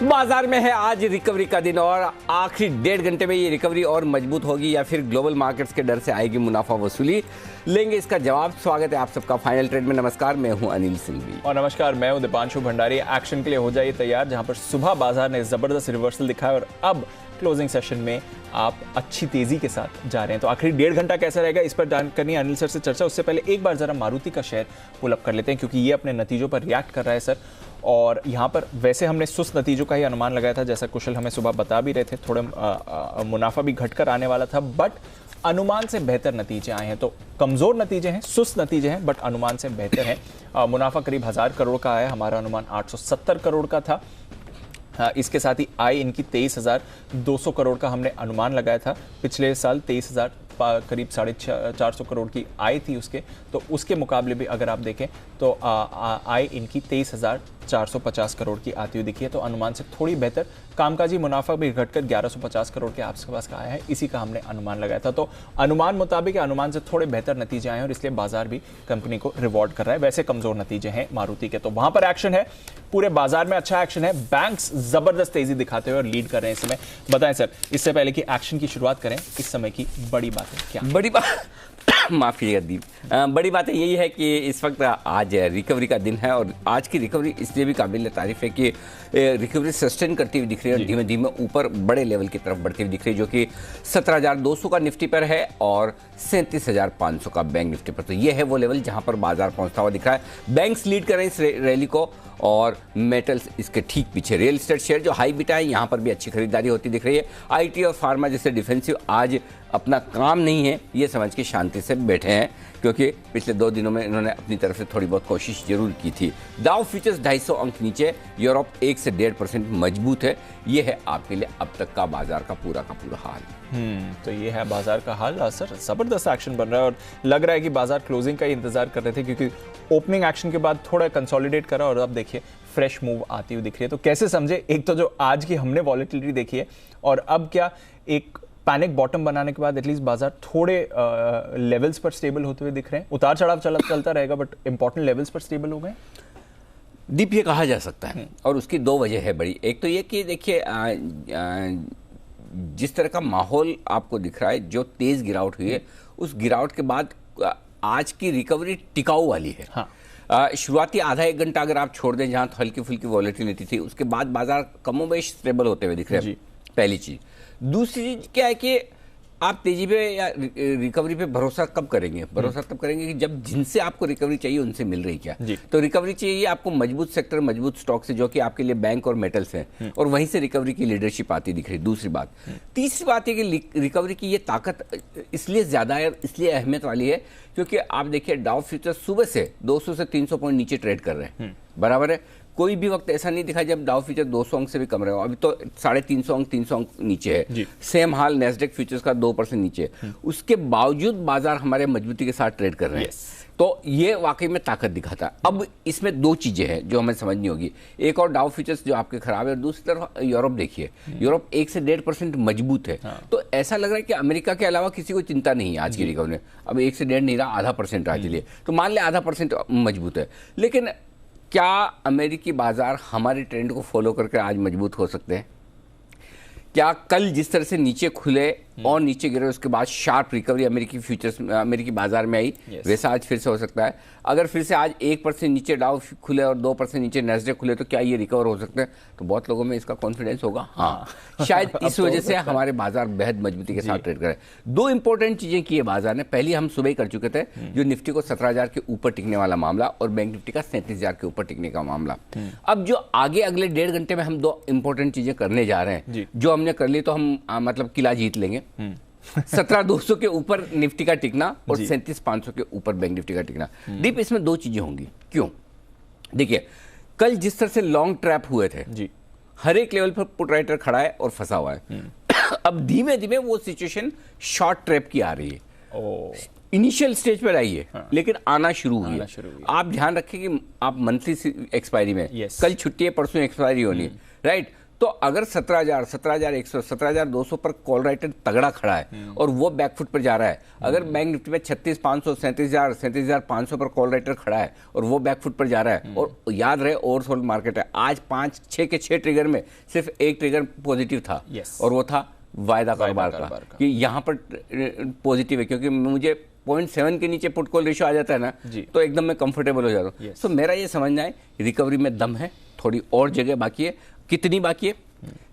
बाजार में है आज रिकवरी का दिन और आखिरी 1.5 घंटे में ये रिकवरी और मजबूत होगी या फिर ग्लोबल मार्केट्स के डर से आएगी मुनाफा वसूली, लेंगे इसका जवाब। स्वागत है आप सबका फाइनल ट्रेड में। नमस्कार, मैं हूं अनिल सिंघवी और नमस्कार, मैं हूं दीपांशु भंडारी। एक्शन के लिए हो जाइए तैयार, जहां पर सुबह बाजार ने जबरदस्त रिवर्सल दिखाया और अब क्लोजिंग सेशन में आप अच्छी तेजी के साथ जा रहे हैं। तो आखिरी 1.5 घंटा कैसा रहेगा, इस पर करनी है अनिल सर से चर्चा। उससे पहले एक बार जरा मारुति का शेयर पुल अप कर लेते हैं, क्योंकि ये अपने नतीजों पर रिएक्ट कर रहा है सर। और यहाँ पर वैसे हमने सुस्त नतीजों का ही अनुमान लगाया था, जैसा कुशल हमें सुबह बता भी रहे थे। थोड़ा मुनाफा भी घटकर आने वाला था, बट अनुमान से बेहतर नतीजे आए हैं। तो कमजोर नतीजे हैं, सुस्त नतीजे हैं, बट अनुमान से बेहतर है। मुनाफा करीब 1000 करोड़ का आया, हमारा अनुमान 870 करोड़ का था। इसके साथ ही आय इनकी 23,200 करोड़ का हमने अनुमान लगाया था। पिछले साल 23,000 करीब 450 करोड़ की आय थी उसके, तो उसके मुकाबले भी अगर आप देखें तो आय इनकी 23,450 करोड़ की आती हुई दिखी है। तो अनुमान से थोड़ी बेहतर। कामकाजी मुनाफा भी घटकर 1150 करोड़ के आसपास का आया है, इसी का हमने अनुमान लगाया था। तो अनुमान मुताबिक अनुमान से थोड़े बेहतर नतीजे आए हैं और इसलिए बाजार भी कंपनी को रिवॉर्ड कर रहा है। वैसे कमजोर नतीजे हैं मारुति के, तो वहां पर एक्शन है। पूरे बाजार में अच्छा एक्शन है। बैंक्स जबरदस्त तेजी दिखाते हुए और लीड कर रहे हैं इस समय। बताएं सर, इससे पहले कि एक्शन की शुरुआत करें, इस समय की बड़ी बात है क्या? बड़ी बात माफ कीजिएगा दीप, बड़ी बात यही है कि इस वक्त आज रिकवरी का दिन है और आज की रिकवरी इसलिए भी काबिल तारीफ है कि रिकवरी सस्टेन करती हुई दिख रही है और धीमे धीमे ऊपर बड़े लेवल की तरफ बढ़ती हुई दिख रही है, जो कि 17,200 का निफ्टी पर है और 37,500 का बैंक निफ्टी पर। तो ये है वो लेवल जहां पर बाजार पहुंचता हुआ दिख रहा है। बैंक्स लीड कर रहे हैं इस रैली को और मेटल्स इसके ठीक पीछे। रियल एस्टेट शेयर जो हाई बिटा है, यहाँ पर भी अच्छी खरीदारी होती दिख रही है। आईटी और फार्मा जैसे डिफेंसिव आज अपना काम नहीं है ये समझ के शांति से बैठे हैं, क्योंकि पिछले 2 दिनों में इन्होंने अपनी तरफ से थोड़ी बहुत कोशिश जरूर की थी। डाउ फ्यूचर्स 250 अंक नीचे, यूरोप 1 से 1.5% मजबूत है। ये है आपके लिए अब तक का बाजार का पूरा हाल। तो ये है बाजार का हाल। सर जबरदस्त एक्शन बन रहा है और लग रहा है कि बाजार क्लोजिंग का ही इंतजार कर रहे थे, क्योंकि ओपनिंग एक्शन के बाद थोड़ा कंसोलिडेट करा और अब देखिए फ्रेश मूव आती हुई दिख रही है। तो कैसे समझे, एक तो जो आज की हमने वॉलेटिलिटी देखी है और अब क्या एक पैनिक बॉटम बनाने के बाद एटलीस्ट बाजार थोड़े लेवल्स पर स्टेबल होते हुए दिख रहे हैं। उतार चढ़ाव चलता रहेगा, बट इंपॉर्टेंट लेवल्स पर स्टेबल हो गए दीप, ये कहा जा सकता है। और उसकी 2 वजह है बड़ी। एक तो ये कि देखिए जिस तरह का माहौल आपको दिख रहा है, जो तेज गिरावट हुई है, उस गिरावट के बाद आज की रिकवरी टिकाऊ वाली है। हाँ। शुरुआती आधा 1 घंटा अगर आप छोड़ दें जहां हल्की फुल्की वॉलेटिलिटी थी, उसके बाद बाजार कमोबेश स्टेबल होते हुए दिख रहे हैं। पहली चीज। दूसरी चीज क्या है कि आप तेजी पे या रिकवरी पे भरोसा कब करेंगे? भरोसा तब करेंगे कि जब जिनसे आपको रिकवरी चाहिए उनसे मिल रही क्या। तो रिकवरी चाहिए आपको मजबूत सेक्टर, मजबूत स्टॉक से, जो कि आपके लिए बैंक और मेटल्स हैं, और वहीं से रिकवरी की लीडरशिप आती दिख रही। दूसरी बात। तीसरी बात है कि रिकवरी की ये ताकत इसलिए ज्यादा है, इसलिए अहमियत वाली है, क्योंकि आप देखिए डाउ फ्यूचर सुबह से 200 से 300 पॉइंट नीचे ट्रेड कर रहे हैं। बराबर है। कोई भी वक्त ऐसा नहीं दिखा जब डाउ फ्यूचर 200 अंक से भी कम रहे हो। अभी तो 350 अंक 300 अंक नीचे है। सेम हाल नेस्डेक फ्यूचर्स का 2% नीचे है। उसके बावजूद बाजार हमारे मजबूती के साथ ट्रेड कर रहे हैं। तो ये वाकई में ताकत दिखाता है। अब इसमें 2 चीजें हैं जो हमें समझनी होगी। एक और डाउ फ्यूचर्स जो आपके खराब है, और दूसरी तरफ यूरोप देखिए, यूरोप 1 से 1.5% मजबूत है। तो ऐसा लग रहा है कि अमेरिका के अलावा किसी को चिंता नहीं है आज की रिकवरी में। अब 1 से 1.5 नहीं रहा, आधा % आज लिए, तो मान ले आधा % मजबूत है। लेकिन क्या अमेरिकी बाजार हमारे ट्रेंड को फॉलो करके आज मजबूत हो सकते हैं? क्या कल जिस तरह से नीचे खुले और नीचे गिरे, उसके बाद शार्प रिकवरी अमेरिकी फ्यूचर्स अमेरिकी बाजार में आई, वैसा आज फिर से हो सकता है? अगर फिर से आज 1% नीचे डाउ खुले और 2% नीचे नेस्डेक खुले, तो क्या ये रिकवर हो सकते हैं? तो बहुत लोगों में इसका कॉन्फिडेंस होगा। हाँ, शायद इस वजह से हमारे बाजार बेहद मजबूती के साथ ट्रेड करें। 2 इंपॉर्टेंट चीजें की है बाजार ने। पहली हम सुबह ही कर चुके थे, जो निफ्टी को 17,000 के ऊपर टिकने वाला मामला और बैंक निफ्टी का 37,000 के ऊपर टिकने का मामला। अब जो आगे अगले 1.5 घंटे में हम 2 इंपॉर्टेंट चीजें करने जा रहे हैं, जो हमने कर ली तो हम मतलब किला जीत लेंगे। 17,200 के ऊपर निफ्टी का टिकना और 37,500 के ऊपर बैंक निफ्टी का टिकना। दीप, इसमें 2 चीजें होंगी। क्यों? देखिए, कल जिस तरह से लॉन्ग ट्रैप हुए थे, हर एक लेवल पर पुट राइटर खड़ा है और फंसा हुआ है। अब धीमे धीमे वो सिचुएशन शॉर्ट ट्रैप की आ रही है। इनिशियल स्टेज पर आई है, लेकिन आना शुरू हुई है। आप ध्यान रखें कि आप मंथली एक्सपायरी में, कल छुट्टी है, परसों एक्सपायरी होनी है, राइट? तो अगर 17,000, 17,100, 17,200 पर कॉल राइटर तगड़ा खड़ा है और वो बैकफुट पर जा रहा है, अगर बैंक निफ्टी में 36,500, 37,000, 37,500 पर कॉल राइटर खड़ा है और वो बैकफुट पर जा रहा है, और याद रहे ओवरसोल्ड मार्केट है, आज 5-6 के 6 ट्रिगर में सिर्फ एक ट्रिगर पॉजिटिव था, और वो था वायदा कारोबार का, कि यहाँ पर पॉजिटिव है, क्योंकि मुझे 0.7 के नीचे पुट कॉल रेशियो आ जाता है ना, तो एकदम मैं कंफर्टेबल हो जाता हूँ। तो मेरा ये समझना है रिकवरी में दम है, थोड़ी और जगह बाकी है। कितनी बाकी है?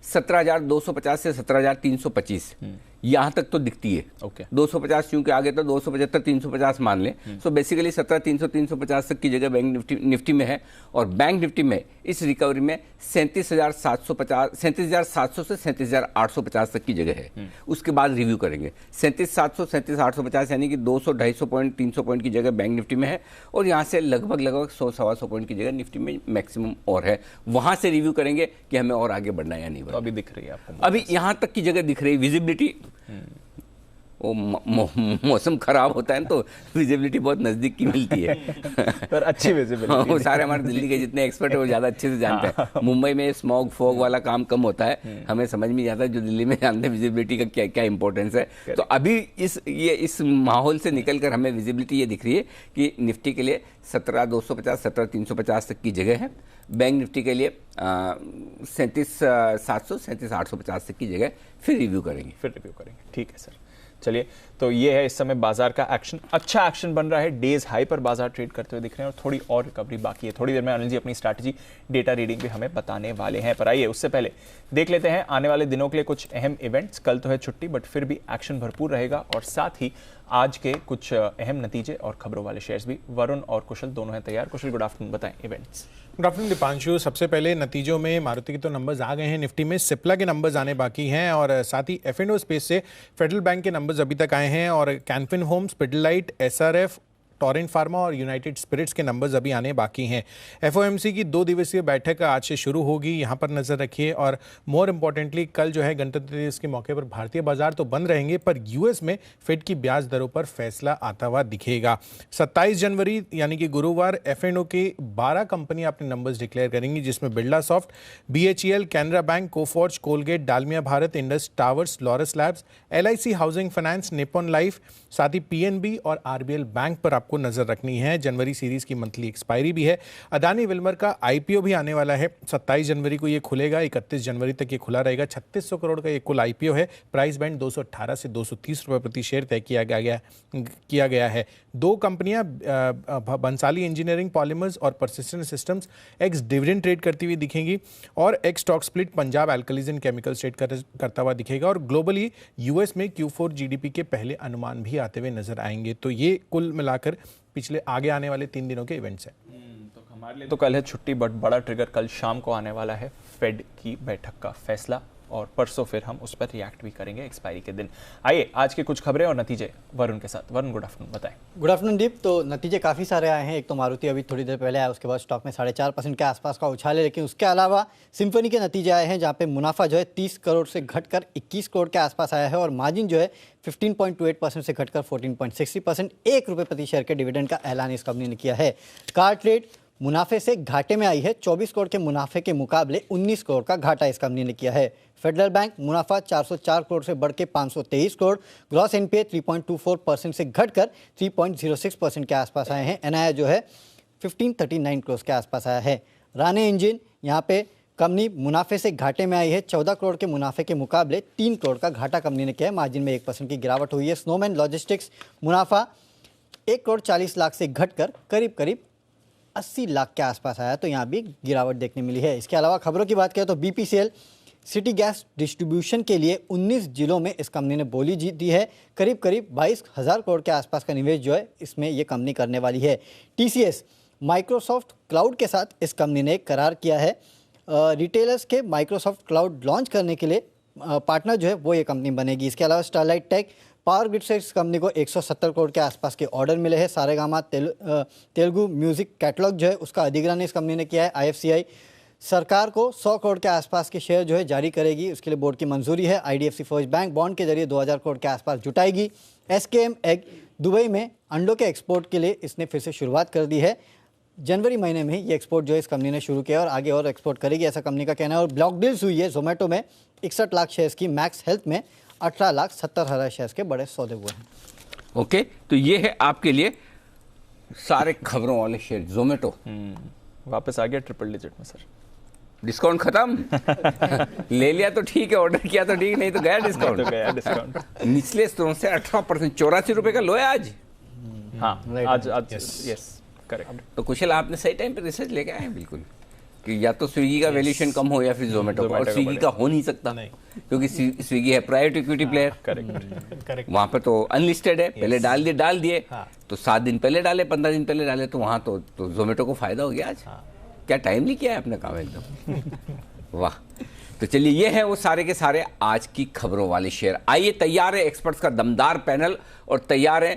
17,250 से 17,325 यहां तक तो दिखती है। 250 क्योंकि आगे तो 275, 350 मान लें। सो बेसिकली 17,300, 350 तक की जगह बैंक निफ्टी में है, और बैंक निफ्टी में इस रिकवरी में 37,700 से 37,850 तक की जगह है। उसके बाद रिव्यू करेंगे। 37,700, 37,850 यानी कि 200, 250 पॉइंट, 300 पॉइंट की जगह बैंक निफ्टी में है, और यहाँ से लगभग 100-125 पॉइंट की जगह निफ्टी में मैक्सिमम और है। वहां से रिव्यू करेंगे कि हमें और आगे बढ़ना है या नहीं बढ़ना। अभी दिख रही है आपको? अभी यहां तक की जगह दिख रही है। विजिबिलिटी, वो मौसम खराब होता है ना, तो विजिबिलिटी बहुत नजदीक की मिलती है। पर अच्छी विजिबिलिटी। वो सारे हमारे दिल्ली के जितने एक्सपर्ट है वो ज्यादा अच्छे से जानते हैं। मुंबई में स्मॉग फॉग वाला काम कम होता है, हमें समझ में नहीं आता। जो दिल्ली में जानते हैं विजिबिलिटी का क्या क्या इंपॉर्टेंस है। तो अभी इस माहौल से निकलकर हमें विजिबिलिटी ये दिख रही है कि निफ्टी के लिए 17,250, 17,350 तक की जगह है। बैंक निफ्टी के लिए 37,700, 37,850 तक की जगह। फिर रिव्यू करेंगे। ठीक है सर, चलिए। तो ये है इस समय बाजार का एक्शन। अच्छा एक्शन बन रहा है, डेज हाई पर बाजार ट्रेड करते हुए दिख रहे हैं, और थोड़ी और रिकवरी बाकी है। थोड़ी देर में अनिल जी अपनी स्ट्रैटेजी डेटा रीडिंग भी हमें बताने वाले हैं। पर आइए उससे पहले देख लेते हैं आने वाले दिनों के लिए कुछ अहम इवेंट्स। कल तो है छुट्टी, बट फिर भी एक्शन भरपूर रहेगा, और साथ ही आज के कुछ अहम नतीजे और खबरों वाले शेयर्स भी। वरुण और कुशल दोनों हैं तैयार। कुशल, गुड आफ्टरनून, बताएं इवेंट्स। Good afternoon Deepanshu. सबसे पहले नतीजों में मारुति के तो नंबर्स आ गए हैं, निफ्टी में सिप्ला के नंबर्स आने बाकी हैं, और साथ ही F&O स्पेस से फेडरल बैंक के नंबर्स अभी तक आए हैं, और Canfin Homes, Pidilite, SRF, Torrent Pharma और यूनाइटेड स्पिरिट्स के नंबर्स अभी आने बाकी हैं। FOMC की 2 दिवसीय बैठक आज से शुरू होगी, यहाँ पर नजर रखिए। और मोर इम्पोर्टेंटली कल जो है गणतंत्र दिवस के मौके पर भारतीय बाजार तो बंद रहेंगे, पर यूएस में फेड की ब्याज दरों पर फैसला आता हुआ दिखेगा। 27 जनवरी यानी कि गुरुवार F&O के 12 कंपनियां अपने नंबर्स डिक्लेयर करेंगी, जिसमें Birla Soft, BHEL, Canara Bank, Coforge, Colgate, Dalmia Bharat, Indus Towers, Laurus Labs, LIC Housing Finance, Nippon Life, साथ ही PNB और RBL बैंक पर को नजर रखनी है। जनवरी सीरीज की मंथली एक्सपायरी भी है। अदानी विल्मर का IPO भी आने वाला है। 27 जनवरी को ये खुलेगा, 31 जनवरी तक ये खुला रहेगा। 3600 करोड़ का ये कुल IPO है। प्राइस बैंड 218 से 230 रुपए प्रति शेयर तय किया गया है। 2 कंपनियां बंसाली इंजीनियरिंग पॉलीमर्स और persistent systems x dividend trade करती हुई दिखेंगी, और x stock split Punjab alkalis and chemicals trade करता हुआ दिखेगा। और ग्लोबली यूएस में Q4 GDP के पहले अनुमान भी आते हुए नजर आएंगे। तो ये कुल मिलाकर पिछले आगे आने वाले 3 दिनों के इवेंट्स हैं। तो हमारे लिए तो कल है छुट्टी, बट बड़ा ट्रिगर कल शाम को आने वाला है, फेड की बैठक का फैसला, और परसों फिर हम उस पर रिएक्ट भी करेंगे एक्सपायरी के दिन। आइए आज के कुछ खबरें और नतीजे वरुण के साथ। वरुण, गुड आफ्टरनून, बताएं। गुड आफ्टरनून दीप। तो नतीजे काफ़ी सारे आए हैं। एक तो मारुति अभी थोड़ी देर पहले आया, उसके बाद स्टॉक में 4.5% के आसपास का उछाल है, लेकिन उसके अलावा सिम्फनी के नतीजे आए हैं, जहाँ पे मुनाफा जो है 30 करोड़ से घटकर 21 करोड़ के आसपास आया है, और मार्जिन जो है 15.28% से घटकर 14.60%। ₹1 प्रति शेयर के डिविडेंड का ऐलान इस कंपनी ने किया है। कार ट्रेड मुनाफे से घाटे में आई है। 24 करोड़ के मुनाफे के मुकाबले 19 करोड़ का घाटा इस कंपनी ने किया है। फेडरल बैंक मुनाफा 404 करोड़ से बढ़ के 523 करोड़। ग्रॉस NPA 3.24% से घटकर 3.06% के आसपास आए हैं। NII जो है 1539 करोड़ के आसपास आया है। राणे इंजन, यहाँ पे कंपनी मुनाफे से घाटे में आई है। 14 करोड़ के मुनाफे के मुकाबले 3 करोड़ का घाटा कंपनी ने किया है। मार्जिन में 1% की गिरावट हुई है। स्नोमैन लॉजिस्टिक्स मुनाफा 1 करोड़ 40 लाख से घटकर करीब 80 लाख के आसपास आया, तो यहाँ भी गिरावट देखने मिली है। इसके अलावा खबरों की बात करें तो BPCL सिटी गैस डिस्ट्रीब्यूशन के लिए 19 जिलों में इस कंपनी ने बोली जीती है। करीब 22,000 करोड़ के आसपास का निवेश जो है इसमें ये कंपनी करने वाली है। TCS माइक्रोसॉफ्ट क्लाउड के साथ इस कंपनी ने एक करार किया है। रिटेलर्स के माइक्रोसॉफ्ट क्लाउड लॉन्च करने के लिए पार्टनर जो है वो ये कंपनी बनेगी। इसके अलावा स्टारलाइट टेक पावर ग्रिड से इस कंपनी को 170 करोड़ के आसपास के ऑर्डर मिले हैं। सारेगामा तेलुगु म्यूजिक कैटलॉग जो है उसका अधिग्रहण इस कंपनी ने किया है। IFCI सरकार को 100 करोड़ के आसपास के शेयर जो है जारी करेगी, उसके लिए बोर्ड की मंजूरी है। IDFC फर्स्ट बैंक बॉन्ड के जरिए 2000 करोड़ के आसपास जुटाएगी। SKM एग दुबई में अंडों के एक्सपोर्ट के लिए इसने फिर से शुरुआत कर दी है। जनवरी महीने में ये एक्सपोर्ट जो है इस कंपनी ने शुरू किया और आगे और एक्सपोर्ट करेगी, ऐसा कंपनी का कहना है। और ब्लॉक डील्स हुई है जोमेटो में 61 लाख शेयर्स की, मैक्स हेल्थ में 18,70,000 शेयर्स के बड़े सौदे हुए हैं। ओके, तो ये है आपके लिए सारे खबरों वाले शेयर। जोमेटो वापस आ गया ट्रिपल डिजिट में सर। डिस्काउंट खत्म ले लिया तो ठीक है, ऑर्डर किया तो ठीक, नहीं तो गया डिस्काउंट। तो गया डिस्काउंट। निचले स्तरों से 18%, 84 रुपए का लो है आज। हाँ आज यस करेक्ट। तो कुशल आपने सही टाइम पे रिसर्च लेके आए हैं बिल्कुल, कि या तो स्विगी का वैल्यूएशन कम हो या फिर जोमेटो का, और स्विगी का हो नहीं सकता क्योंकि स्विगी है प्राइवेट इक्विटी प्लेयर। करेक्ट। वहां पे तो अनलिस्टेड है, पहले डाल दिए तो 7 दिन पहले डाले, 15 दिन पहले डाले, तो वहां तो जोमेटो को फायदा हो गया आज। क्या टाइम नहीं किया है अपने काम एकदम। वाह। तो चलिए, ये है वो सारे के सारे आज की खबरों वाले शेयर। आइए, तैयार है एक्सपर्ट्स का दमदार पैनल और तैयार है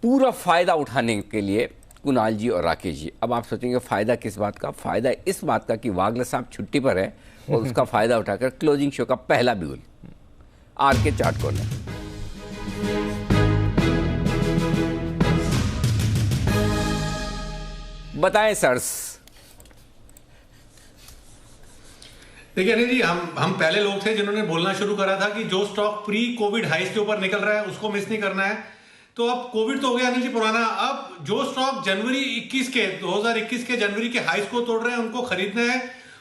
पूरा फायदा उठाने के लिए कुणाल जी और राकेश जी। अब आप सोचेंगे फायदा किस बात का? फायदा इस बात का कि वागले साहब छुट्टी पर है और उसका फायदा उठाकर क्लोजिंग शो का पहला बिगुल आर के चार्ट कॉर्नर। बताएं सर्स। देखिए अनिल जी, हम पहले लोग थे जिन्होंने बोलना शुरू करा था कि जो स्टॉक प्री कोविड हाइस के ऊपर निकल रहा है उसको मिस नहीं करना है। तो अब कोविड तो हो गया अनिल जी पुराना, अब जो स्टॉक जनवरी 2021 के जनवरी के हाइस को तोड़ रहे हैं उनको खरीदना है,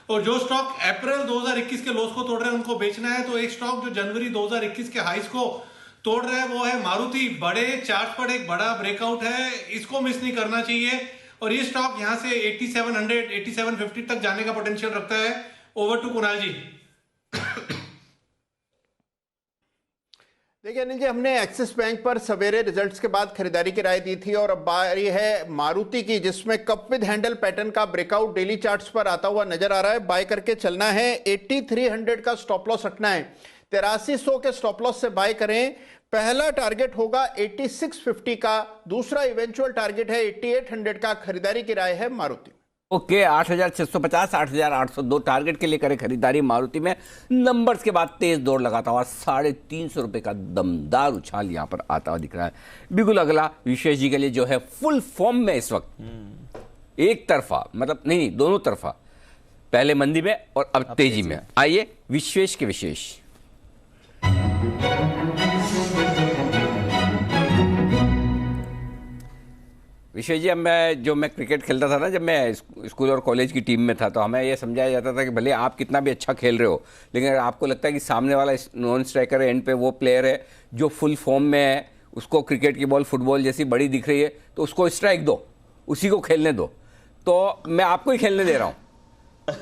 और जो स्टॉक अप्रैल 2021 के लोस को तोड़ रहे हैं उनको बेचना है। तो एक स्टॉक जो जनवरी 2021 के हाइस को तोड़ रहा है वो है मारुति। बड़े चार्ट पर एक बड़ा ब्रेकआउट है, इसको मिस नहीं करना चाहिए। और ये स्टॉक यहां से 8700 8750 तक जाने का पोटेंशियल रखता है। ओवर टू कुणाल जी। देखिए अनिल जी, हमने एक्सिस बैंक पर सवेरे रिजल्ट्स के बाद खरीदारी की राय दी थी, और अब बारी है मारुति की, जिसमें कप विद हैंडल पैटर्न का ब्रेकआउट डेली चार्ट्स पर आता हुआ नजर आ रहा है। बाय करके चलना है, 8300 का स्टॉप लॉस रखना है, 8300 के स्टॉप लॉस से बाय करें। पहला टारगेट होगा 8650 का, दूसरा इवेंचुअल टारगेट है 8800 का। खरीदारी की राय है मारुति। ओके, 8650 8802 टारगेट के लिए करें खरीदारी मारुति में। नंबर्स के बाद तेज दौड़ लगाता हुआ 350 रुपए का दमदार उछाल यहां पर आता हुआ दिख रहा है। बिल्कुल अगला विशेष जी के लिए जो है फुल फॉर्म में इस वक्त, एक तरफा मतलब नहीं दोनों तरफा, पहले मंदी में और अब तेजी में। आइए विशेष के विशेष। विशेष जी, अब मैं क्रिकेट खेलता था ना, जब मैं स्कूल और कॉलेज की टीम में था, तो हमें यह समझाया जाता था कि भले आप कितना भी अच्छा खेल रहे हो, लेकिन अगर आपको लगता है कि सामने वाला नॉन स्ट्राइकर है, एंड पे वो प्लेयर है जो फुल फॉर्म में है, उसको क्रिकेट की बॉल फुटबॉल जैसी बड़ी दिख रही है, तो उसको स्ट्राइक दो, उसी को खेलने दो। तो मैं आपको ही खेलने दे रहा हूँ,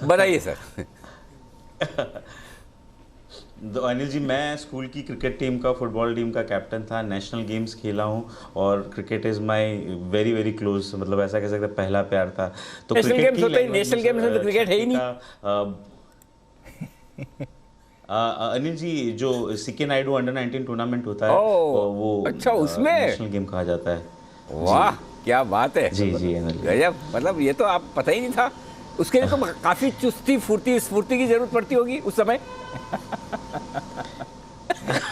बताइए सर। तो अनिल जी, मैं स्कूल की क्रिकेट टीम का, फुटबॉल टीम का कैप्टन था, नेशनल गेम्स खेला हूँ, और cricket is my very very close, मतलब ऐसा कह सकते हैं पहला प्यार था। तो नेशनल गेम्स होते ही, नेशनल गेम्स में तो क्रिकेट है ही नहीं। अनिल जी, जो सीके नायडू अंडर 19 टूर्नामेंट होता है, वो अच्छा, उसमें नेशनल गेम कहा जाता है। वाह, क्या बात है। जी जी अनिल, गजब, मतलब ये तो आप पता ही नहीं था। उसके लिए तो काफी चुस्ती फुर्ती स्फूर्ति की जरूरत पड़ती होगी उस समय।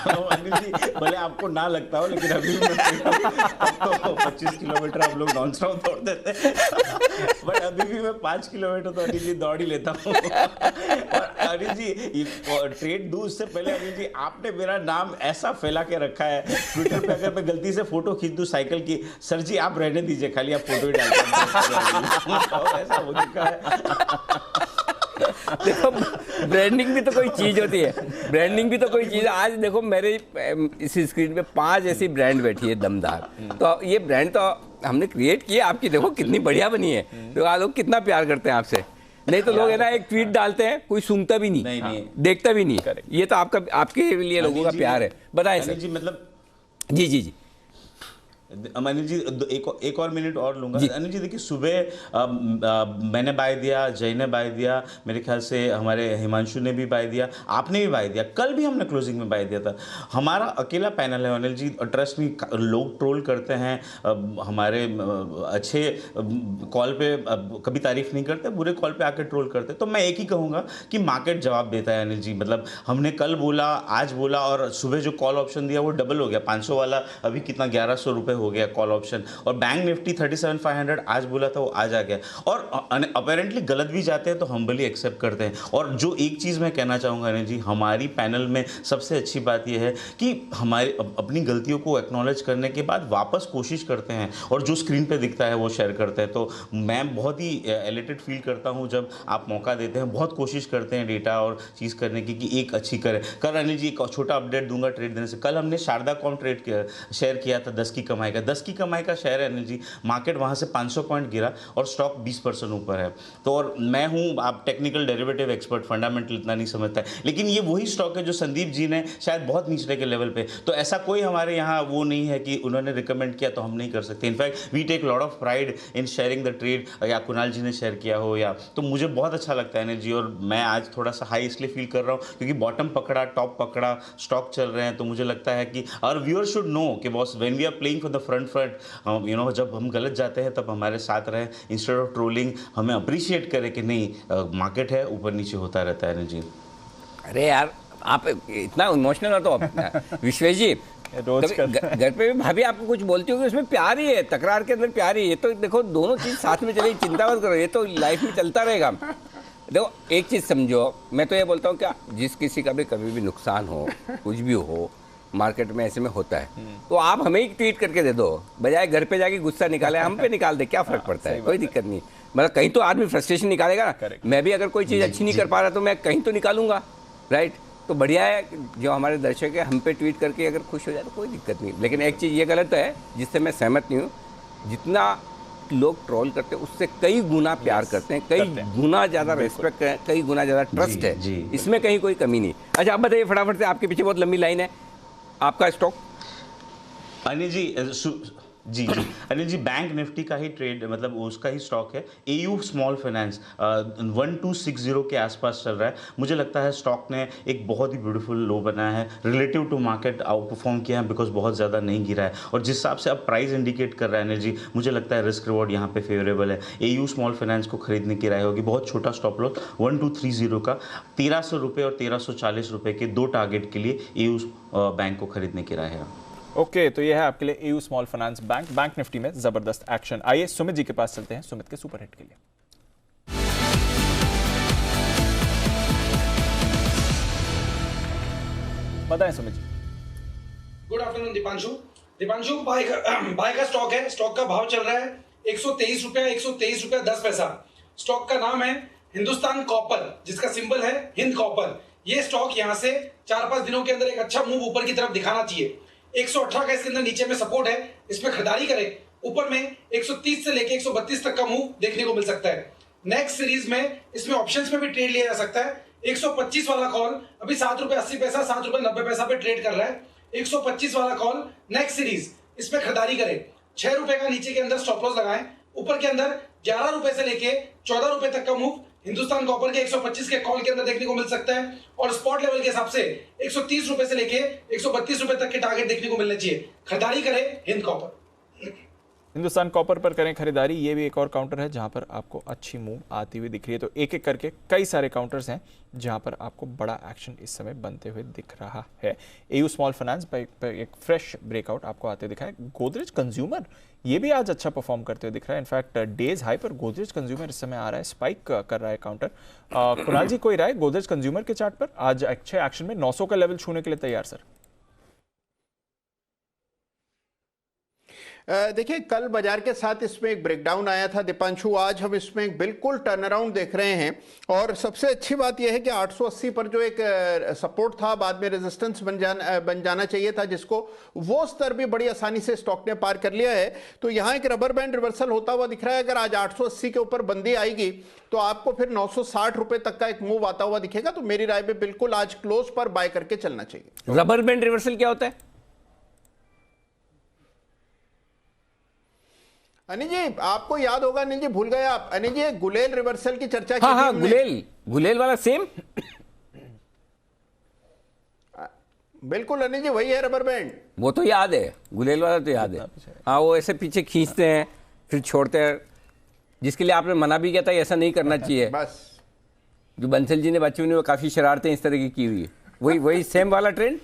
अनिल जी, भले आपको ना लगता हो, लेकिन अभी तो 25 किलोमीटर हम लोग नॉन स्टॉप दौड़ देते हैं, बट अभी भी मैं 5 किलोमीटर तो अनिल जी दौड़ ही लेता हूँ। और अनिल जी, ट्रेड दूँ उससे पहले अनिल जी, आपने मेरा नाम ऐसा फैला के रखा है ट्विटर पे, अगर मैं गलती से फोटो खींच दूँ साइकिल की, सर जी आप रहने दीजिए, खाली आप फोटो ही डालते, ऐसा हो चुका है। देखो, ब्रांडिंग भी तो कोई चीज होती है, ब्रांडिंग भी तो कोई चीज है। आज देखो मेरे इस स्क्रीन पे 5 ऐसी ब्रांड बैठी है दमदार, तो ये ब्रांड तो हमने क्रिएट किए, आपकी देखो कितनी बढ़िया बनी है। तो आप लोग कितना प्यार करते हैं आपसे, नहीं तो लोग है ना एक ट्वीट डालते हैं, कोई सुनता भी नहीं, देखता भी नहीं। ये तो आपके लिए लोगों का प्यार है। बताएं सर जी, मतलब जी जी जी। अनिल जी, एक और मिनट और लूंगा। अनिल जी देखिए, सुबह मैंने बाय दिया, जय ने बाय दिया, मेरे ख्याल से हमारे हिमांशु ने भी बाय दिया, आपने भी बाय दिया, कल भी हमने क्लोजिंग में बाय दिया था। हमारा अकेला पैनल है अनिल जी, ट्रस्ट में लोग ट्रोल करते हैं, हमारे अच्छे कॉल पे कभी तारीफ नहीं करते, बुरे कॉल पे आकर ट्रोल करते। तो मैं एक ही कहूँगा कि मार्केट जवाब देता है अनिल जी। मतलब हमने कल बोला, आज बोला, और सुबह जो कॉल ऑप्शन दिया वो डबल हो गया, 500 वाला अभी कितना 1100 रुपये हो गया कॉल ऑप्शन, और बैंक निफ्टी 37,500 आज बोला था वो आज आ गया, और अपेरेंटली गलत भी जाते हैं तो हम्बली एक्सेप्ट करते हैं। और जो एक चीज़ मैं कहना चाहूँगा अनिल जी, हमारी पैनल में सबसे अच्छी बात यह है कि हमारे अपनी गलतियों को एक्नॉलेज करने के बाद वापस कोशिश करते हैं, और जो स्क्रीन पे दिखता है वो शेयर करते हैं। तो मैं बहुत ही एलिटेड फील करता हूँ जब आप मौका देते हैं, बहुत कोशिश करते हैं डेटा और चीज़ करने की कि एक अच्छी करें। कल अनिल जी एक छोटा अपडेट दूंगा ट्रेड देने से, कल हमने शारदा कॉम ट्रेड शेयर किया था 10 की कमाई का, 10 की कमाई का शेयर है अनिल जी, मार्केट वहाँ से 500 पॉइंट गिरा और स्टॉक 20% ऊपर है। तो और मैं हूँ, आप टेक्निकल डेरिवेटिव एक्सपर्ट, फंडामेंटल इतना नहीं समझता है, लेकिन ये वही स्टॉक है जो संदीप जी ने शायद बहुत निचले के लेवल पे, तो ऐसा कोई हमारे यहाँ वो नहीं है कि उन्होंने रिकमेंड किया तो हम नहीं कर सकते। In fact we take lot of pride in sharing the trade, या कुणाल जी ने शेयर किया हो या, तो मुझे बहुत अच्छा लगता है अनिल जी। और मैं आज थोड़ा सा हाई इसलिए फील कर रहा हूँ क्योंकि बॉटम पकड़ा, टॉप पकड़ा, स्टॉक चल रहे हैं, तो मुझे लगता है कि और व्यूअर शुड नो कि boss when we are playing for the front, you know, जब हम गलत जाते हैं तब हमारे साथ रहे, इंस्टेड ऑफ ट्रोलिंग हमें अप्रिशिएट करें कि नहीं मार्केट है ऊपर नीचे होता रहता है अनिल जी। अरे यार आप इतना इमोशनल हो तो विश्वेश जी, रोज घर पे भी भाभी आपको कुछ बोलती होगी, उसमें प्यार ही है, तकरार के अंदर प्यार ही है। तो देखो दोनों चीज साथ में चलेगी, चिंता मत करो, ये तो लाइफ में चलता रहेगा। देखो एक चीज समझो, मैं तो ये बोलता हूँ क्या, जिस किसी का भी कभी भी नुकसान हो, कुछ भी हो मार्केट में, ऐसे में होता है, तो आप हमें ही ट्वीट करके दे दो, बजाय घर पे जाके गुस्सा निकाले, हम पे निकाल दे, क्या फर्क पड़ता है, कोई दिक्कत नहीं। मतलब कहीं तो आदमी फ्रस्ट्रेशन निकालेगा ना, मैं भी अगर कोई चीज़ अच्छी नहीं कर पा रहा तो मैं कहीं तो निकालूंगा, राइट। तो बढ़िया है जो हमारे दर्शक है हम पे ट्वीट करके अगर खुश हो जाए तो कोई दिक्कत नहीं। लेकिन एक चीज़ ये गलत है जिससे मैं सहमत नहीं हूँ, जितना लोग ट्रोल करते हैं उससे कई गुना प्यार करते हैं, कई गुना ज़्यादा रेस्पेक्ट है, कई गुना ज़्यादा ट्रस्ट है, इसमें कहीं कोई कमी नहीं। अच्छा आप बताइए फटाफट से, आपके पीछे बहुत लंबी लाइन है, आपका स्टॉक? अनिल जी जी अनिल जी, बैंक निफ्टी का ही ट्रेड, मतलब उसका ही स्टॉक है, एयू स्मॉल फाइनेंस 1260 के आसपास चल रहा है। मुझे लगता है स्टॉक ने एक बहुत ही ब्यूटीफुल लो बनाया है, relative to market outperform किया है बिकॉज बहुत ज़्यादा नहीं गिरा है, और जिस हिसाब से अब प्राइस इंडिकेट कर रहा है अनिल जी, मुझे लगता है रिस्क रिवॉर्ड यहाँ पे फेवरेबल है। एयू स्मॉल फाइनेंस को खरीदने की राय होगी, बहुत छोटा स्टॉप लॉस 1230 का, 1300 रुपये और 1340 रुपये के दो टारगेट के लिए एयू बैंक को खरीदने की राय है। ओके तो ये है आपके लिए AU small finance bank. Bank Nifty में जबरदस्त एक्शन। आइए सुमित जी के पास चलते हैं, सुमित के सुपर हिट के लिए। बताएं Sumit ji. Good afternoon Deepanshu, bye का स्टॉक है, स्टॉक का भाव चल रहा है 123 रुपया 10 पैसा। स्टॉक का नाम है हिंदुस्तान कॉपर, जिसका सिंबल है हिंद कॉपर। ये स्टॉक यहां से 4-5 दिनों के अंदर एक अच्छा मूव ऊपर की तरफ दिखाना चाहिए। 118 का इसके अंदर नीचे में सपोर्ट है, इसमें खरीदारी करें। ऊपर में 130 से लेके 132 तक का मूव देखने को मिल सकता है। नेक्स्ट सीरीज में इसमें ऑप्शंस में भी ट्रेड लिया जा सकता है। 125 वाला कॉल अभी 7 रुपए 80 पैसा 7 रुपए 90 पैसा पे ट्रेड कर रहा है। 125 वाला कॉल नेक्स्ट सीरीज, इसमें खरीदारी करें। 6 रुपए का नीचे के अंदर स्टॉप लॉस लगाएं। ऊपर के अंदर 11 रुपए से लेके 14 रुपए तक का मूव हिंदुस्तान कॉपर के 125 के कॉल के अंदर देखने को मिल सकता है, और स्पॉट लेवल के हिसाब से 130 रुपए से लेके 132 रुपए तक के टारगेट देखने को मिलने चाहिए। खरीदारी करें हिंद कॉपर। हिंदुस्तान कॉपर पर करें खरीदारी। ये भी एक और काउंटर है जहां पर आपको अच्छी मूव आती हुई दिख रही है। तो एक एक करके कई सारे काउंटर्स हैं जहां पर आपको बड़ा एक्शन इस समय बनते हुए दिख रहा है। एयू स्मॉल फाइनेंस पर एक फ्रेश ब्रेकआउट आपको आते दिखा है। गोदरेज कंज्यूमर ये भी आज अच्छा परफॉर्म करते हुए दिख रहा है। इनफैक्ट डेज हाई पर गोदरेज कंज्यूमर इस समय आ रहा है, स्पाइक कर रहा है काउंटर। कुणाल जी कोई राय गोदरेज कंज्यूमर के चार्ट पर? आज अच्छे एक्शन में 900 का लेवल छूने के लिए तैयार सर। देखिए कल बाजार के साथ इसमें एक ब्रेकडाउन आया था दीपांशु, आज हम इसमें एक बिल्कुल टर्न अराउंड देख रहे हैं। और सबसे अच्छी बात यह है कि 880 पर जो एक सपोर्ट था, बाद में रेजिस्टेंस बन जाना चाहिए था, जिसको वो स्तर भी बड़ी आसानी से स्टॉक ने पार कर लिया है। तो यहाँ एक रबर बैंड रिवर्सल होता हुआ दिख रहा है। अगर आज 880 के ऊपर बंदी आएगी तो आपको फिर 960 रुपए तक का एक मूव आता हुआ दिखेगा। तो मेरी राय में बिल्कुल आज क्लोज पर बाय करके चलना चाहिए। रबर बैंड रिवर्सल क्या होता है अनिल जी? आपको याद होगा अनिल जी, भूल गए आप अनिल जी, गुलेल रिवर्सल की चर्चा की थी। हाँ गुलेल वाला सेम, बिल्कुल अनिल जी वही है रबर बैंड। वो तो याद है, गुलेल वाला तो याद है। हाँ वो ऐसे पीछे खींचते हैं फिर छोड़ते हैं, जिसके लिए आपने मना भी किया था ऐसा नहीं करना चाहिए। बस जो बंसल जी ने बच्चों ने वो काफी शरारतें इस तरह की हुई है, वही सेम वाला ट्रेंड।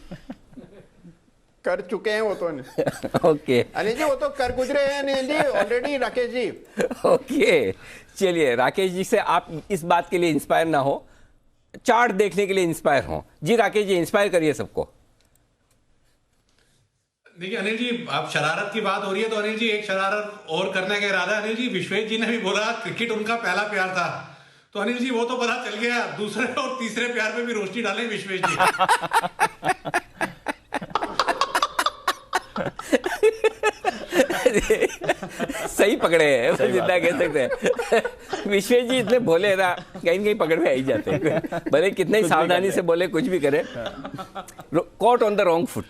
कर चुके हैं वो तो। ओके अनिल जी वो तो कर गुजरे हैं अनिल जी ऑलरेडी, राकेश जी। ओके चलिए, राकेश जी से आप इस बात के लिए इंस्पायर ना हो, चार्ट देखने के लिए इंस्पायर हो। जी राकेश जी, इंस्पायर करिए सबको। देखिए अनिल जी, आप शरारत की बात हो रही है तो अनिल जी एक शरारत और करने का इरादा। अनिल जी विश्वेश जी ने भी बोला क्रिकेट उनका पहला प्यार था, तो अनिल जी वो तो पता चल गया, दूसरे और तीसरे प्यार पे भी रोशनी डालें विश्वेश जी। सही पकड़े हैं, जितना कह सकते हैं। विश्वेश जी इतने भोले ना, कहीं कहीं पकड़ में आ ही जाते हैं, भले कितने ही सावधानी से बोले, कुछ भी करे, caught on the wrong foot.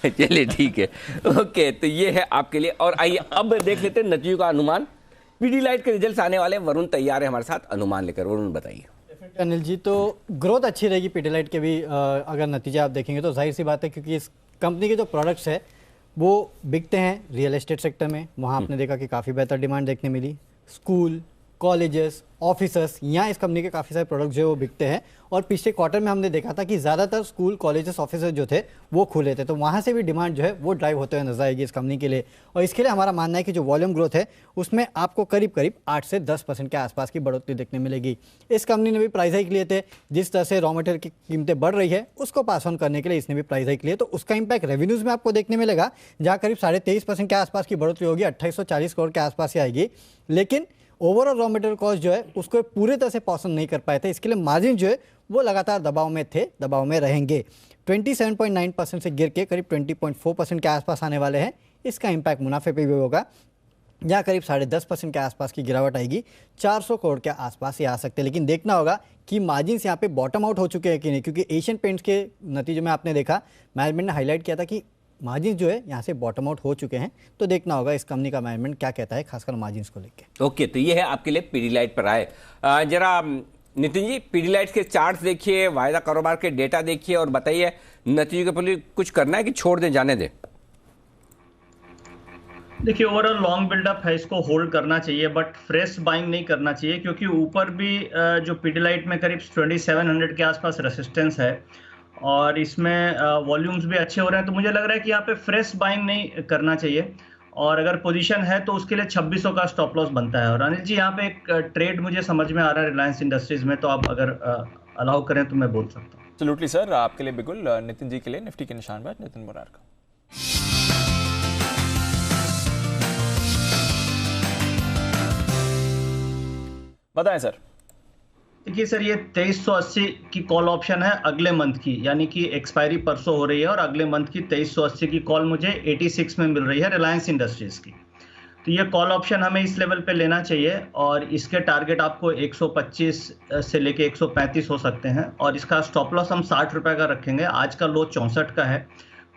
चलिए ठीक है, ओके, तो ये है आपके लिए। और आइए अब देख लेते हैं नतीजों का अनुमान। पीडीलाइट के रिजल्ट्स आने वाले, वरुण तैयार है हमारे साथ अनुमान लेकर। वरुण बताइए। अनिल जी, तो ग्रोथ अच्छी रहेगी पीडीलाइट के भी अगर नतीजे आप देखेंगे तो जाहिर सी बात है, क्योंकि इस कंपनी के जो प्रोडक्ट्स है वो बिकते हैं रियल एस्टेट सेक्टर में। वहाँ आपने देखा कि काफ़ी बेहतर डिमांड देखने मिली। स्कूल, कॉलेजेस, ऑफिसर्स, यहाँ इस कंपनी के काफ़ी सारे प्रोडक्ट जो है वो बिकते हैं। और पिछले क्वार्टर में हमने देखा था कि ज़्यादातर स्कूल, कॉलेजेस, ऑफिसर्स जो थे वो खुले थे, तो वहाँ से भी डिमांड जो है वो ड्राइव होते हुए नजर आएगी इस कंपनी के लिए। और इसके लिए हमारा मानना है कि जो वॉल्यूम ग्रोथ है उसमें आपको करीब करीब 8 से 10% के आसपास की बढ़ोतरी देखने मिलेगी। इस कंपनी ने भी प्राइस हाइक लिए थे, जिस तरह से रॉ मटेरियल की कीमतें बढ़ रही है उसको पास ऑन करने के लिए इसने भी प्राइस हाइक लिए, तो उसका इंपैक्ट रेवेन्यूज़ में आपको देखने मिलेगा, जहाँ करीब 23.5% के आसपास की बढ़ोतरी होगी, 2840 करोड़ के आसपास ही आएगी। लेकिन ओवरऑल रॉ मटेरियल कॉस्ट जो है उसको पूरी तरह से पास ऑन नहीं कर पाए थे, इसके लिए मार्जिन जो है वो लगातार दबाव में थे, दबाव में रहेंगे। 27.9% से गिर के करीब 20.4% के आसपास आने वाले हैं। इसका इंपैक्ट मुनाफे पे भी होगा, जहाँ करीब 10.5% के आसपास की गिरावट आएगी, 400 करोड़ के आसपास ही आ सकते हैं। लेकिन देखना होगा कि मार्जिन्स यहाँ पे बॉटम आउट हो चुके हैं कि नहीं, क्योंकि एशियन पेंट्स के नतीजों में आपने देखा, मैनेजमेंट ने हाईलाइट किया था कि मार्जिन जो है यहाँ से बॉटम आउट हो चुके हैं। तो देखना होगा इस कंपनी का मैनेजमेंट क्या कहता है, खासकर मार्जिन्स को लेकर। ओके, तो ये है आपके लिए पीडीलाइट पर आए। जरा नितिन जी, पीडीलाइट के चार्ट्स देखिए, वायदा कारोबार के डेटा देखिए और बताइए नतीजों के पहले कुछ करना है कि छोड़ दें, जाने दें? देखिए ओवरऑल लॉन्ग बिल्डअप है, इसको होल्ड करना चाहिए, बट फ्रेश बाइंग नहीं करना चाहिए, क्योंकि ऊपर भी जो पीडीलाइट में करीब 2700 के आसपास रेसिस्टेंस है और इसमें वॉल्यूम्स भी अच्छे हो रहे हैं। तो मुझे लग रहा है कि यहाँ पे फ्रेश बाइंग नहीं करना चाहिए, और अगर पोजीशन है तो उसके लिए 2600 का स्टॉप लॉस बनता है। और अनिल जी, यहाँ पे एक ट्रेड मुझे समझ में आ रहा है रिलायंस इंडस्ट्रीज में, तो आप अगर अलाउ करें तो मैं बोल सकता हूँ। एब्सोल्युटली सर, आपके लिए बिल्कुल। नितिन जी के लिए निफ्टी के निशान पर नितिन मुरार का। बताएं सर। देखिए सर, ये 2380 की कॉल ऑप्शन है अगले मंथ की, यानी कि एक्सपायरी परसों हो रही है और अगले मंथ की 2380 की कॉल मुझे 86 में मिल रही है रिलायंस इंडस्ट्रीज की। तो ये कॉल ऑप्शन हमें इस लेवल पे लेना चाहिए और इसके टारगेट आपको 125 से लेके 135 हो सकते हैं, और इसका स्टॉप लॉस हम 60 रुपये का रखेंगे। आज का लो 64 का है,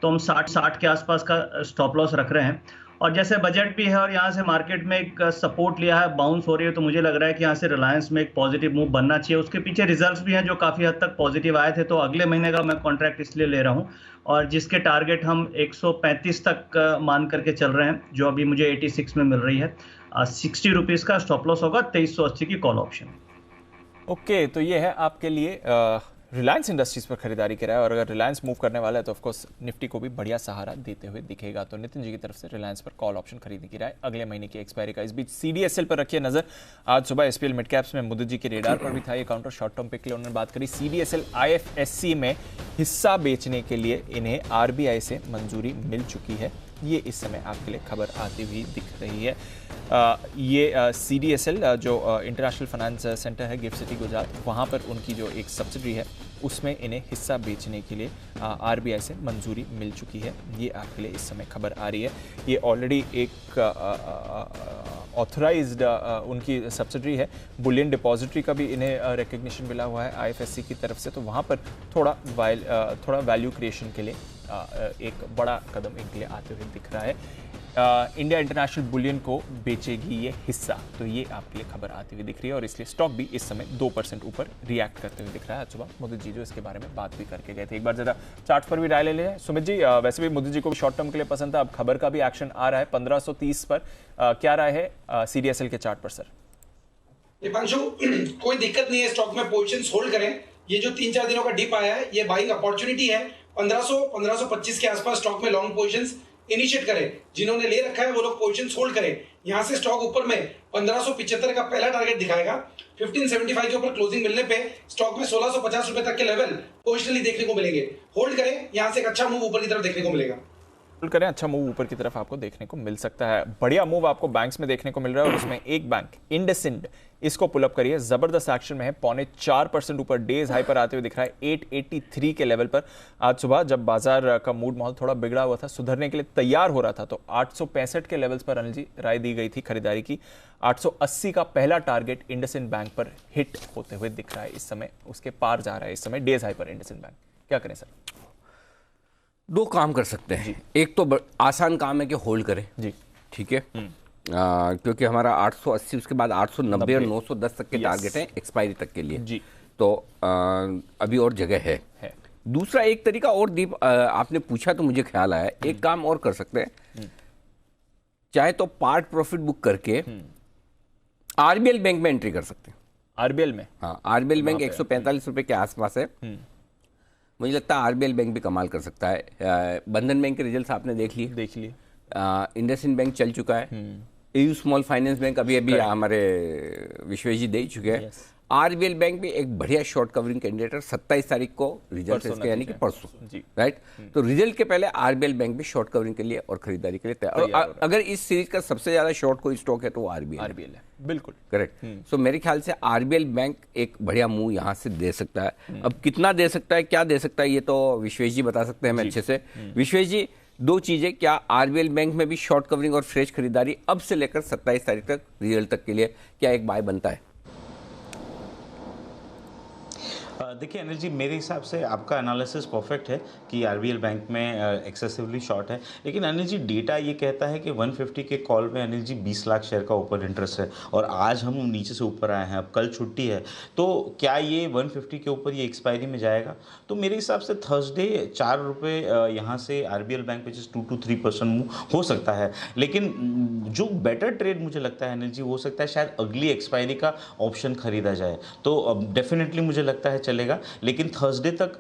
तो हम 60 के आसपास का स्टॉप लॉस रख रहे हैं। और जैसे बजट भी है और यहाँ से मार्केट में एक सपोर्ट लिया है, बाउंस हो रही है, तो मुझे लग रहा है कि यहाँ से रिलायंस में एक पॉजिटिव मूव बनना चाहिए। उसके पीछे रिजल्ट्स भी हैं जो काफ़ी हद तक पॉजिटिव आए थे, तो अगले महीने का मैं कॉन्ट्रैक्ट इसलिए ले रहा हूँ, और जिसके टारगेट हम 135 तक मान करके चल रहे हैं, जो अभी मुझे 86 में मिल रही है। 60 रुपीज़ का स्टॉप लॉस होगा, 2380 की कॉल ऑप्शन। ओके, तो ये है आपके लिए रिलायंस इंडस्ट्रीज पर खरीदारी कराया, और अगर रिलायंस मूव करने वाला है तो ऑफकोर्स निफ्टी को भी बढ़िया सहारा देते हुए दिखेगा। तो नितिन जी की तरफ से रिलायंस पर कॉल ऑप्शन खरीदने की राय अगले महीने की एक्सपायरी का। इस बीच सीडीएसएल पर रखिए नजर। आज सुबह एसपीएल मिड कैप्स में मुदत जी के रेडार पर भी था ये काउंटर शॉर्ट टर्म पिक के लिए उन्होंने बात करी। सीडीएसएल आईएफएससी में हिस्सा बेचने के लिए इन्हें आरबीआई से मंजूरी मिल चुकी है, ये इस समय आपके लिए खबर आती हुई दिख रही है। ये सीडीएसएल जो इंटरनेशनल फाइनेंस सेंटर है गिफ्ट सिटी गुजरात, वहाँ पर उनकी जो एक सब्सिडरी है उसमें इन्हें हिस्सा बेचने के लिए आरबीआई से मंजूरी मिल चुकी है, ये आपके लिए इस समय खबर आ रही है। ये ऑलरेडी एक ऑथराइज्ड उनकी सब्सिडरी है। बुलियन डिपॉजिटरी का भी इन्हें रिकग्निशन मिला हुआ है आईएफएससी की तरफ से, तो वहाँ पर थोड़ा वैल्यू क्रिएशन के लिए एक बड़ा कदम इनके लिए आते हुए दिख रहा है। इंडिया इंटरनेशनल बुलियन को बेचेगी ये हिस्सा, तो ये आपके लिए खबर आती हुई दिख रही है, और इसलिए स्टॉक भी इस समय 2% ऊपर रिएक्ट करते हुए दिख रहा है। आज सुबह मोदी जी जो इसके बारे में बात भी करके गए थे। एक बार जरा चार्ट पर भी राय ले लें सुमित जी। वैसे भी मोदी जी को शॉर्ट टर्म के लिए पसंद था, अब खबर का भी एक्शन आ रहा है 1530 पर। क्या राय है सीडीएसएल के चार्ट पर सर? दीपांशु, कोई दिक्कत नहीं है, स्टॉक में पोजीशंस होल्ड करें। ये जो 3-4 दिनों का डिप आया है, ये बाइंग अपॉर्चुनिटी है। 1525 के आसपास स्टॉक में लॉन्ग पोजीशंस इनिशिएट करें। जिन्होंने ले रखा है वो लोग पोजीशंस होल्ड करें। यहां से स्टॉक ऊपर में 1575 का पहला टारगेट दिखाएगा। 1575 के ऊपर क्लोजिंग मिलने पे स्टॉक में 1650 रुपए तक के लेवल पोजिशनली देखने को मिलेंगे। होल्ड करें, यहां से एक अच्छा मूव ऊपर की तरफ देखने को मिलेगा। होल्ड करें, अच्छा मूव ऊपर की तरफ आपको देखने को मिल सकता है। बढ़िया मूव आपको बैंक्स में देखने को मिल रहा है और उसमें एक बैंक इंडसइंड, इसको पुल अप करिए, जबरदस्त एक्शन में है, 0.4% ऊपर डेज हाई पर आते हुए दिख रहा है 883 के लेवल पर। आज सुबह जब बाजार का मूड माहौल थोड़ा बिगड़ा हुआ था, सुधरने के लिए तैयार हो रहा था, तो 865 के लेवल्स पर अनिल जी राय दी गई थी खरीदारी की। 880 का पहला टारगेट इंडसइंड बैंक पर हिट होते हुए दिख रहा है इस समय, उसके पार जा रहा है इस समय डेज हाई पर इंडसइंड बैंक। क्या करें सर? दो काम कर सकते हैं। एक तो आसान काम है कि होल्ड करें जी, ठीक है, क्योंकि हमारा 880 उसके बाद 890 और 910 तक के टारगेट हैं एक्सपायरी तक के लिए जी, तो अभी और जगह है। दूसरा एक तरीका और दीप आपने पूछा तो मुझे ख्याल आया, एक काम और कर सकते हैं, चाहे तो पार्ट प्रॉफिट बुक करके आरबीएल बैंक में एंट्री कर सकते हैं। आरबीएल में? हाँ, आरबीएल बैंक 145 रुपए के आसपास है। मुझे लगता है आरबीएल बैंक भी कमाल कर सकता है। बंधन बैंक के रिजल्ट्स आपने देख लिए। इंडसइंड बैंक चल चुका है। एयू स्मॉल फाइनेंस बैंक अभी हमारे विश्वेश जी दे ही चुके हैं। आरबीएल बैंक भी एक बढ़िया शॉर्ट कवरिंग कैंडिडेट है। 27 तारीख को रिजल्ट इसके, यानी कि परसों, राइट? तो रिजल्ट के पहले आरबीएल बैंक भी शॉर्ट कवरिंग के लिए और खरीदारी के लिए तैयार। अगर इस सीरीज का सबसे ज्यादा शॉर्ट कोई स्टॉक है तो वो आरबीएल है। बिल्कुल करेक्ट। सो मेरे ख्याल से आरबीएल बैंक एक बढ़िया मूव यहां से दे सकता है। अब कितना दे सकता है, क्या दे सकता है, ये तो विश्वेश जी बता सकते हैं हमें अच्छे से। विश्वेश जी, दो चीजें, क्या आरबीएल बैंक में भी शॉर्ट कवरिंग और फ्रेश खरीदारी अब से लेकर 27 तारीख तक रिजल्ट तक के लिए क्या एक बाय बनता है? देखिए अनिल जी, मेरे हिसाब से आपका एनालिसिस परफेक्ट है कि आरबीएल बैंक में एक्सेसिवली शॉर्ट है, लेकिन अनिल जी डेटा ये कहता है कि 150 के कॉल में अनिल जी 20 लाख शेयर का ओपन इंटरेस्ट है और आज हम नीचे से ऊपर आए हैं, अब कल छुट्टी है, तो क्या ये 150 के ऊपर ये एक्सपायरी में जाएगा? तो मेरे हिसाब से थर्सडे 4 रुपये यहाँ से आरबीएल बैंक पे 2 to 3% मूव हो सकता है, लेकिन जो बेटर ट्रेड मुझे लगता है अनिल जी हो सकता है शायद अगली एक्सपायरी का ऑप्शन खरीदा जाए, तो डेफिनेटली मुझे लगता है चलेगा, लेकिन थर्सडे तक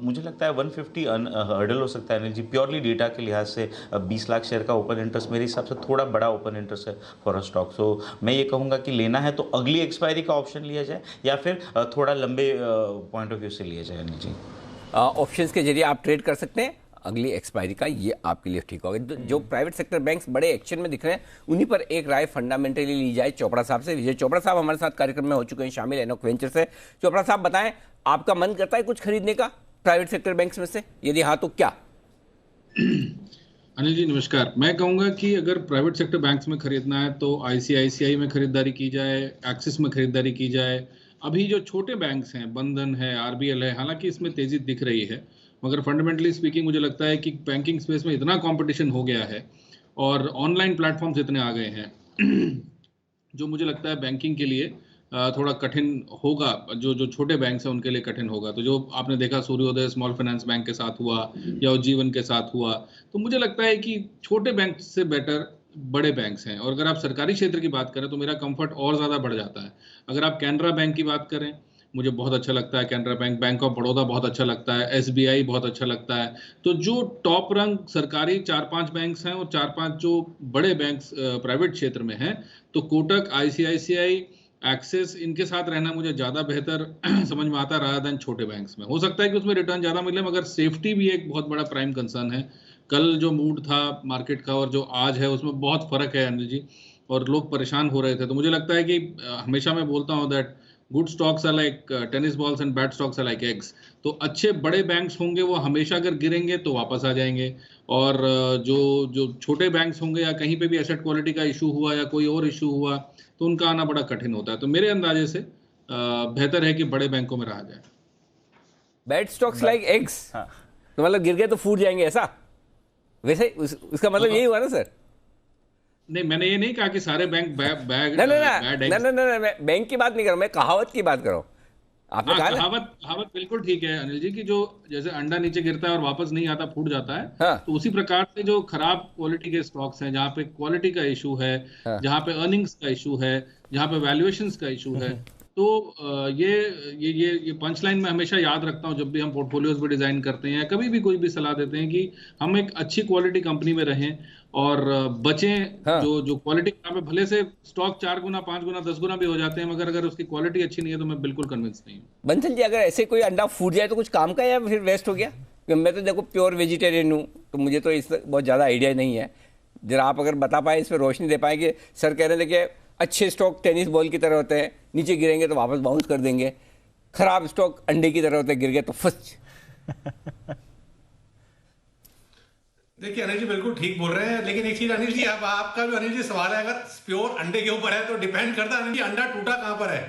मुझे लगता है 150 हर्डल हो सकता है अनिल जी। प्योरली डेटा के लिहाज से 20 लाख शेयर का ओपन इंटरेस्ट मेरे हिसाब से थोड़ा बड़ा ओपन इंटरेस्ट है फॉर अ स्टॉक। सो मैं ये कहूँगा कि लेना है तो अगली एक्सपायरी का ऑप्शन लिया जाए या फिर थोड़ा लंबे पॉइंट ऑफ व्यू से लिया जाए अनिल जी। ऑप्शंस के जरिए आप ट्रेड कर सकते हैं अगली एक्सपायरी का, ये आपके लिए ठीक होगा। जो प्राइवेट सेक्टर बैंक्स बड़े एक्शन में दिख रहे हैं उन्हीं पर एक राय फंडामेंटली ली जाए चोपड़ा साहब से। विजय चोपड़ा साहब हमारे साथ कार्यक्रम में हो चुके हैं शामिल एनॉक वेंचर से। चोपड़ा साहब बताएं, आपका मन करता है कुछ खरीदने का प्राइवेट सेक्टर बैंक्स में से, यदि हाँ तो क्या? अनिल जी नमस्कार। मैं कहूंगा कि अगर प्राइवेट सेक्टर बैंक्स में खरीदना है तो आईसीआईसीआई में खरीदारी की जाए, एक्सिस में खरीदारी की जाए। अभी जो छोटे बैंक्स हैं, बंधन है, आरबीएल है, हालांकि इसमें तेजी दिख रही है, मगर फंडामेंटली स्पीकिंग मुझे लगता है कि बैंकिंग स्पेस में इतना कंपटीशन हो गया है और ऑनलाइन प्लेटफॉर्म्स इतने आ गए हैं जो मुझे लगता है बैंकिंग के लिए थोड़ा कठिन होगा। जो छोटे बैंक्स हैं उनके लिए कठिन होगा। तो जो आपने देखा सूर्योदय स्मॉल फाइनेंस बैंक के साथ हुआ या उज्जीवन के साथ हुआ, तो मुझे लगता है कि छोटे बैंक से बेटर बड़े बैंक्स हैं। और अगर आप सरकारी क्षेत्र की बात करें तो मेरा कंफर्ट और ज़्यादा बढ़ जाता है। अगर आप कैनरा बैंक की बात करें, मुझे बहुत अच्छा लगता है Canara bank, bank of Baroda बहुत अच्छा लगता है, एसबीआई बहुत अच्छा लगता है। तो जो टॉप रंग सरकारी 4-5 बैंक्स हैं और 4-5 जो बड़े बैंक्स प्राइवेट क्षेत्र में हैं, तो कोटक, आईसीआईसीआई, एक्सिस, इनके साथ रहना मुझे ज़्यादा बेहतर समझ में आता रहा देन छोटे बैंक्स में। हो सकता है कि उसमें रिटर्न ज़्यादा मिले, मगर सेफ्टी भी एक बहुत बड़ा प्राइम कंसर्न है। कल जो मूड था मार्केट का और जो आज है उसमें बहुत फ़र्क है अनिल जी, और लोग परेशान हो रहे थे। तो मुझे लगता है कि हमेशा मैं बोलता हूँ that good stocks are like tennis balls and bad stocks are like eggs. तो अच्छे बड़े बैंक्स होंगे वो हमेशा अगर गिरेंगे तो वापस आ जाएंगे, और जो छोटे बैंक्स होंगे या कहीं पे भी एसेट क्वालिटी का इशू हुआ या कोई और इशू हुआ तो उनका आना बड़ा कठिन होता है। तो मेरे अंदाजे से बेहतर है कि बड़े बैंकों में रहा जाए। बैड स्टॉक्स लाइक एग्स, तो मतलब गिर गए तो फूट जाएंगे ऐसा? वैसे उसका मतलब यही हुआ ना सर? नहीं, मैंने ये नहीं कहा कि सारे बैंक बैड ना, बैंक की बात नहीं कर रहा, मैं कहावत की बात कर रहा हूँ। आपने कहा कहावत बिल्कुल ठीक है अनिल जी, कि जो जैसे अंडा नीचे गिरता है और वापस नहीं आता, फूट जाता है। हाँ। तो उसी प्रकार से जो खराब क्वालिटी के स्टॉक्स हैं, जहाँ पे क्वालिटी का इशू है, हाँ। जहाँ पे अर्निंग्स का इशू है, जहाँ पे वैल्यूएशंस का इशू है, तो ये पंच लाइन में हमेशा याद रखता हूँ जब भी हम पोर्टफोलियोज भी डिजाइन करते हैं, कभी भी कोई भी सलाह देते हैं कि हम एक अच्छी क्वालिटी कंपनी में रहें और बचें। हाँ। जो क्वालिटी यहाँ पे भले से स्टॉक 4 गुना 5 गुना 10 गुना भी हो जाते हैं, मगर अगर उसकी क्वालिटी अच्छी नहीं है तो मैं बिल्कुल कन्विंस नहीं हूँ। बंसल जी, अगर ऐसे कोई अंडा फूट जाए तो कुछ काम का या फिर वेस्ट हो गया? मैं तो देखो प्योर वेजिटेरियन हूँ, तो मुझे तो इस बहुत ज़्यादा आइडिया नहीं है। जरा आप अगर बता पाए, इस पर रोशनी दे पाए कि सर कह रहे थे कि अच्छे स्टॉक टेनिस बॉल की तरह होते हैं, नीचे गिरेंगे तो वापस बाउंस कर देंगे, खराब स्टॉक अंडे की तरह होते हैं, गिर गए तो फस। देखिए अनिल जी बिल्कुल ठीक बोल रहे हैं, लेकिन एक चीज अनिल जी, अब आपका भी अनिल जी सवाल है, अगर प्योर अंडे के ऊपर है तो डिपेंड करता है अनिल जी अंडा टूटा कहाँ पर है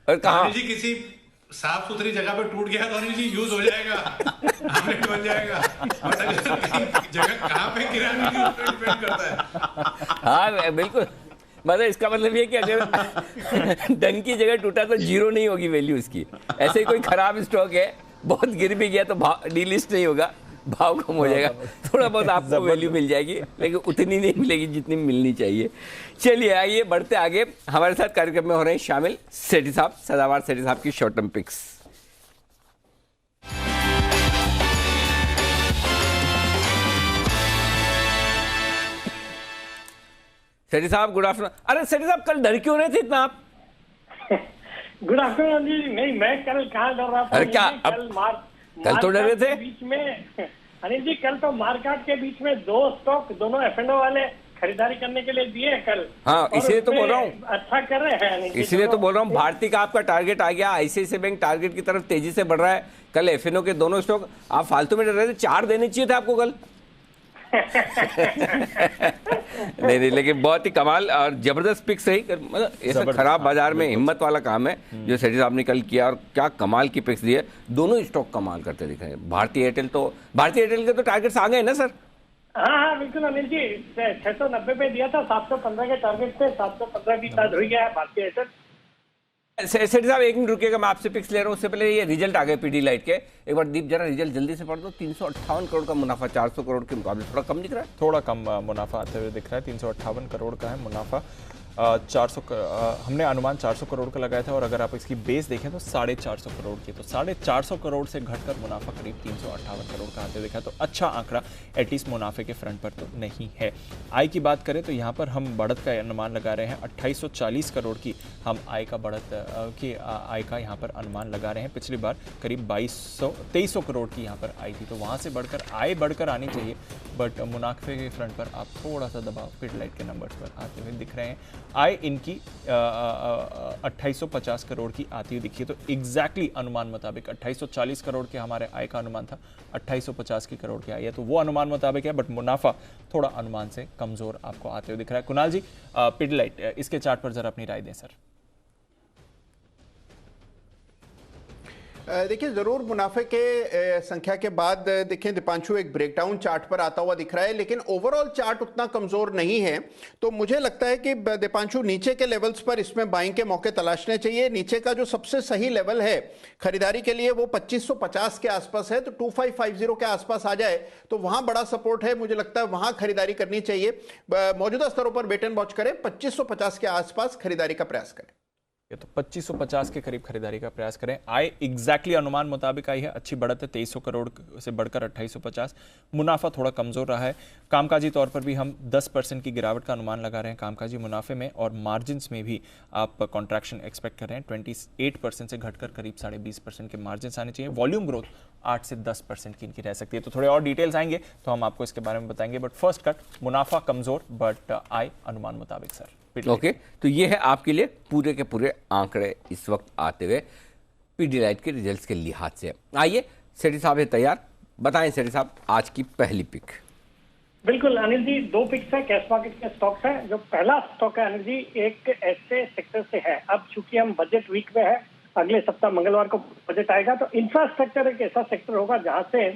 और कहाँ। अनिल जी किसी साफ सुथरी जगह पे टूट गया तो अनिल जी यूज हो जाएगा, आमलेट बन जाएगा, और जगह कहाँ पे गिरा अनिल जी उस पर डिपेंड करता है। हाँ बिल्कुल, मतलब इसका मतलब ये कि अगर डन की जगह टूटा तो 0 नहीं होगी वैल्यू इसकी। ऐसे ही कोई खराब स्टॉक है, बहुत गिर भी गया तो डीलिस्ट नहीं होगा, भाव कम हो जाएगा, थोड़ा बहुत आपको वैल्यू मिल जाएगी, लेकिन उतनी नहीं मिलेगी जितनी मिलनी चाहिए। चलिए आइए बढ़ते आगे। हमारे साथ कार्यक्रम में हो रहे हैं शामिल सेठी साहब, सदाबहार सेठी साहब की शॉर्ट टर्म पिक्स। सेठी साहब गुड आफ्टरनून। अरे सेठी साहब कल डर क्यों रहे थे इतना आप? गुड आफ्टरनून जी। नहीं, मैं कल कहाँ डर रहा था? अरे क्या कल तो डर रहे थे बीच में अनिल जी, कल तो मार्केट के बीच में 2 स्टॉक दोनों F&O वाले खरीदारी करने के लिए दिए कल। हाँ, इसलिए तो बोल रहा हूँ अच्छा कर रहे हैं, इसलिए तो बोल रहा हूँ। भारतीय का आपका टारगेट आ गया, ICICI बैंक टारगेट की तरफ तेजी से बढ़ रहा है। कल F&O के दोनों स्टॉक आप फालतू में डर रहे थे, 4 देने चाहिए थे आपको कल। नहीं, लेकिन बहुत ही कमाल और जबरदस्त पिक सही, मतलब ऐसा खराब बाजार में हिम्मत वाला काम है जो सेठी साहब ने कल किया, और क्या कमाल की पिक्स दी है। दोनों स्टॉक कमाल करते दिख रहे हैं। भारतीय एयरटेल के तो टारगेट्स आ गए ना सर? हाँ बिल्कुल अनिल जी, 690 पे दिया था, 715 के टारगेट थे, 715 भी शायद हो गया है भारतीय एयरटेल। सेठी साहब 1 मिनट रुकिएगा, मैं आपसे पिक्स ले रहा हूँ। उससे पहले ये रिजल्ट आ गए पीडीलाइट के, एक बार दीप जरा रिजल्ट जल्दी से पढ़ दो। 358 करोड़ का मुनाफा 400 करोड़ के मुकाबले थोड़ा कम दिख रहा है, थोड़ा कम मुनाफा आते हुए दिख रहा है। 358 करोड़ का है मुनाफा। 400 हमने अनुमान 400 करोड़ का लगाया था, और अगर आप इसकी बेस देखें तो 450 करोड़ की, तो 450 करोड़ से घटकर मुनाफा करीब 358 करोड़ का आते दिखा। तो अच्छा आंकड़ा एटलीस्ट मुनाफे के फ्रंट पर तो नहीं है। आय की बात करें तो यहाँ पर हम बढ़त का अनुमान लगा रहे हैं 2840 करोड़ की हम आय का बढ़त की आय का यहाँ पर अनुमान लगा रहे हैं। पिछली बार करीब 2300 करोड़ की यहाँ पर आई थी, तो वहाँ से बढ़कर आय बढ़कर आनी चाहिए, बट मुनाफे के फ्रंट पर आप थोड़ा सा दबाव पीडीलाइट के नंबर्स पर आते हुए दिख रहे हैं। आय इनकी 2850 करोड़ की आती हुई दिखी है, तो एग्जैक्टली अनुमान मुताबिक 2840 करोड़ के हमारे आय का अनुमान था, 2850 की करोड़ की आय है, तो वो अनुमान मुताबिक है, बट मुनाफा थोड़ा अनुमान से कमजोर आपको आते हुए दिख रहा है। कुणाल जी, पीडीलाइट इसके चार्ट पर जरा अपनी राय दें सर। देखिए जरूर मुनाफे के संख्या के बाद देखिए दीपांशु एक ब्रेकडाउन चार्ट पर आता हुआ दिख रहा है, लेकिन ओवरऑल चार्ट उतना कमजोर नहीं है। तो मुझे लगता है कि दीपांशु नीचे के लेवल्स पर इसमें बाइंग के मौके तलाशने चाहिए। नीचे का जो सबसे सही लेवल है खरीदारी के लिए वो 2550 के आसपास है, तो 2550 के आसपास आ जाए तो वहां बड़ा सपोर्ट है। मुझे लगता है वहां खरीदारी करनी चाहिए। मौजूदा स्तरों पर वेट एंड वॉच करें, 2550 के आसपास खरीदारी का प्रयास करें। तो 2550 के करीब खरीदारी का प्रयास करें। आय एग्जैक्टली अनुमान मुताबिक आई है, अच्छी बढ़त है, 2300 करोड़ से बढ़कर 2850। मुनाफा थोड़ा कमजोर रहा है। कामकाजी तौर पर भी हम 10% की गिरावट का अनुमान लगा रहे हैं कामकाजी मुनाफे में, और मार्जिन्स में भी आप कॉन्ट्रैक्शन एक्सपेक्ट कर रहे हैं। 28% से घटकर करीब 20.5% के मार्जिन आने चाहिए। वॉल्यूम ग्रोथ 8 से 10% की इनकी रह सकती है। तो थोड़े और डिटेल्स आएंगे तो हम आपको इसके बारे में बताएंगे, बट फर्स्ट कट मुनाफा कमजोर, बट आय अनुमान मुताबिक सर। ओके, तो ये है आपके लिए पूरे के पूरे आंकड़े इस वक्त आते हुए पीडीलाइट के रिजल्ट्स के लिहाज से। आइए सेठी साहब है तैयार, बताएं सेठी साहब आज की पहली पिक। बिल्कुल अनिल जी, 2 पिक्स है, कैश मार्केट के स्टॉक्स है। जो पहला स्टॉक है अनिल जी, एक ऐसे सेक्टर से है, अब चूंकि हम बजट वीक में है, अगले सप्ताह मंगलवार को बजट आएगा, तो इंफ्रास्ट्रक्चर एक ऐसा सेक्टर होगा जहां से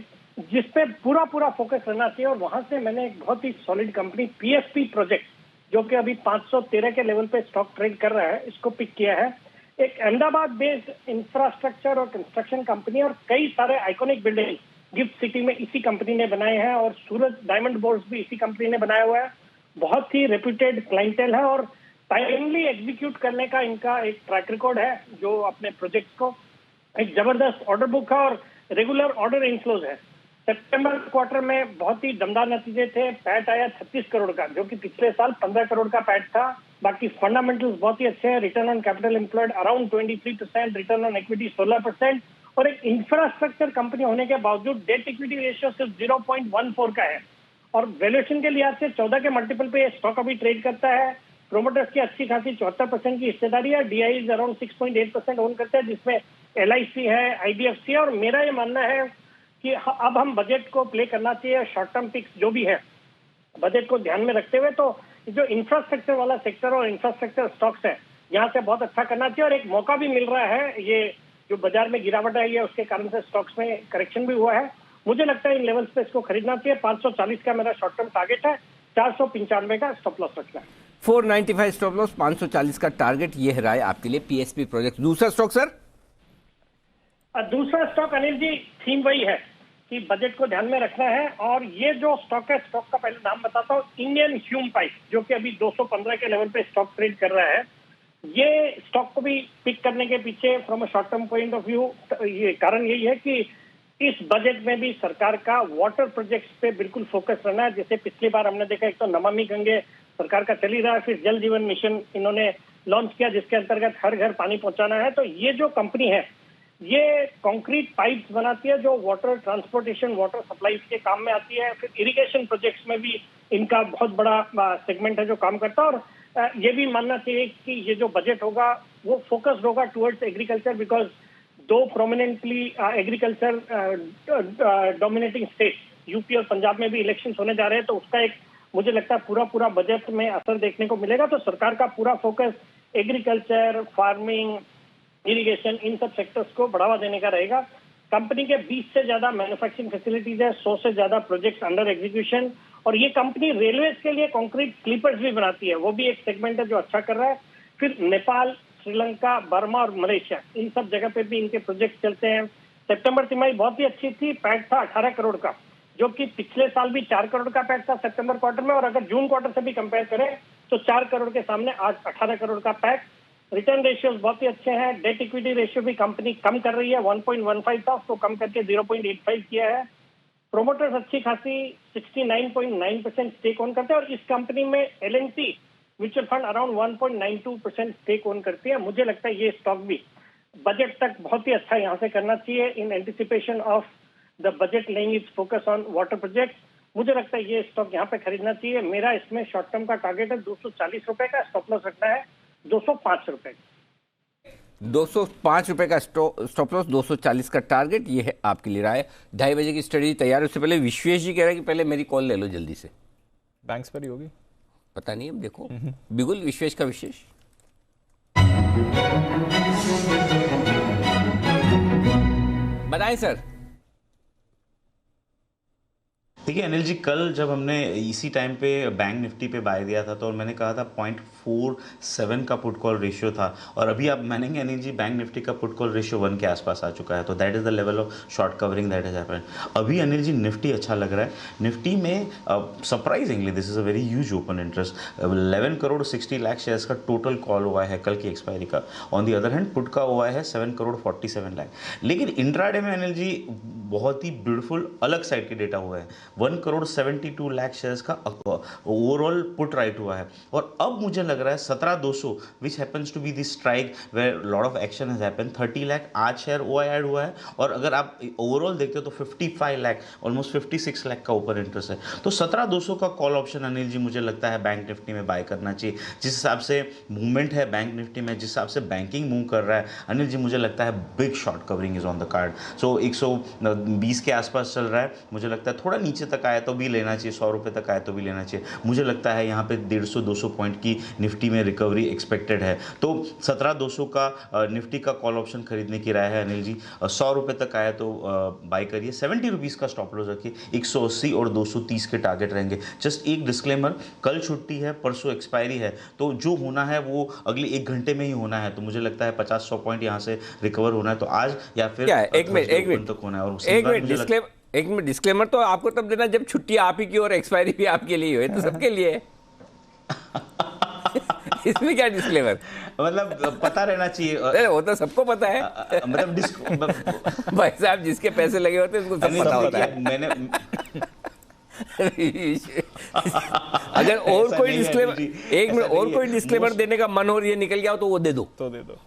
जिसपे पूरा फोकस रहना चाहिए। और वहां से मैंने एक बहुत ही सॉलिड कंपनी PSP प्रोजेक्ट, जो कि अभी 513 के लेवल पे स्टॉक ट्रेड कर रहा है, इसको पिक किया है। एक अहमदाबाद बेस्ड इंफ्रास्ट्रक्चर और कंस्ट्रक्शन कंपनी, और कई सारे आइकॉनिक बिल्डिंग गिफ्ट सिटी में इसी कंपनी ने बनाए हैं, और सूरज डायमंड बोर्ड्स भी इसी कंपनी ने बनाया हुआ है। बहुत ही रेप्यूटेड क्लाइंटेल है, और टाइमली एग्जीक्यूट करने का इनका एक ट्रैक रिकॉर्ड है, जो अपने प्रोजेक्ट्स को एक जबरदस्त ऑर्डर बुक है और रेगुलर ऑर्डर इनफ्लोज है। सितंबर क्वार्टर में बहुत ही दमदार नतीजे थे। पैट आया 36 करोड़ का, जो कि पिछले साल 15 करोड़ का पैट था। बाकी फंडामेंटल्स बहुत ही अच्छे हैं। Return on capital employed around 23%, return on equity 16%, और एक इंफ्रास्ट्रक्चर कंपनी होने के बावजूद डेट इक्विटी रेशियो सिर्फ 0.14 का है। और वैल्यूएशन के लिहाज से 14 के मल्टीपल पे स्टॉक अभी ट्रेड करता है। प्रोमोटर्स की अच्छी खासी 74% की हिस्सेदारी है। DI अराउंड 6.8% ओन करते हैं, जिसमें LIC है, IDFC है। और मेरा ये मानना है कि अब हम बजट को प्ले करना चाहिए। शॉर्ट टर्म पिक्स जो भी है बजट को ध्यान में रखते हुए, तो जो इंफ्रास्ट्रक्चर वाला सेक्टर और इंफ्रास्ट्रक्चर स्टॉक्स है, यहाँ से बहुत अच्छा करना चाहिए। और एक मौका भी मिल रहा है, ये जो बाजार में गिरावट आई है उसके कारण से स्टॉक्स में करेक्शन भी हुआ है। मुझे लगता है इन लेवल्स पे इसको खरीदना चाहिए। 540 का मेरा शॉर्ट टर्म टारगेट है, 495 का स्टॉप लॉस रखना है। 495 स्टॉप लॉस, 540 का टारगेट, ये है राय आपके लिए PSP प्रोजेक्ट। दूसरा स्टॉक सर? दूसरा स्टॉक अनिल जी थीम वही है कि बजट को ध्यान में रखना है। और ये जो स्टॉक है, स्टॉक का पहले नाम बताता हूँ, इंडियन ह्यूम पाइप, जो कि अभी 215 के लेवल पे स्टॉक ट्रेड कर रहा है। ये स्टॉक को भी पिक करने के पीछे from a short term point of view ये कारण यही है कि इस बजट में भी सरकार का वाटर प्रोजेक्ट्स पे बिल्कुल फोकस रहना है। जैसे पिछली बार हमने देखा, एक तो नमामि गंगे सरकार का चल ही रहा है, फिर जल जीवन मिशन इन्होंने लॉन्च किया, जिसके अंतर्गत हर घर पानी पहुंचाना है। तो ये जो कंपनी है, ये कंक्रीट पाइप्स बनाती है जो वाटर ट्रांसपोर्टेशन, वाटर सप्लाई के काम में आती है। फिर इरिगेशन प्रोजेक्ट्स में भी इनका बहुत बड़ा सेगमेंट है जो काम करता है। और ये भी मानना चाहिए कि ये जो बजट होगा वो फोकस्ड होगा टुवर्ड्स एग्रीकल्चर, बिकॉज दो prominently agriculture dominating state UP और पंजाब में भी इलेक्शंस होने जा रहे हैं। तो उसका एक मुझे लगता है पूरा बजट में असर देखने को मिलेगा। तो सरकार का पूरा फोकस एग्रीकल्चर, फार्मिंग, इरिगेशन, इन सब सेक्टर्स को बढ़ावा देने का रहेगा। कंपनी के 20 से ज्यादा मैन्युफैक्चरिंग फैसिलिटीज है, 100 से ज्यादा प्रोजेक्ट्स अंडर एग्जीक्यूशन। और ये कंपनी रेलवेज के लिए कंक्रीट स्लीपर्स भी बनाती है, वो भी एक सेगमेंट है जो अच्छा कर रहा है। फिर नेपाल, श्रीलंका, बर्मा और मलेशिया, इन सब जगह पे भी इनके प्रोजेक्ट चलते हैं। सितंबर तिमाही बहुत ही अच्छी थी, पैट था 18 करोड़ का, जो कि पिछले साल भी 4 करोड़ का पैट था सितंबर क्वार्टर में। और अगर जून क्वार्टर से भी कंपेयर करें तो 4 करोड़ के सामने आज 18 करोड़ का पैट। रिटर्न रेशियोज बहुत ही अच्छे हैं। डेट इक्विटी रेशियो भी कंपनी कम कर रही है, 1.15 था, उसको कम करके 0.85 किया है। प्रोमोटर्स अच्छी खासी 69.9% स्टेक ओन करते हैं। और इस कंपनी में L&T mutual fund around 1.92% stake own करती है। मुझे लगता है ये स्टॉक भी बजट तक बहुत ही अच्छा यहाँ से करना चाहिए, in anticipation of the budget laying it's focus on water project. मुझे लगता है ये स्टॉक यहाँ पे खरीदना चाहिए। मेरा इसमें शॉर्ट टर्म का टारगेट है 240 रुपए का, स्टॉप लॉस रखना है 205 रुपए। 205 रुपए का स्टॉप लॉस, 240 का टारगेट, ये है आपके लिए राय। 2:30 बजे की स्टडी तैयार है। उससे पहले विश्वेश जी कह रहे हैं कि पहले मेरी कॉल ले लो जल्दी से। बैंक्स पर ही होगी, पता नहीं, अब देखो। बिगुल विश्वेश का विशेष। बताएं सर। देखिए अनिल जी, कल जब हमने इसी टाइम पे बैंक निफ्टी पे बाय दिया था तो मैंने कहा था 0.47 का पुट कॉल रेशियो था, और अभी आप मानेंगे अनिल जी बैंक निफ्टी का पुट कॉल रेशियो 1 के आसपास आ चुका है। तो that is the level of short covering that has happened. अभी अनिल जी निफ्टी अच्छा लग रहा है। निफ्टी में surprisingly this is a very huge open interest, 11 crore 60 lakh shares का टोटल कॉल हुआ है कल की एक्सपायरी का। On the other hand put का हुआ है 7 करोड़ 47 लाख। लेकिन इंट्राडे में अनिल जी बहुत ही ब्यूटीफुल अलग साइड के डेटा हुआ है। 1 करोड़ 72 लाख शेयर्स का ओवरऑल पुट राइट हुआ है। और अब मुझे लग रहा है 17,200 which happens to be the strike where lot of action has happened, 30 lakh आज शेयर ओआई ऐड हुआ है। और अगर आप ओवरऑल देखते हो तो 55 लाख, ऑलमोस्ट 56 लाख का ऊपर इंटरेस्ट है। तो 17,200 का कॉल ऑप्शन अनिल जी मुझे लगता है बैंक निफ्टी में बाय करना चाहिए। जिस हिसाब से मूवमेंट है बैंक निफ्टी में, जिस हिसाब से बैंकिंग मूव कर रहा है अनिल जी, मुझे लगता है big short covering is on the card. So 120 के आसपास चल रहा है, मुझे लगता है थोड़ा नीचे तक आया तो भी लेना चाहिए, 100 रुपये तक आया तो भी लेना चाहिए। मुझे लगता है यहाँ पे 150-200 पॉइंट की निफ्टी में रिकवरी एक्सपेक्टेड है। तो 17,200 का निफ्टी का कॉल ऑप्शन खरीदने की राय है अनिल जी। 100 रुपये तक आया तो बाय करिए। 70 रुपीज़ का स्टॉप लॉस रखिए। 180 और 230 के टारगेट रहेंगे। जस्ट एक डिस्क्लेमर, कल छुट्टी है, परसों एक्सपायरी है, तो जो होना है वो अगले 1 घंटे में ही होना है। तो मुझे लगता है 50-100 पॉइंट यहाँ से रिकवर होना है, तो आज या फिर एक मिनट तक होना है। और एक मिनट डिस्क्लेमर तो आपको तब देना जब छुट्टी आप ही की और एक्सपायरी भी आपके लिए हो, तो सबके लिए इसमें क्या डिस्क्लेमर? मतलब पता रहना चाहिए। अरे वो तो सबको पता है। मतलब भाई साहब जिसके पैसे लगे होते हैं उसको सब पता होता है। मैंने अगर और कोई डिस्क्लेमर, एक मिनट, और कोई डिस्क्लेमर देने का मन हो रही है निकल गया हो तो वो दे दो, तो दे दो।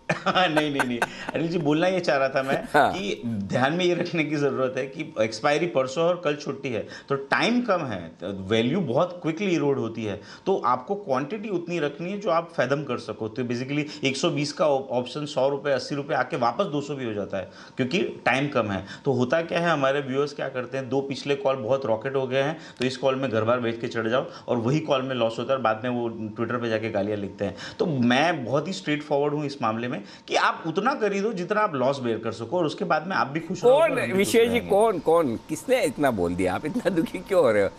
नहीं अनिल जी, बोलना ये चाह रहा था मैं कि ध्यान में ये रखने की जरूरत है कि एक्सपायरी परसों और कल छुट्टी है, तो टाइम कम है, वैल्यू बहुत क्विकली इरोड होती है, तो आपको क्वांटिटी उतनी रखनी है जो आप फैदम कर सको। तो बेसिकली 120 का ऑप्शन 100 रुपये 80 रुपये आके वापस 200 भी हो जाता है, क्योंकि टाइम कम है। तो होता क्या है, हमारे व्यूअर्स क्या करते हैं, 2 पिछले कॉल बहुत रॉकेट हो गए हैं, तो इस कॉल में घर बार बेच के चढ़ जाओ, और वही कॉल में लॉस होता है और बाद में वो ट्विटर पर जाके गालियाँ लिखते हैं। तो मैं बहुत ही स्ट्रेट फॉरवर्ड हूँ इस मामले में कि आप उतना खरीदो जितना आप लॉस बेयर कर सको, और उसके बाद में आप भी खुश हो। कौन विशेष जी, कौन किसने इतना बोल दिया? आप इतना दुखी क्यों हो रहे हो?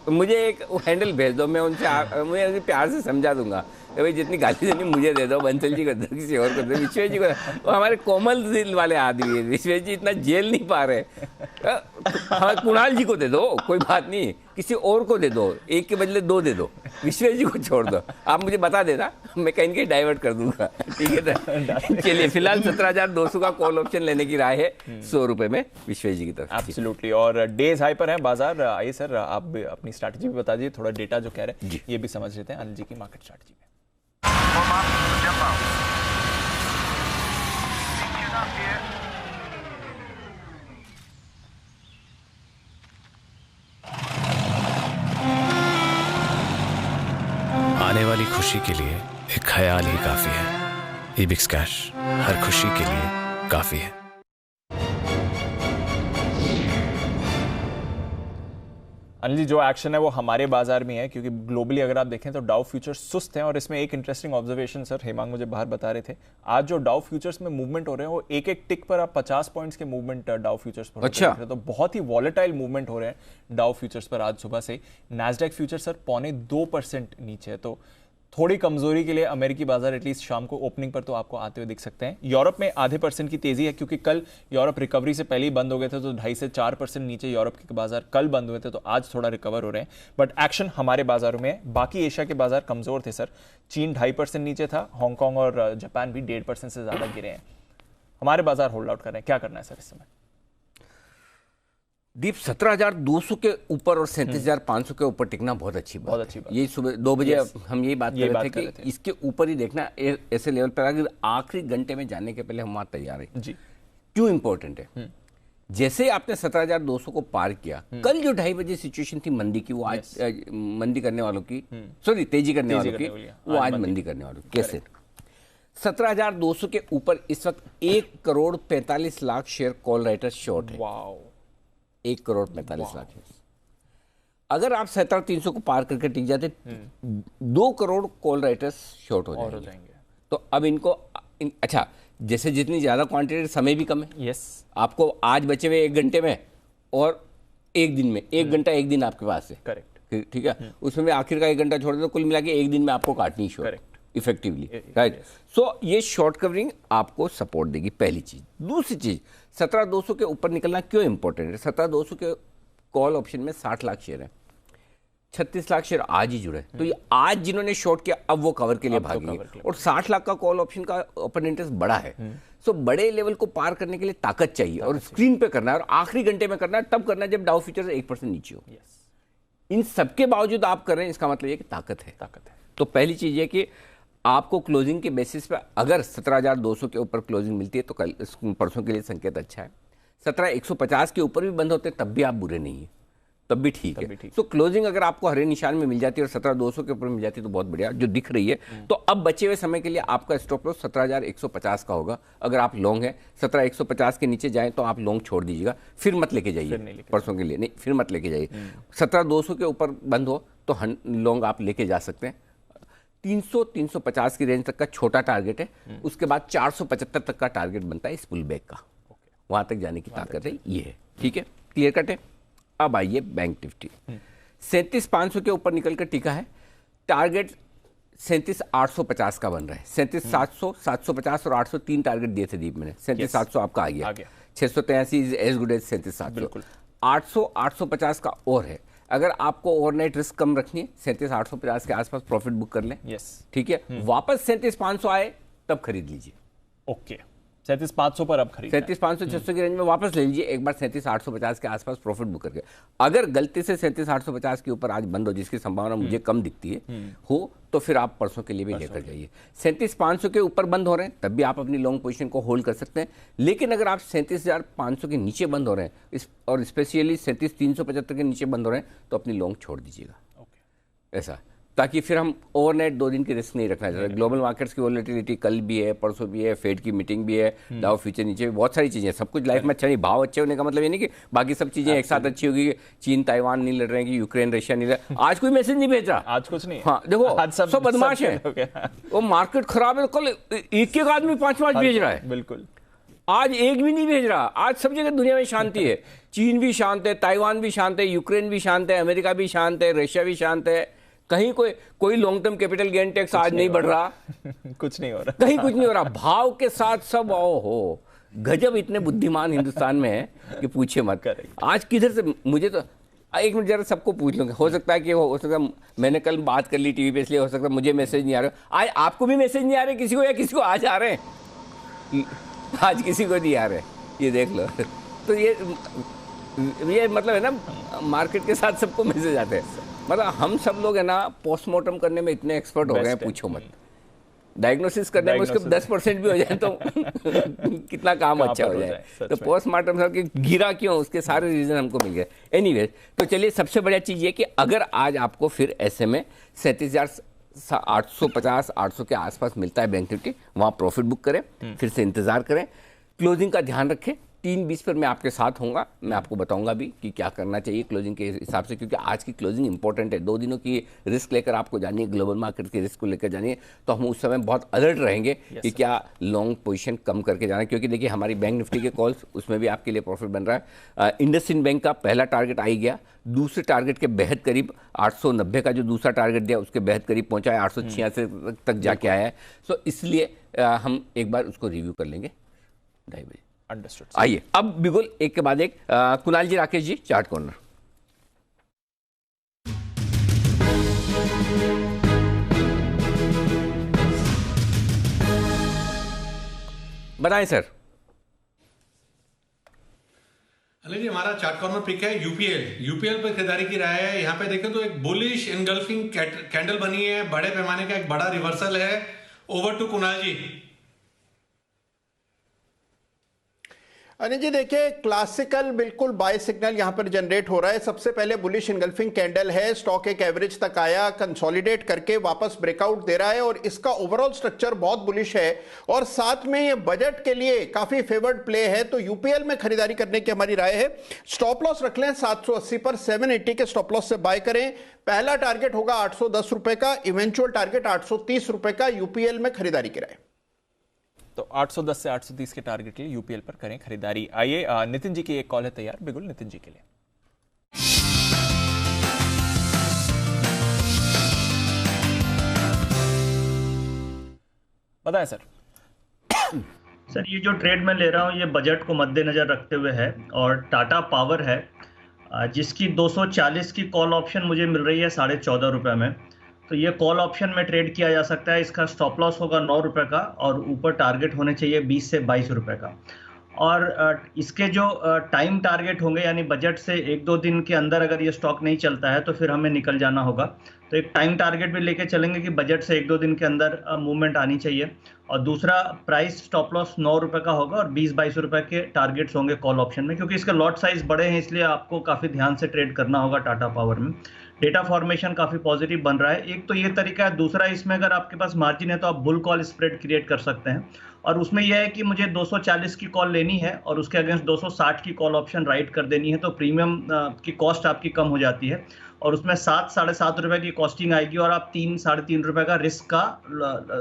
मुझे एक हैंडल भेज दो, मैं मुझे प्यार से समझा दूंगा। भाई जितनी गाली देनी मुझे दे दो, बंसल जी को दो, किसी और को दो, विश्वेश जी को। वो हमारे कोमल दिल वाले आदमी है, विश्वेश जी इतना झेल नहीं पा रहे। हाँ, कुणाल जी को दे दो, कोई बात नहीं, किसी और को दे दो, एक के बदले 2 दे दो, विश्वेश जी को छोड़ दो। आप मुझे बता देना, मैं कहीं कहीं डाइवर्ट कर दूंगा, ठीक है ना? चलिए, फिलहाल 17,200 का कॉल ऑप्शन लेने की राय है 100 रुपए में विश्वेश जी की तरफ। एब्सोल्युटली। और डेज हाई पर है बाजार। आइए सर, आप भी अपनी स्ट्रैटेजी भी बता दीजिए, थोड़ा डेटा जो कह रहे हैं ये भी समझ लेते हैं अनिल जी की मार्केट स्ट्रैटेजी में। आने वाली खुशी के लिए एक ख्याल ही काफी है। इबिक्स कैश हर खुशी के लिए काफी है। अनिल जी, जो एक्शन है वो हमारे बाजार में है, क्योंकि ग्लोबली अगर आप देखें तो डाउ फ्यूचर्स सुस्त हैं, और इसमें एक इंटरेस्टिंग ऑब्जर्वेशन सर हेमांग मुझे बाहर बता रहे थे, आज जो डाउ फ्यूचर्स में मूवमेंट हो रहे हैं वो एक टिक पर आप 50 पॉइंट्स के मूवमेंट डाउ फ्यूचर्स पर अच्छा, तो बहुत ही वॉलेटाइल मूवमेंट हो रहे हैं डाउ फ्यूचर्स पर आज सुबह से। नैस्डैक फ्यूचर सर 0.25% नीचे है, तो थोड़ी कमजोरी के लिए अमेरिकी बाजार एटलीस्ट शाम को ओपनिंग पर तो आपको आते हुए दिख सकते हैं। यूरोप में 0.5% की तेजी है, क्योंकि कल यूरोप रिकवरी से पहले ही बंद हो गए थे, तो 2.5 से 4% नीचे यूरोप के बाजार कल बंद हुए थे, तो आज थोड़ा रिकवर हो रहे हैं। बट एक्शन हमारे बाजारों में है। बाकी एशिया के बाजार कमजोर थे सर, चीन 2.5% नीचे था, हांगकांग और जापान भी 1.5% से ज्यादा गिरे हैं। हमारे बाजार होल्ड आउट कर रहे हैं, क्या करना है सर इस समय? दीप, 17,200 के ऊपर और 37,500 के ऊपर टिकना बहुत अच्छी बात। यही सुबह 2 बजे हम यही बात कर रहे थे कि इसके ऊपर ही देखना, ऐसे लेवल पर अगर आखिरी घंटे में जाने के पहले हम वहां तैयार हैं जी। क्यों इंपॉर्टेंट है? जैसे आपने 17,200 को पार किया, कल जो 2:30 बजे सिचुएशन थी मंदी की, वो आज मंदी करने वालों की, सॉरी तेजी करने वालों की, वो आज मंदी करने वालों की। कैसे? 17,200 के ऊपर इस वक्त 1,45,00,000 शेयर कॉल राइटर्स शॉर्ट है। 1,45,00,000 है। अगर आप 17,300 को पार करके टिक जाते, 2 करोड़ कॉल राइटर्स शॉर्ट हो जाएंगे। तो अब इनको अच्छा, जैसे जितनी ज्यादा क्वांटिटी, समय भी कम है। आपको आज बचे हुए 1 घंटे में और 1 दिन में, 1 घंटा 1 दिन आपके पास है। करेक्ट, ठीक है। उसमें आखिर का 1 घंटा छोड़ दे तो कुल मिला के 1 दिन में आपको काटनी शॉर्ट इफेक्टिवली, राइट? सो ये शॉर्ट कवरिंग आपको सपोर्ट देगी, पहली चीज। दूसरी चीज, 17,200 के ऊपर निकलना क्यों इंपॉर्टेंट है? 17,200 के कॉल ऑप्शन में 60 लाख शेयर है, 36 लाख शेयर आज ही जुड़े, तो ये आज जिन्होंने शॉर्ट किया अब वो कवर के लिए भागेंगे, और 60 लाख का कॉल ऑप्शन का ओपन इंटरेस्ट बड़ा है। सो बड़े लेवल को पार करने के लिए ताकत चाहिए, और स्क्रीन पे करना है, और आखिरी घंटे में करना है, तब करना है जब डाउ फ्यूचर 1% नीचे हो। इन सबके बावजूद आप कर रहे हैं, इसका मतलब ये कि ताकत है। तो पहली चीज ये कि आपको क्लोजिंग के बेसिस पे अगर 17,200 के ऊपर क्लोजिंग मिलती है तो कल परसों के लिए संकेत अच्छा है। 17,150 के ऊपर भी बंद होते तब भी आप बुरे नहीं है, तब भी ठीक है। तो क्लोजिंग अगर आपको हरे निशान में मिल जाती है और 17,200 के ऊपर मिल जाती है तो बहुत बढ़िया जो दिख रही है। तो अब बचे हुए समय के लिए आपका स्टॉप लॉस 17,150 का होगा। अगर आप लॉन्ग है 17,150 के नीचे जाएं तो आप लॉन्ग छोड़ दीजिएगा, फिर मत लेके जाइए परसों के लिए, नहीं फिर मत लेके जाइए। 17,200 के ऊपर बंद हो तो लॉन्ग आप लेके जा सकते हैं। 300-350 की रेंज तक का छोटा टारगेट है, उसके बाद 475 तक का टारगेट बनता है इस पुल बैक का, वहां तक जाने की ताकत है, ये है। ठीक है, क्लियर कट है। अब आइए बैंक निफ्टी 37,500 के ऊपर निकलकर टिका है, टारगेट 37,850 का बन रहा है। 37,700, 750 और 800 तीन टारगेट दिए थे दीप मैंने, 37,700 आपका आ गया। 683 एज गुड एज 37,700। 800, 850 का और है। अगर आपको ओवरनाइट रिस्क कम रखनी है 37,850 के आसपास प्रॉफिट बुक कर लें। यस, ठीक है, वापस 37,500 आए तब खरीद लीजिए। ओके, 37,500 पर अब खरीद 37,500 600 की रेंज में वापस ले लीजिए, एक बार 37,850 के आसपास प्रॉफिट बुक करके। अगर गलती से 37,850 के ऊपर आज बंद हो, जिसकी संभावना मुझे कम दिखती है हो, तो फिर आप परसों के लिए भी लेकर जाइए। 37,500 के ऊपर बंद हो रहे हैं तब भी आप अपनी लॉन्ग पोजीशन को होल्ड कर सकते हैं, लेकिन अगर आप 37,500 के नीचे बंद हो रहे हैं और स्पेशली 37,375 के नीचे बंद हो रहे हैं तो अपनी लॉन्ग छोड़ दीजिएगा। ऐसा, ताकि फिर हम ओवरनाइट 2 दिन की रिस्क नहीं रखना चाहते। ग्लोबल मार्केट्स की वोलेटिलिटी कल भी है, परसों भी है, फेड की मीटिंग भी है, डाउ फ्यूचर नीचे, बहुत सारी चीजें। सब कुछ लाइफ में अच्छा नहीं, भाव अच्छे होने का मतलब ये नहीं कि बाकी सब चीजें एक साथ अच्छी होगी। चीन ताइवान नहीं लड़ रहे हैं कि यूक्रेन रशिया नहीं लड़ रहे। आज कोई मैसेज नहीं भेज रहा, आज कुछ नहीं। हाँ देखो, आज सब बदमाश है। वो मार्केट खराब है, कल एक आदमी 5 भेज रहा है। बिल्कुल, आज एक भी नहीं भेज रहा। आज सब जगह दुनिया में शांति है। चीन भी शांत है, ताइवान भी शांत है, यूक्रेन भी शांत है, अमेरिका भी शांत है, रशिया भी शांत है। कहीं कोई long term capital gain tax आज नहीं बढ़ रहा, कुछ नहीं हो रहा, कहीं कुछ नहीं हो रहा। भाव के साथ सब हो गजब, इतने बुद्धिमान हिंदुस्तान में है कि पूछे मत। आज किधर से, मुझे तो एक मिनट जरा सबको पूछ लूंगा, हो सकता है कि हो सकता है मैंने कल बात कर ली टीवी पे, इसलिए हो सकता है मुझे मैसेज नहीं आ रहा। आज आपको भी मैसेज नहीं आ रहे किसी को, या किसी को आज आ रहे हैं? आज किसी को नहीं आ रहे, ये देख लो। तो ये मतलब है ना, मार्केट के साथ सबको मैसेज आते हैं। मतलब हम सब लोग है ना पोस्टमार्टम करने में इतने एक्सपर्ट हो गए हैं, पूछो मत। डायग्नोसिस करने में उसके 10% भी हो जाए तो कितना काम अच्छा हो जाए। तो पोस्टमार्टम सब कि गिरा क्यों, उसके सारे रीजन हमको मिल गए। एनीवेज, तो चलिए, सबसे बढ़िया चीज ये कि अगर आज आपको फिर ऐसे में 37,850 800 के आसपास मिलता है बैंक निफ्टी, वहां प्रॉफिट बुक करें, फिर से इंतजार करें, क्लोजिंग का ध्यान रखें। 3:20 पर मैं आपके साथ होऊंगा, मैं आपको बताऊंगा भी कि क्या करना चाहिए क्लोजिंग के हिसाब से, क्योंकि आज की क्लोजिंग इंपॉर्टेंट है। 2 दिनों की रिस्क लेकर आपको जानी है, ग्लोबल मार्केट की रिस्क को लेकर जानी है, तो हम उस समय बहुत अलर्ट रहेंगे कि क्या लॉन्ग पोजीशन कम करके जाना है। क्योंकि देखिए, हमारी बैंक निफ्टी के कॉल्स, उसमें भी आपके लिए प्रॉफिट बन रहा है। इंडसइंड बैंक का पहला टारगेट आ ही गया, दूसरे टारगेट के बेहद करीब 890 का जो दूसरा टारगेट दिया उसके बेहद करीब पहुंचा है, 886 तक जाके आया है। सो इसलिए हम एक बार उसको रिव्यू कर लेंगे 2:30 बजे। अंडरस्टूड। आइए अब बिल्कुल एक के बाद एक, कुणाल जी, राकेश जी, चार्ट कॉर्नर। बताएं सर। अनिल जी, हमारा चार्ट कॉर्नर पिक है यूपीएल पर खरीदारी की राय है। यहाँ पे देखें तो एक बुलिश एनगल्फिंग कैंडल बनी है, बड़े पैमाने का एक बड़ा रिवर्सल है। ओवर टू कुणाल जी। अनिल जी देखिए, क्लासिकल बिल्कुल बाय सिग्नल यहां पर जनरेट हो रहा है। सबसे पहले बुलिश इनगल्फिंग कैंडल है, स्टॉक एक एवरेज तक आया, कंसोलिडेट करके वापस ब्रेकआउट दे रहा है और इसका ओवरऑल स्ट्रक्चर बहुत बुलिश है और साथ में ये बजट के लिए काफी फेवर्ड प्ले है। तो यूपीएल में खरीदारी करने की हमारी राय है। स्टॉप लॉस रख लें 780 पर, 780 के स्टॉप लॉस से बाय करें। पहला टारगेट होगा 810 रुपए का, इवेंचुअल टारगेट 830 रुपए का। यूपीएल में खरीदारी की राय। तो 810 से 830 के टारगेट के लिए यूपीएल पर करें खरीदारी। आइए, नितिन जी की एक कॉल है तैयार, बिल्कुल नितिन जी के लिए। बताएं सर। सर, ये जो ट्रेड मैं ले रहा हूँ ये बजट को मद्देनजर रखते हुए है और टाटा पावर है, जिसकी 240 की कॉल ऑप्शन मुझे मिल रही है 14.5 रुपए में। तो ये कॉल ऑप्शन में ट्रेड किया जा सकता है। इसका स्टॉप लॉस होगा 9 रुपए का और ऊपर टारगेट होने चाहिए 20 से 22 रुपए का। और इसके जो टाइम टारगेट होंगे, यानी बजट से 1-2 दिन के अंदर अगर ये स्टॉक नहीं चलता है तो फिर हमें निकल जाना होगा। तो एक टाइम टारगेट भी लेके चलेंगे कि बजट से 1-2 दिन के अंदर मूवमेंट आनी चाहिए। और दूसरा प्राइस स्टॉप लॉस 9 रुपए का होगा और 20-22 रुपए के टारगेट्स होंगे कॉल ऑप्शन में। क्योंकि इसके लॉट साइज बड़े हैं, इसलिए आपको काफ़ी ध्यान से ट्रेड करना होगा टाटा पावर में। डेटा फॉर्मेशन काफ़ी पॉजिटिव बन रहा है। एक तो ये तरीका है, दूसरा इसमें अगर आपके पास मार्जिन है तो आप बुल कॉल स्प्रेड क्रिएट कर सकते हैं। और उसमें यह है कि मुझे 240 की कॉल लेनी है और उसके अगेंस्ट 260 की कॉल ऑप्शन राइट कर देनी है, तो प्रीमियम की कॉस्ट आपकी कम हो जाती है और उसमें 7-7.5 रुपए की कॉस्टिंग आएगी और आप 3-3.5 रुपए का रिस्क का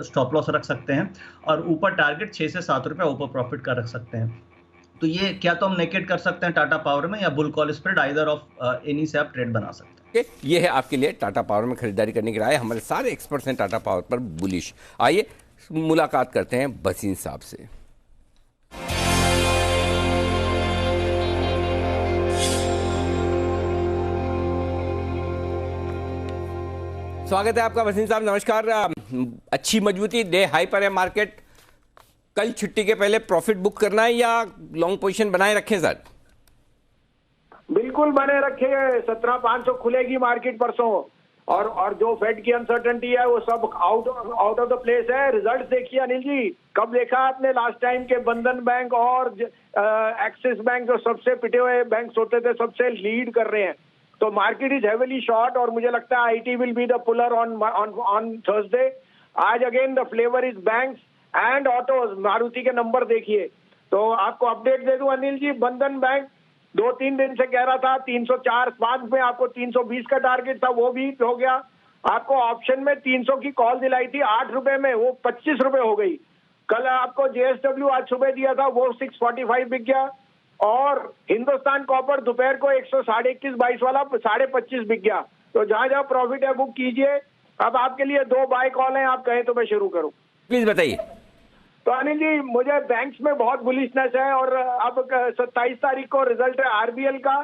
स्टॉप लॉस रख सकते हैं और ऊपर टारगेट 6 से 7 रुपए ऊपर प्रॉफिट का रख सकते हैं। तो ये क्या तो हम नेकेट कर सकते हैं टाटा पावर में, या bull call spread either of any से आप ट्रेड बना सकते हैं। ये है आपके लिए टाटा पावर में खरीदारी करने की राय। हमारे सारे एक्सपर्ट्स हैं टाटा पावर पर बुलिश। आइए मुलाकात करते हैं बसीन साहब से। स्वागत है आपका वसीम साहब, नमस्कार। अच्छी मजबूती डे हाई पर है मार्केट। कल छुट्टी के पहले प्रॉफिट बुक करना है या लॉन्ग पोजीशन बनाए रखें सर? बिल्कुल बने रखे। 17,500 खुलेगी मार्केट परसों, और जो फेड की अनसर्टेनिटी है वो सब आउट ऑफ द प्लेस है। रिजल्ट देखिए अनिल जी, कब देखा आपने लास्ट टाइम के बंधन बैंक और एक्सिस बैंक जो सबसे पिटे हुए बैंक होते थे सबसे लीड कर रहे हैं। तो मार्केट इज हेवीली शॉर्ट और मुझे लगता है IT will be the puller on Thursday. आज again the flavour is banks and autos. Maruti के नंबर देखिए। तो आपको अपडेट दे दूं अनिल जी, बंधन बैंक 2-3 दिन से कह रहा था 304, बाद में आपको 320 का टारगेट था, वो भी हो गया। आपको ऑप्शन में 300 की कॉल दिलाई थी 8 रुपए में, वो 25 रुपए हो गई। कल आपको जेएसडब्ल्यू आज सुबह दिया था, वो 645 बिक गया। और हिंदुस्तान कॉपर दोपहर को 121.22 वाला 25.5 बिक गया। तो जहां जहां प्रॉफिट है बुक कीजिए। अब आपके लिए 2 बाय कॉल हैं, आप कहें तो मैं शुरू करूं? प्लीज बताइए। तो अनिल जी, मुझे बैंक्स में बहुत बुलिशनेस है और अब 27 तारीख को रिजल्ट है आरबीएल का,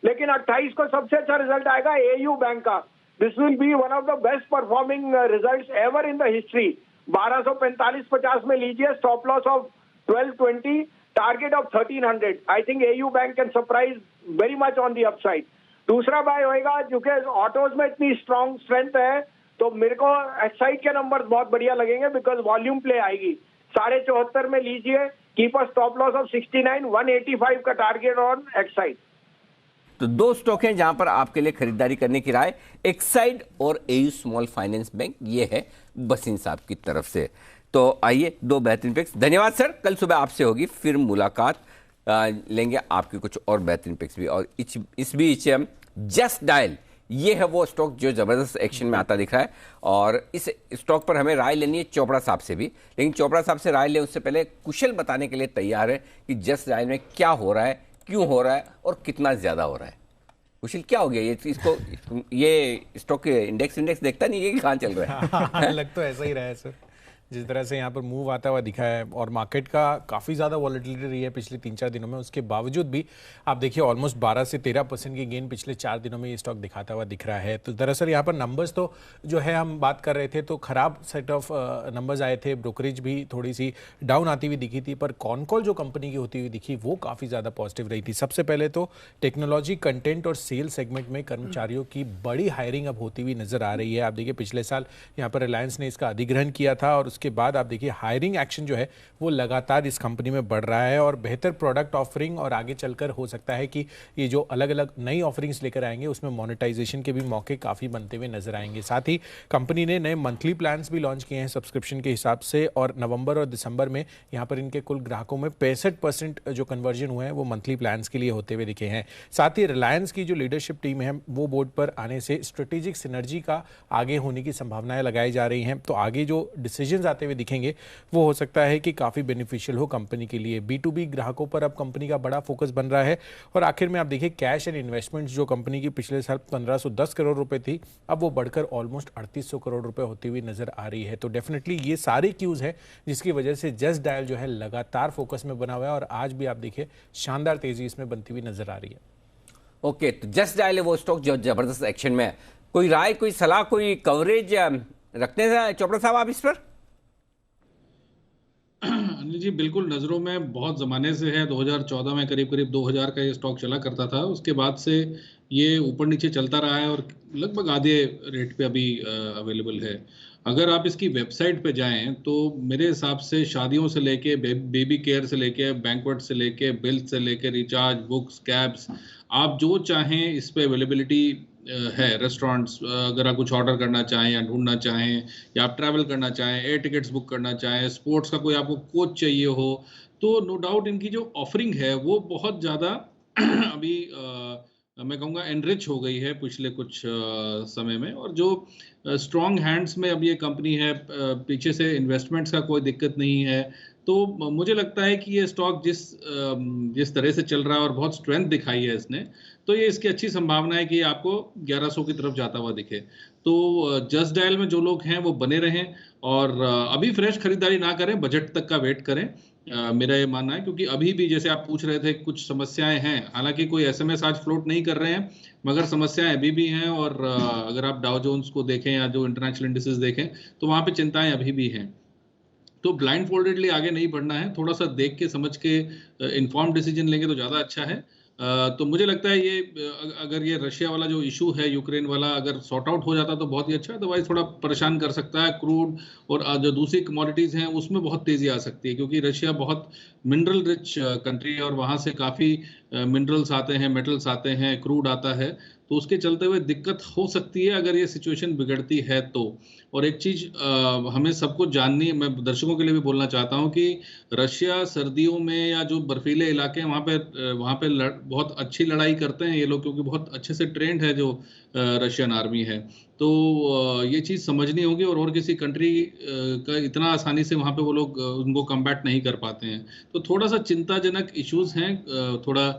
लेकिन 28 को सबसे अच्छा रिजल्ट आएगा एयू बैंक का। This will be one of the best performing results ever in the history. 1245-50 में लीजिए, stop loss of 1220, target of 1300। I think AU bank can surprise very much on the upside. दूसरा bye होएगा, क्योंकि autos में इतनी strength है तो मेरे को एक्साइड के नंबर बहुत बढ़िया लगेंगे, बिकॉज वॉल्यूम प्ले आएगी। 74.5 में लीजिए, keep a stop loss of 69, 185 का टारगेट ऑन एक्साइड। तो 2 स्टॉक हैं जहां पर आपके लिए खरीदारी करने की राय, एक्साइड और एयू स्मॉल फाइनेंस बैंक। ये है वसीम साहब की तरफ से। तो आइए 2 बेहतरीन पिक्स। धन्यवाद सर, कल सुबह आपसे होगी फिर मुलाकात, लेंगे आपके कुछ और बेहतरीन पिक्स भी। और इस बीच जस्ट डायल, ये है वो स्टॉक जो जबरदस्त एक्शन में आता दिख रहा है और इस स्टॉक पर हमें राय लेनी है चोपड़ा साहब से भी। लेकिन चोपड़ा साहब से राय ले उससे पहले कुशल बताने के लिए तैयार है कि जस्ट डायल में क्या हो रहा है, क्यों हो रहा है और कितना ज्यादा हो रहा है। कुशल, क्या हो गया ये स्टॉक इंडेक्स देखता नहीं है कि कहाँ चल रहा है? लग तो ऐसा ही रहा है सर, जिस तरह से यहाँ पर मूव आता हुआ दिखा है और मार्केट का काफ़ी ज़्यादा वॉलेटिलिटी रही है पिछले 3-4 दिनों में। उसके बावजूद भी आप देखिए ऑलमोस्ट 12 से 13% की गेन पिछले 4 दिनों में ये स्टॉक दिखाता हुआ दिख रहा है। तो दरअसल यहाँ पर नंबर्स तो जो है हम बात कर रहे थे तो ख़राब सेट ऑफ नंबर्स आए थे, ब्रोकरेज भी थोड़ी सी डाउन आती हुई दिखी थी, पर कॉन कॉल जो कंपनी की होती हुई दिखी वो काफ़ी ज़्यादा पॉजिटिव रही थी। सबसे पहले तो टेक्नोलॉजी, कंटेंट और सेल सेगमेंट में कर्मचारियों की बड़ी हायरिंग अब होती हुई नजर आ रही है। आप देखिए पिछले साल यहाँ पर रिलायंस ने इसका अधिग्रहण किया था और उसके बाद आप देखिए हायरिंग एक्शन जो है वो लगातार इस कंपनी में बढ़ रहा है और बेहतर प्रोडक्ट ऑफरिंग और आगे चलकर हो सकता है कि ये जो अलग अलग नई ऑफरिंग्स लेकर आएंगे उसमें मोनेटाइजेशन के भी मौके काफ़ी बनते हुए नजर आएंगे। साथ ही कंपनी ने नए मंथली प्लान्स भी लॉन्च किए हैं सब्सक्रिप्शन के हिसाब से और नवंबर और दिसंबर में यहाँ पर इनके कुल ग्राहकों में 65% जो कन्वर्जन हुए हैं वो मंथली प्लान्स के लिए होते हुए दिखे हैं। साथ ही रिलायंस की जो लीडरशिप टीम है वो बोर्ड पर आने से स्ट्रेटेजिक सिनर्जी का आगे होने की संभावनाएं लगाई जा रही हैं। तो आगे जो डिसीजंस आते हुए दिखेंगे वो हो सकता है कि काफ़ी बेनिफिशियल हो कंपनी के लिए। B2B ग्राहकों पर अब कंपनी का बड़ा फोकस बन रहा है और आखिर में आप देखिए कैश एंड इन्वेस्टमेंट्स जो कंपनी की पिछले साल 1510 करोड़ रुपए थी, अब वो बढ़कर ऑलमोस्ट 3800 करोड़ रुपए होती हुई नजर आ रही है। तो डेफिनेटली ये सारे क्यूज है जिसकी वजह से जस्ट डायल जो है लगातार फोकस में बना हुआ है और आज भी आप देखिए शानदार तेजी इसमें बनती हुई नजर आ रही है। ओके, तो जस्ट डायल है वो स्टॉक जो जबरदस्त एक्शन में है। कोई राय, कोई सलाह, कोई कवरेज रखने से चोपड़ा साहब आप इस पर? अनिल जी, बिल्कुल नज़रों में बहुत ज़माने से है। 2014 में करीब 2000 का ये स्टॉक चला करता था, उसके बाद से ये ऊपर नीचे चलता रहा है और लगभग आधे रेट पे अभी अवेलेबल है। अगर आप इसकी वेबसाइट पे जाएं तो मेरे हिसाब से शादियों से लेके बेबी केयर से लेके बैंक्वेट से लेके बिल से लेके रिचार्ज, बुक्स, कैब्स, आप जो चाहें इस पे अवेलेबिलिटी है। रेस्टोरेंट्स, अगर आप कुछ ऑर्डर करना चाहें या ढूंढना चाहें या आप ट्रैवल करना चाहें, एयर टिकट्स बुक करना चाहें, स्पोर्ट्स का कोई आपको कोच चाहिए हो, तो नो डाउट इनकी जो ऑफरिंग है वो बहुत ज़्यादा अभी मैं कहूँगा एनरिच हो गई है पिछले कुछ समय में। और जो स्ट्रॉन्ग हैंड्स में अब ये कंपनी है, पीछे से इन्वेस्टमेंट्स का कोई दिक्कत नहीं है। तो मुझे लगता है कि ये स्टॉक जिस तरह से चल रहा है और बहुत स्ट्रेंथ दिखाई है इसने, तो ये इसकी अच्छी संभावना है कि आपको 1100 की तरफ जाता हुआ दिखे। तो जस्ट डायल में जो लोग हैं वो बने रहें और अभी फ्रेश खरीदारी ना करें, बजट तक का वेट करें मेरा ये मानना है, क्योंकि अभी भी जैसे आप पूछ रहे थे कुछ समस्याएं हैं, हालांकि कोई एसएमएस आज फ्लोट नहीं कर रहे हैं, मगर समस्याएं अभी भी हैं। और अगर आप डाउ जोन्स को देखें या जो इंटरनेशनल इंडिसेस देखें तो वहां पे चिंताएं अभी भी हैं। तो ब्लाइंड फोल्डेडली आगे नहीं बढ़ना है, थोड़ा सा देख के समझ के इन्फॉर्म डिसीजन लेंगे तो ज़्यादा अच्छा है। तो मुझे लगता है ये अगर ये रशिया वाला जो इशू है, यूक्रेन वाला, अगर सॉर्ट आउट हो जाता तो बहुत ही अच्छा है, अदरवाइज थोड़ा परेशान कर सकता है। क्रूड और जो दूसरी कमोडिटीज़ हैं उसमें बहुत तेज़ी आ सकती है, क्योंकि रशिया बहुत मिनरल रिच कंट्री है और वहाँ से काफ़ी मिनरल्स आते हैं, मेटल्स आते हैं, क्रूड आता है, तो उसके चलते हुए दिक्कत हो सकती है अगर ये सिचुएशन बिगड़ती है तो। और एक चीज़ हमें सबको जाननी, मैं दर्शकों के लिए भी बोलना चाहता हूँ कि रशिया सर्दियों में या जो बर्फीले इलाके हैं वहाँ पे बहुत अच्छी लड़ाई करते हैं ये लोग, क्योंकि बहुत अच्छे से ट्रेंड है जो रशियन आर्मी है। तो ये चीज़ समझनी होगी, और किसी कंट्री का इतना आसानी से वहाँ पे वो लोग उनको कम्बैट नहीं कर पाते हैं। तो थोड़ा सा चिंताजनक इश्यूज हैं, थोड़ा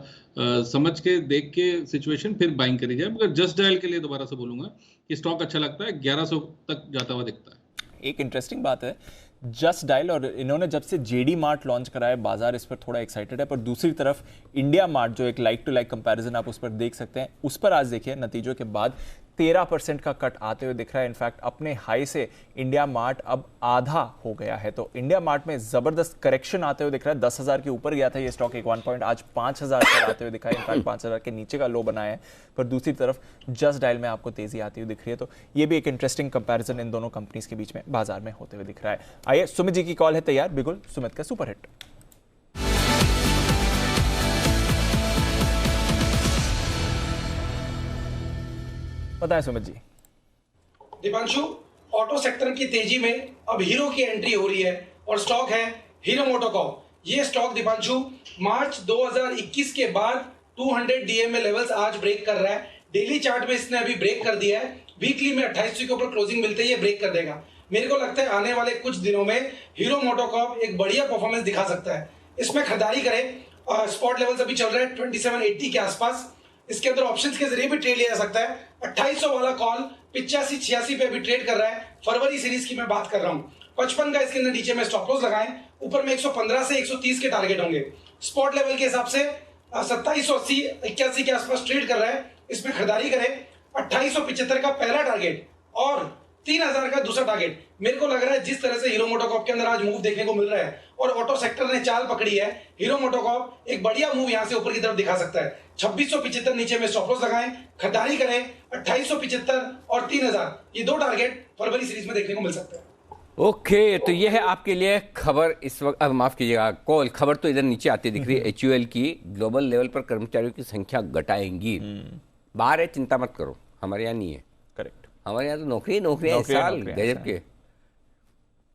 समझ के देख के सिचुएशन फिर बाइंग करी जाए। मगर जस्ट डायल के लिए दोबारा से बोलूंगा कि स्टॉक अच्छा लगता है, 1100 तक जाता हुआ दिखता है। एक इंटरेस्टिंग बात है जस्ट डायल, और इन्होंने जब से जेडी मार्ट लॉन्च कराया बाजार इस पर थोड़ा एक्साइटेड है, पर दूसरी तरफ इंडिया मार्ट जो एक लाइक टू लाइक कंपैरिजन आप उस पर देख सकते हैं, उस पर आज देखिए नतीजों के बाद 13% का कट आते हुए दिख रहा है। इनफैक्ट अपने हाई से इंडिया मार्ट अब आधा हो गया है, तो इंडिया मार्ट में जबरदस्त करेक्शन आते हुए दिख रहा है। 10,000 के ऊपर गया था ये स्टॉक एक 1 पॉइंट, आज 5,000 पर आते हुए दिखा है। इनफैक्ट 5,000 के नीचे का लो बनाया है, पर दूसरी तरफ जस्ट डायल में आपको तेजी आती हुई दिख रही है। तो ये भी एक इंटरेस्टिंग कंपैरिजन इन दोनों कंपनीज के बीच में बाजार में होते हुए दिख रहा है। आइए, सुमित जी की कॉल है तैयार, बिल्कुल सुमित का सुपर हिट। बताएं सुमित जी। दीपांशु, ऑटो सेक्टर की तेजी में अब हीरो की एंट्री हो रही है और स्टॉक है हीरो मोटोकॉर्प। ये स्टॉक दीपांशु मार्च 2021 के बाद 200 डीएमए लेवल्स आज ब्रेक कर रहा है। डेली चार्ट में इसने अभी ब्रेक कर दिया है, वीकली में 28 के ऊपर क्लोजिंग मिलते ही ये ब्रेक कर देगा। मेरे को लगता है आने वाले कुछ दिनों में हीरो मोटोकॉर्प एक बढ़िया परफॉर्मेंस दिखा सकता है। इसमें खरीदारी करें, स्पॉट लेवल्स अभी चल रहे हैं 2780 के आसपास। इसके अंदर ऑप्शंस के जरिए भी ट्रेड लिया जा सकता है। 2800 वाला कॉल 85-86 पे अभी ट्रेड कर रहा है। फरवरी सीरीज की मैं बात कर रहा हूँ। 55 का इसके अंदर नीचे में स्टॉप लॉस लगाएं, ऊपर में 115 से 130 के टारगेट होंगे। स्पॉट लेवल के हिसाब से 2780-81 के आसपास ट्रेड कर रहा है, इसमें खरीदारी करें। 2875 का पहला टारगेट और 3000 का दूसरा टारगेट। मेरे को लग रहा है जिस तरह से हीरो मोटोकॉर्प के अंदर आज मूव देखने को मिल रहा है और ऑटो सेक्टर ने चाल पकड़ी है, हीरो मोटोकॉर्प एक बढ़िया मूव यहां से ऊपर की तरफ दिखा सकता है। 2675 नीचे में स्टॉप लॉस लगाएं, खरीदारी करें। 2875 और 3000 ये दो टारगेट फरवरी सीरीज में देखने को मिल सकते हैं। ओके, तो ये है आपके लिए खबर इस वक्त। अब माफ कीजिएगा, कॉल खबर तो इधर नीचे आती दिख रही है। HUL की ग्लोबल लेवल पर कर्मचारियों की संख्या घटाएंगी। बाहर है, चिंता मत करो, हमारे यहाँ नहीं है। करेक्ट, हमारे यहाँ तो नौकरियां इस साल गजब के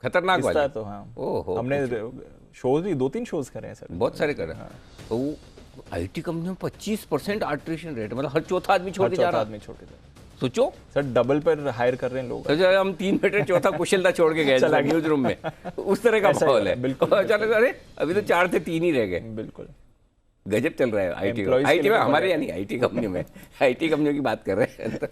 खतरनाक वाले। तो हाँ, ओहो, हमने शोज भी 2-3 शोज करे हैं सर, बहुत सारे करे। तो IT कंपनी में 25% अट्रिशन रेट, मतलब हर चौथा आदमी छोड़ के जा रहा है। सोचो सर, डबल पर हायर कर रहे हैं लोग। तो हम 3 बेटे चौथा कुशलता छोड़ के गए न्यूज रूम में, उस तरह का माहौल है। बिल्कुल, अरे अभी तो 4 से 3 ही रह गए। बिल्कुल गजब चल रहा है IT में, हमारे यानी IT कंपनी में, IT कंपनियों की बात कर रहे हैं, तो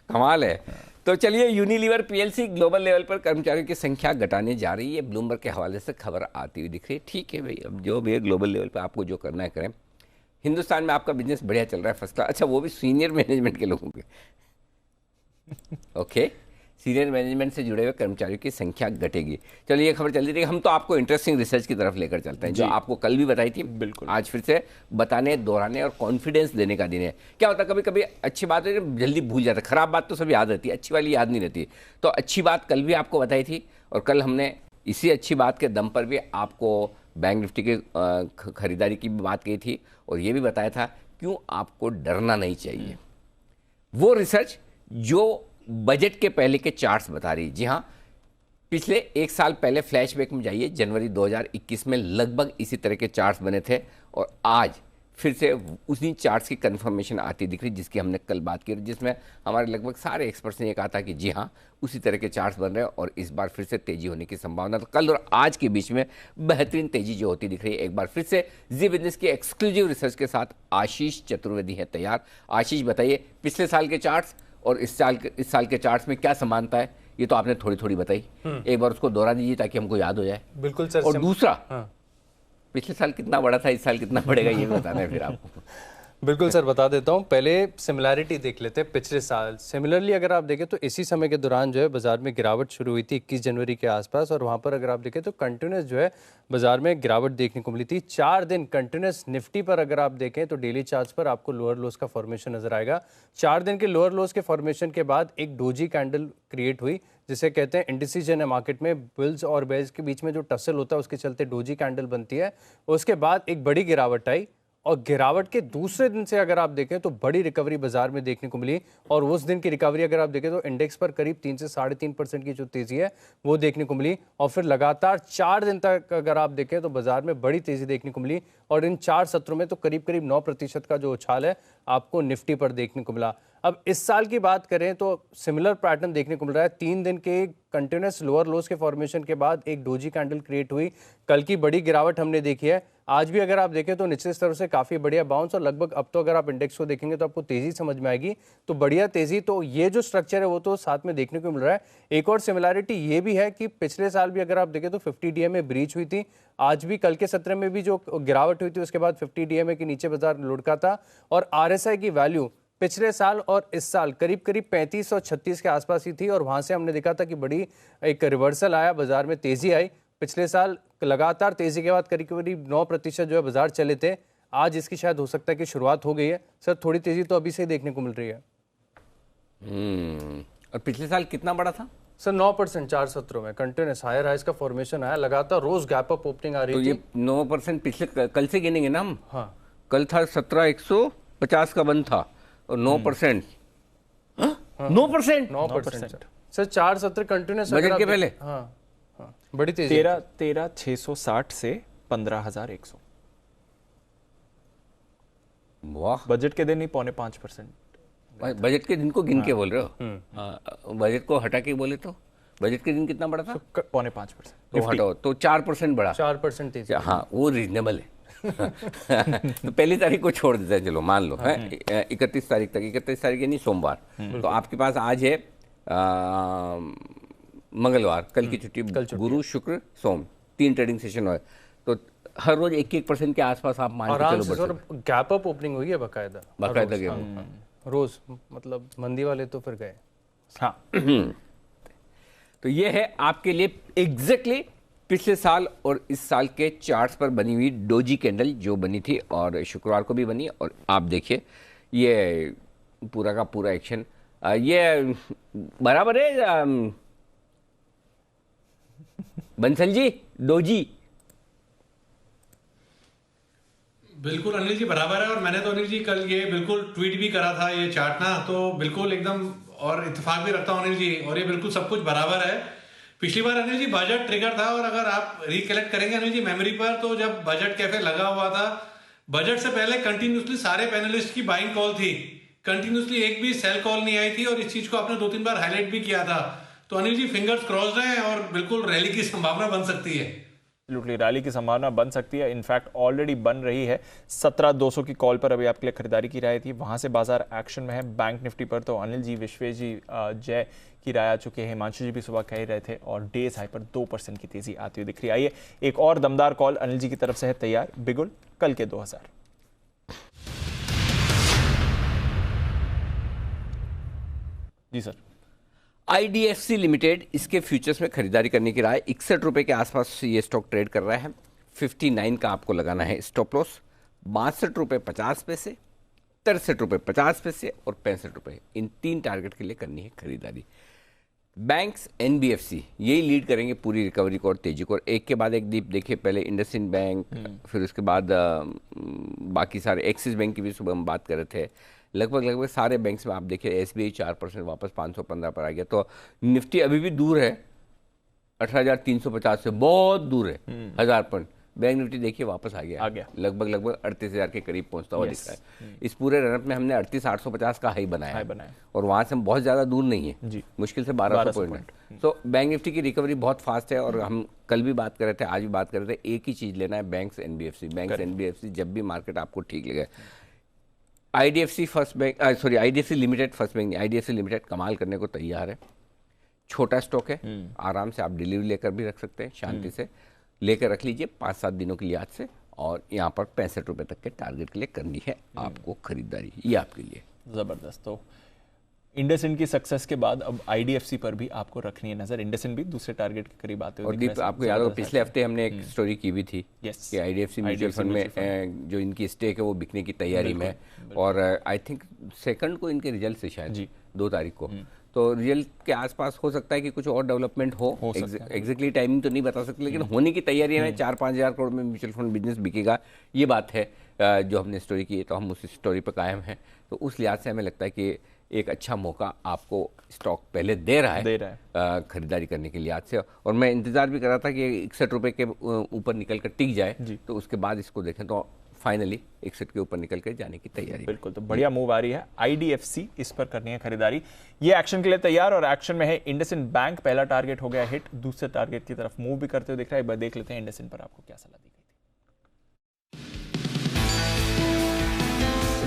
कमाल है। तो चलिए, यूनिलीवर PLC ग्लोबल लेवल पर कर्मचारियों की संख्या घटाने जा रही है। ब्लूमबर्ग के हवाले से खबर आती हुई दिख रही है। ठीक है भाई, अब जो भी ग्लोबल लेवल पर आपको जो करना है करें। हिंदुस्तान में आपका बिजनेस बढ़िया चल रहा है, फर्स्ट क्लास। अच्छा, वो भी सीनियर मैनेजमेंट के लोगों के ओके, सीनियर मैनेजमेंट से जुड़े हुए कर्मचारियों की संख्या घटेगी। चलिए, ये खबर चल रही है। हम तो आपको इंटरेस्टिंग रिसर्च की तरफ लेकर चलते हैं, जो आपको कल भी बताई थी। बिल्कुल, आज फिर से बताने, दोहराने और कॉन्फिडेंस देने का दिन है। क्या होता है, कभी कभी अच्छी बात है जल्दी भूल जाता है, खराब बात तो सब याद रहती है, अच्छी वाली याद नहीं रहती। तो अच्छी बात कल भी आपको बताई थी, और कल हमने इसी अच्छी बात के दम पर भी आपको बैंक निफ्टी की खरीदारी की भी बात कही थी, और ये भी बताया था क्यों आपको डरना नहीं चाहिए। वो रिसर्च जो बजट के पहले के चार्ट्स बता रही। जी हाँ, पिछले 1 साल पहले फ्लैशबैक में जाइए, जनवरी 2021 में लगभग इसी तरह के चार्ट्स बने थे, और आज फिर से उसी चार्ट्स की कंफर्मेशन आती दिख रही जिसकी हमने कल बात की, जिसमें हमारे लगभग सारे एक्सपर्ट्स ने ये कहा था कि जी हाँ, उसी तरह के चार्ट्स बन रहे हैं और इस बार फिर से तेजी होने की संभावना। तो कल और आज के बीच में बेहतरीन तेजी जो होती दिख रही है। एक बार फिर से जी बिजनेस की एक्सक्लूसिव रिसर्च के साथ आशीष चतुर्वेदी है तैयार। आशीष, बताइए पिछले साल के चार्ट्स और इस साल के चार्ट्स में क्या समानता है? ये तो आपने थोड़ी थोड़ी बताई, एक बार उसको दोहरा दीजिए ताकि हमको याद हो जाए। बिल्कुल सर। और दूसरा, पिछले साल कितना बढ़ा था, इस साल कितना बढ़ेगा, ये बताना है फिर आपको। बिल्कुल सर, बता देता हूँ। पहले सिमिलैरिटी देख लेते हैं पिछले साल। सिमिलरली अगर आप देखें तो इसी समय के दौरान जो है बाजार में गिरावट शुरू हुई थी 21 जनवरी के आसपास, और वहाँ पर अगर आप देखें तो कंटिन्यूस जो है बाजार में गिरावट देखने को मिली थी। 4 दिन कंटिन्यूस निफ्टी पर अगर आप देखें तो डेली चार्ट्स पर आपको लोअर लोस का फॉर्मेशन नजर आएगा। 4 दिन के लोअर लोस के फॉर्मेशन के बाद एक डोजी कैंडल क्रिएट हुई, जिसे कहते हैं इंडिसीजन है मार्केट में, बुल्स और बेयर्स के बीच में जो टसल होता है उसके चलते डोजी कैंडल बनती है। उसके बाद एक बड़ी गिरावट आई, और गिरावट के दूसरे दिन से अगर आप देखें तो बड़ी रिकवरी बाजार में देखने को मिली, और उस दिन की रिकवरी अगर आप देखें तो इंडेक्स पर करीब 3 से 3.5% की जो तेजी है वो देखने को मिली। और फिर लगातार 4 दिन तक अगर आप देखें तो बाजार में बड़ी तेजी देखने को मिली, और इन 4 सत्रों में तो करीब 9% का जो उछाल है आपको निफ्टी पर देखने को मिला। अब इस साल की बात करें तो सिमिलर पैटर्न देखने को मिल रहा है। 3 दिन के कंटिन्यूस लोअर लोस के फॉर्मेशन के बाद एक डोजी कैंडल क्रिएट हुई। कल की बड़ी गिरावट हमने देखी है। आज भी अगर आप देखें तो निचले स्तर से काफ़ी बढ़िया बाउंस, और लगभग अब तो अगर आप इंडेक्स को देखेंगे तो आपको तेज़ी समझ में आएगी। तो बढ़िया तेज़ी, तो ये जो स्ट्रक्चर है वो तो साथ में देखने को मिल रहा है। एक और सिमिलैरिटी ये भी है कि पिछले साल भी अगर आप देखें तो 50 DMA ब्रीच हुई थी। आज भी कल के सत्र में भी जो गिरावट हुई थी उसके बाद 50 DMA के नीचे बाजार लुढ़का था, और RSI की वैल्यू पिछले साल और इस साल करीब 35 और 36 के आसपास ही थी, और वहां से हमने देखा था कि बड़ी एक रिवर्सल आया, बाजार में तेजी आई। पिछले साल लगातार तेजी के बाद करीब 9% जो है बाजार चले थे। आज इसकी शायद हो सकता है कि शुरुआत हो गई है। सर थोड़ी तेजी तो अभी से ही देखने को मिल रही है। और पिछले साल कितना बड़ा था सर? 9% 4 सत्रों में कंटिन्यूस हायर हाइज का फॉर्मेशन आया, लगातार रोज गैप अप ओपनिंग आ रही तो थी। ये 9% पिछले कल से गिनेंगे ना हम? हाँ, कल था 17,150 का बंद था, और 9%। 9% सर 4 सत्र कंटिन्यूस बजट के पहले। हाँ, बड़ी तेजी। 13,660 से 15,100। वाह, बजट के दिन ही 4.5%। बजट के दिन को गिन के बोल रहे हो? बजट को हटा के बोले तो बजट के दिन कितना बड़ा था? 4.5%। तो हटाओ तो 4% बढ़ा। 4% तेजी। हाँ, वो रीजनेबल है। तो पहली तारीख को छोड़ देते हैं, चलो मान लो है 31 तारीख तक। 31 तारीख यानी सोमवार। तो आपके पास आज है मंगलवार, कल की छुट्टी, गुरु शुक्र सोम 3 ट्रेडिंग सेशन हुए। तो हर रोज 1-1% के आसपास आप मान के चलो। गैप अप ओपनिंग हुई है बाकायदा गेम रोज, मतलब मंदी वाले तो फिर गए। हाँ। तो ये है आपके लिए एग्जैक्टली पिछले साल और इस साल के चार्ट्स पर बनी हुई डोजी कैंडल जो बनी थी, और शुक्रवार को भी बनी। और आप देखिए ये पूरा का पूरा एक्शन ये बराबर है बंसल जी, डोजी। बिल्कुल अनिल जी बराबर है, और मैंने तो अनिल जी कल ये बिल्कुल ट्वीट भी करा था ये चार्ट ना, तो बिल्कुल एकदम और इत्तेफाक भी रखता हूँ अनिल जी, और ये बिल्कुल सब कुछ बराबर है। पिछली बार अनिल जी बजट ट्रिगर था, और अगर आप रिकलेक्ट करेंगे अनिल जी मेमोरी पर, तो जब बजट कैफे लगा हुआ था, बजट से पहले कंटिन्यूसली सारे पैनलिस्ट की बाइंग कॉल थी, कंटिन्यूसली एक भी सेल कॉल नहीं आई थी, और इस चीज को आपने 2-3 बार हाईलाइट भी किया था। तो अनिल जी फिंगर्स क्रॉस्ड हैं, और बिल्कुल रैली की संभावना बन सकती है। एब्सोल्युटली रैली की संभावना बन सकती है, इनफैक्ट ऑलरेडी बन रही है। 17,200 की कॉल पर अभी आपके लिए खरीदारी की राय थी, वहां से बाजार एक्शन में है। बैंक निफ्टी पर तो अनिल जी, विश्वेश जी, जय की राय आ चुकी है। हिमांशु जी भी सुबह कह रहे थे, और डेज हाई पर 2% की तेजी आती हुई दिख रही है। आइए एक और दमदार कॉल अनिल जी की तरफ से है तैयार, बिगुल कल के 2000। जी सर। IDFC लिमिटेड, इसके फ्यूचर्स में खरीदारी करने की राय। 61 रुपए के आसपास ये स्टॉक ट्रेड कर रहा है। 59 का आपको लगाना है स्टॉप लॉस। 62 रुपये 50 पैसे, 63 रुपये 50 पैसे और 65 रुपये, इन 3 टारगेट के लिए करनी है खरीदारी। बैंक्स NBFC यही लीड करेंगे पूरी रिकवरी को और तेजी को। और एक के बाद एक दीप देखिए, पहले इंडसइंड बैंक, फिर उसके बाद बाकी सारे, एक्सिस बैंक की भी सुबह हम बात कर रहे थे। लगभग सारे बैंक्स में आप देखिए SBI 4% वापस 515 पर आ गया। तो निफ्टी अभी भी दूर है 18,350 से, बहुत दूर है 1000 पॉइंट। बैंक निफ्टी देखिए वापस आ गया लगभग 38,000 के करीब पहुंचता हुआ दिख रहा है। इस पूरे रनअप में हमने 38,850 का हाई बनाया और वहां से हम बहुत ज्यादा दूर नहीं है, मुश्किल से 1200 पॉइंट है। तो बैंक निफ्टी की रिकवरी बहुत फास्ट है। और हम कल भी बात कर रहे थे, आज भी बात कर रहे थे, एक ही चीज लेना है, बैंक्स NBFC। बैंक्स NBFC जब भी मार्केट आपको ठीक लगे। IDFC first bank, sorry IDFC limited, first bank नहीं, IDFC लिमिटेड कमाल करने को तैयार है। छोटा स्टॉक है, आराम से आप डिलीवरी लेकर भी रख सकते हैं, शांति से लेकर रख लीजिए 5-7 दिनों के लिए आज से, और यहाँ पर 65 रुपये तक के टारगेट के लिए करनी है आपको खरीदारी, ये आपके लिए ज़बरदस्त। तो इंडसइंड की सक्सेस के बाद अब आईडीएफसी पर भी आपको रखनी है नजर। इंडसइंड भी दूसरे टारगेट के करीब आते हुए और दीप, आपको याद हो पिछले हफ्ते हमने एक स्टोरी की भी थी कि आईडीएफसी म्यूचुअल फंड में जो इनकी स्टेक है वो बिकने की तैयारी में है, और आई थिंक सेकंड को इनके रिजल्ट से शायद 2 तारीख को, तो रिजल्ट के आसपास हो सकता है कि कुछ और डेवलपमेंट हो एग्जैक्टली टाइमिंग तो नहीं बता सकते, लेकिन होने की तैयारी है। 4-5 हज़ार करोड़ में म्यूचुअल फंड बिजनेस बिकेगा, ये बात है जो हमने स्टोरी की है, तो हम उस स्टोरी पर कायम हैं। तो उस लिहाज से हमें लगता है कि एक अच्छा मौका आपको स्टॉक पहले दे रहा है खरीदारी करने के लिहाज से, और मैं इंतजार भी कर रहा था कि 61 रुपये के ऊपर निकल कर टिक जाए, तो उसके बाद इसको देखें तो फाइनली 61 के ऊपर निकल कर जाने की तैयारी। बिल्कुल, तो बढ़िया मूव आ रही है आईडीएफसी, इस पर करनी है खरीदारी। ये एक्शन के लिए तैयार और एक्शन में है इंडसइंड बैंक। पहला टारगेट हो गया हिट, दूसरे टारगेट की तरफ मूव भी करते हुए दिख रहा है। एक बार देख लेते हैं इंडसइंड पर आपको क्या सलाह दी गई थी।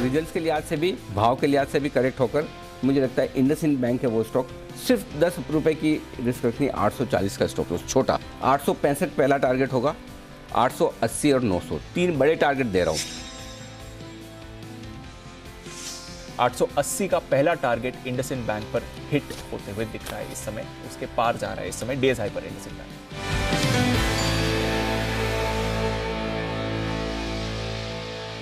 रिजल्ट्स के लिहाज से भी, भाव के लिहाज से भी करेक्ट होकर मुझे लगता है इंडसइंड बैंक है वो स्टॉक, सिर्फ 10 रुपए की रिस्क रखनी। 840 का स्टॉक लॉस छोटा, 865 पहला टारगेट होगा, 880 और 900 3 बड़े टारगेट दे रहा हूं। 880 का पहला टारगेट इंडसइंड बैंक पर हिट होते हुए दिख रहा है इस समय, उसके पार जा रहा है इस समय डेज हाई पर इंडसइंड बैंक।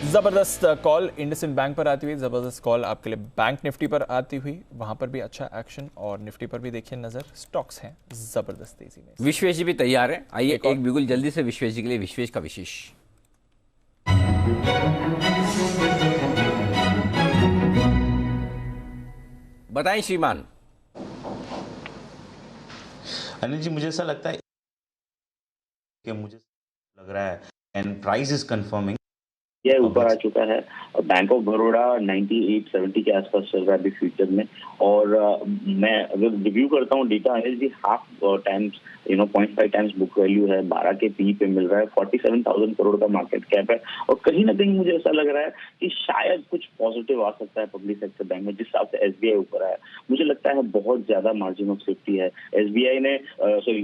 जबरदस्त कॉल इंडसइंड बैंक पर आती हुई, जबरदस्त कॉल आपके लिए बैंक निफ्टी पर आती हुई, वहां पर भी अच्छा एक्शन, और निफ्टी पर भी देखिए नजर। स्टॉक्स हैं जबरदस्त तेजी में। विश्वेश जी भी तैयार है, आइए एक बिल्कुल जल्दी से विश्वेश जी के लिए विश्वेश का विशेष। बताएं श्रीमान। अनिल जी, मुझे ऐसा लगता है कि मुझे लग रहा है एंड प्राइस इज कंफर्मिंग, यह ऊपर आ चुका है। बैंक ऑफ बड़ौदा 98-70 के आसपास चल रहा है अभी फ्यूचर में, और मैं अगर रिव्यू करता हूँ data Anil ji, 0.5 times book value है, 12 के पी पे मिल रहा है, 47,000 करोड़ का मार्केट कैप है, और कहीं ना कहीं मुझे ऐसा लग रहा है कि शायद कुछ पॉजिटिव आ सकता है पब्लिक सेक्टर बैंक में। जिस हिसाब से एसबीआई ऊपर आया, मुझे लगता है बहुत ज्यादा मार्जिन ऑफ सेफ्टी है। एसबीआई ने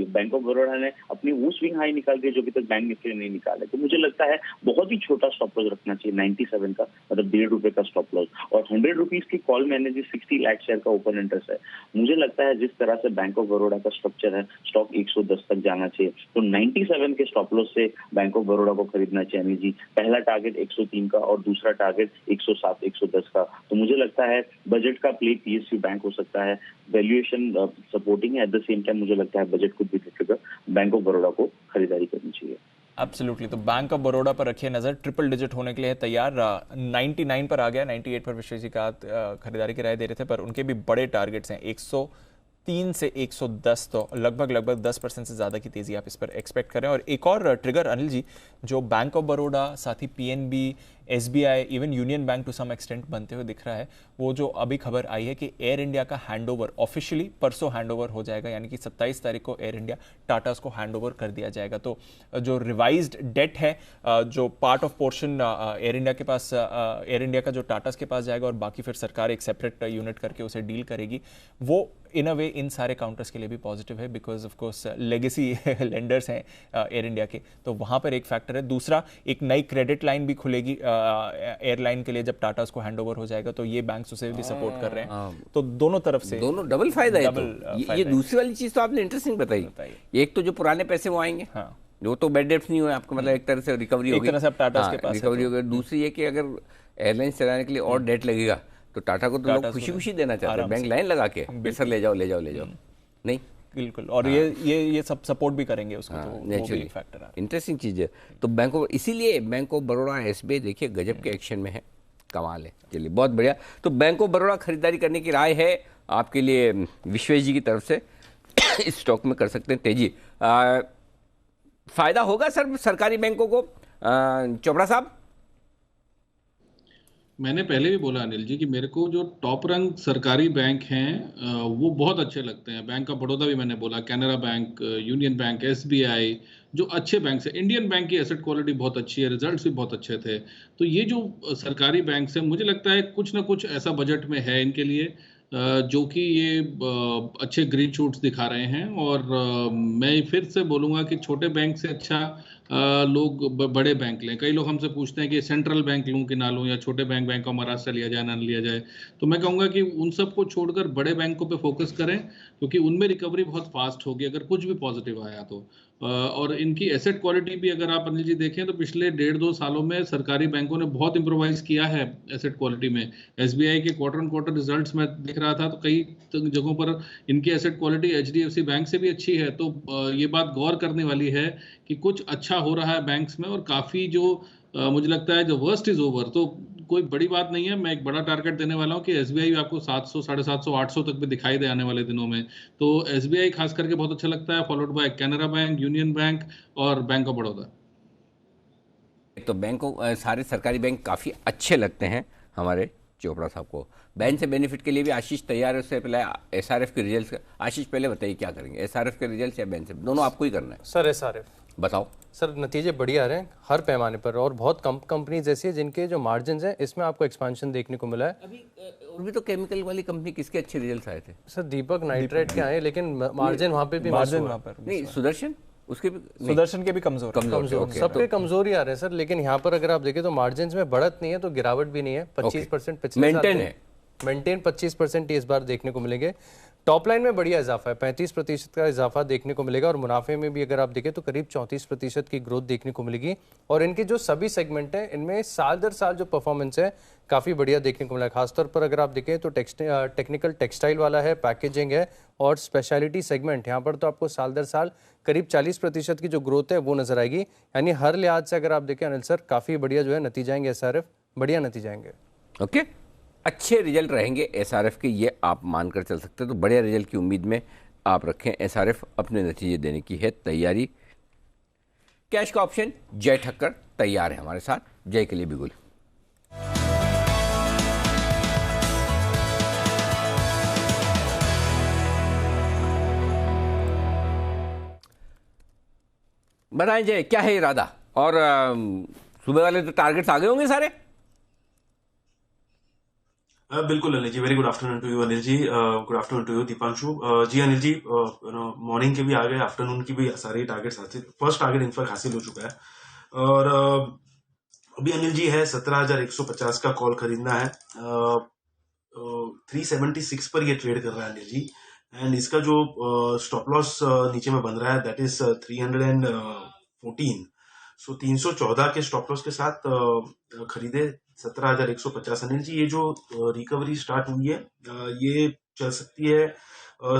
बैंक ऑफ बड़ौदा ने अपनी वो स्विंग हाई निकाल दी जो अभी तक बैंक निफ्टी ने नहीं निकाले, तो मुझे लगता है बहुत ही छोटा स्टॉप लॉस रखना चाहिए 97 का, मतलब 1.5 रुपए का स्टॉप लॉस, और 100 रुपीज की कॉल में 60 लाख शेयर का ओपन इंटरेस्ट है। मुझे लगता है जिस तरह से बैंक ऑफ बड़ौदा का स्ट्रक्चर है, स्टॉक 110 तक जाना चाहिए, तो 97 के स्टॉप लॉस से बैंक ऑफ बड़ौदा को खरीदना चाहिए जी। पहला टारगेट 103 का और दूसरा टारगेट 107-110 का। तो मुझे लगता है बजट का प्ले पीएसयू बैंक हो सकता है, वैल्यूएशन सपोर्टिंग है, एट द सेम टाइम मुझे लगता है बजट कुछ भी दिखेगा, बैंक ऑफ बड़ौदा को खरीदारी करनी चाहिए। एब्सोल्युटली, तो बैंक ऑफ बड़ौदा पर रखिए नजर, ट्रिपल डिजिट होने के लिए है तैयार। 99 पर आ गया, 98 पर विश्वेश जी का खरीदारी की राय दे रहे थे, पर उनके भी बड़े टारगेट्स हैं 103 से 110, तो लगभग 10% से ज़्यादा की तेज़ी आप इस पर एक्सपेक्ट करें। और एक और ट्रिगर अनिल जी, जो बैंक ऑफ बड़ौदा, साथ ही PNB, SBI, even Union Bank to some extent बनते हुए दिख रहा है, वो जो अभी खबर आई है कि एयर इंडिया का हैंडओवर ऑफिशियली परसों हैंडओवर हो जाएगा, यानी कि 27 तारीख को एयर इंडिया टाटास को हैंडओवर कर दिया जाएगा। तो जो रिवाइज्ड डेट है, जो part of portion air India के पास, एयर इंडिया का जो टाटास के पास जाएगा और बाकी फिर सरकार एक सेपरेट यूनिट करके उसे डील करेगी, वो इन अ वे इन सारे काउंटर्स के लिए भी पॉजिटिव है, because of course legacy lenders हैं एयर इंडिया के, तो वहाँ पर एक फैक्टर है। दूसरा, एक नई क्रेडिट लाइन भी खुलेगी एयरलाइन के लिए जब टाटा उसको हैंडओवर हो जाएगा, तो ये बैंक्स उसे भी सपोर्ट कर रहे हैं, तो दोनों तरफ से दोनों डबल फायदा है। तो ये दूसरी वाली चीज तो आपने इंटरेस्टिंग बताई। एक तो जो पुराने पैसे वो आएंगे, वो तो बैड डेट्स नहीं हुए आपका, मतलब एक तरह से रिकवरी होगी, टाटा के पास रिकवरी होगी। दूसरी ये कि अगर एयरलाइन चलाने के लिए और डेट लगेगा तो टाटा को तो लोग खुशी खुशी देना चाहते हैं, बैंक लाइन लगा के सर ले जाओ नहीं, बिल्कुल, और ये सब सपोर्ट भी करेंगे उसको, तो नेचुरली फैक्टर इंटरेस्टिंग चीज है। तो बैंक ऑफ, इसीलिए बैंक ऑफ बड़ौदा, एसबीआई देखिए गजब के एक्शन में है, कमाल है। चलिए बहुत बढ़िया। तो बैंक ऑफ बड़ौदा खरीदारी करने की राय है आपके लिए विश्वेश जी की तरफ से, इस स्टॉक में कर सकते हैं तेजी। फायदा होगा सर सरकारी बैंकों को, चोपड़ा साहब? मैंने पहले भी बोला अनिल जी कि मेरे को जो टॉप रैंक सरकारी बैंक हैं वो बहुत अच्छे लगते हैं। बैंक ऑफ बड़ौदा भी मैंने बोला, Canara bank, union bank, SBI, जो अच्छे बैंक है। इंडियन बैंक की एसेट क्वालिटी बहुत अच्छी है, रिजल्ट्स भी बहुत अच्छे थे। तो ये जो सरकारी बैंक हैं, मुझे लगता है कुछ ना कुछ ऐसा बजट में है इनके लिए जो कि ये अच्छे ग्रीन शूट्स दिखा रहे हैं। और मैं फिर से बोलूँगा कि छोटे बैंक से अच्छा लोग बड़े बैंक लें। कई लोग हमसे पूछते हैं कि सेंट्रल बैंक लूं कि ना लूं, या छोटे बैंक ऑफ महाराष्ट्र लिया जाए ना लिया जाए। तो मैं कहूँगा कि उन सबको छोड़कर बड़े बैंकों पे फोकस करें, क्योंकि उनमें रिकवरी बहुत फास्ट होगी अगर कुछ भी पॉजिटिव आया तो। और इनकी एसेट क्वालिटी भी अगर आप अनिल जी देखें तो पिछले 1.5-2 सालों में सरकारी बैंकों ने बहुत इम्प्रोवाइज किया है एसेट क्वालिटी में। एसबीआई के क्वार्टर ऑन क्वार्टर रिजल्ट्स में देख रहा था तो कई जगहों पर इनकी एसेट क्वालिटी एचडीएफसी बैंक से भी अच्छी है। तो ये बात गौर करने वाली है कि कुछ अच्छा हो रहा है बैंक्स में, और काफ़ी जो मुझे लगता है जो वर्स्ट इज ओवर, तो कोई बड़ी बात नहीं है। मैं एक बड़ा टारगेट देने वाला हूँ कि एसबीआई आपको 700, 750, 800 तक भी दिखाई दे आने वाले दिनों में। तो एसबीआई खास करके बहुत अच्छा लगता है, followed by Canara bank, union bank और बैंक ऑफ बड़ौदा। तो बैंकों सारे सरकारी बैंक काफ़ी अच्छे लगते हैं हमारे चोपड़ा साहब को। बैंक से बेनिफिट के लिए भी आशीष तैयार है। उससे पहले एसआरएफ के रिजल्ट, आशीष पहले बताइए क्या करेंगे, एसआरएफ के रिजल्ट या बैंक से? दोनों आपको ही करना है सर। एसआरएफ बताओ सर, नतीजे बढ़िया आ रहे हैं हर पैमाने पर, और बहुत कम कंपनीज ऐसी है जिनके जो मार्जिन हैं इसमें आपको एक्सपेंशन देखने को मिला है। अभी और भी तो केमिकल वाली कंपनी किसके अच्छे रिजल्ट आए थे सर? दीपक नाइट्राइट के आए, लेकिन मार्जिन वहाँ पे भी नहीं, सुदर्शन उसके भी, सुदर्शन के भी कमजोर सबके कमजोर ही आ रहे हैं सर। लेकिन यहाँ पर अगर आप देखें तो मार्जिन में बढ़त नहीं है तो गिरावट भी नहीं है। 25% पिछले मेंटेन है, मेंटेन 25% इस बार देखने को मिलेंगे। टॉप लाइन में बढ़िया इजाफा है, 35% का इजाफा देखने को मिलेगा, और मुनाफे में भी अगर आप देखें तो करीब 34% की ग्रोथ देखने को मिलेगी। और इनके जो सभी सेगमेंट हैं इनमें साल दर साल जो परफॉर्मेंस है काफ़ी बढ़िया देखने को मिला है। खासतौर पर अगर आप देखें तो टेक्निकल टेक्सटाइल वाला है, पैकेजिंग है और स्पेशलिटी सेगमेंट, यहाँ पर तो आपको साल दर साल करीब 40% की जो ग्रोथ है वो नजर आएगी। यानी हर लिहाज से अगर आप देखें अनिल सर, काफ़ी बढ़िया जो है नतीजा आएंगे एसआरएफ, बढ़िया नतीजा आएंगे। ओके, अच्छे रिजल्ट रहेंगे एसआरएफ के, ये आप मानकर चल सकते हैं। तो बढ़िया रिजल्ट की उम्मीद में आप रखें। एसआरएफ अपने नतीजे देने की है तैयारी। कैश का ऑप्शन जय ठक्कर तैयार है हमारे साथ। जय के लिए बिगुल। बताएं जय, क्या है इरादा? और सुबह वाले तो टारगेट्स आ गए होंगे सारे। बिल्कुल Anil ji, very good afternoon to you Anil ji, good afternoon to you Deepanshu ji. Anil ji, morning के भी आ गए, आफ्टरनून की भी सारे टारगेट्स हासिल, फर्स्ट टारगेट इनफैक्ट हासिल हो चुका है। और अभी अनिल जी है 17,150 का कॉल खरीदना है। 376 पर ये ट्रेड कर रहा है अनिल जी, एंड इसका जो स्टॉप लॉस नीचे में बन रहा है दैट इज 314। सो 314 के स्टॉप लॉस के साथ खरीदे 17,150। अनिल जी, ये जो रिकवरी स्टार्ट हुई है ये चल सकती है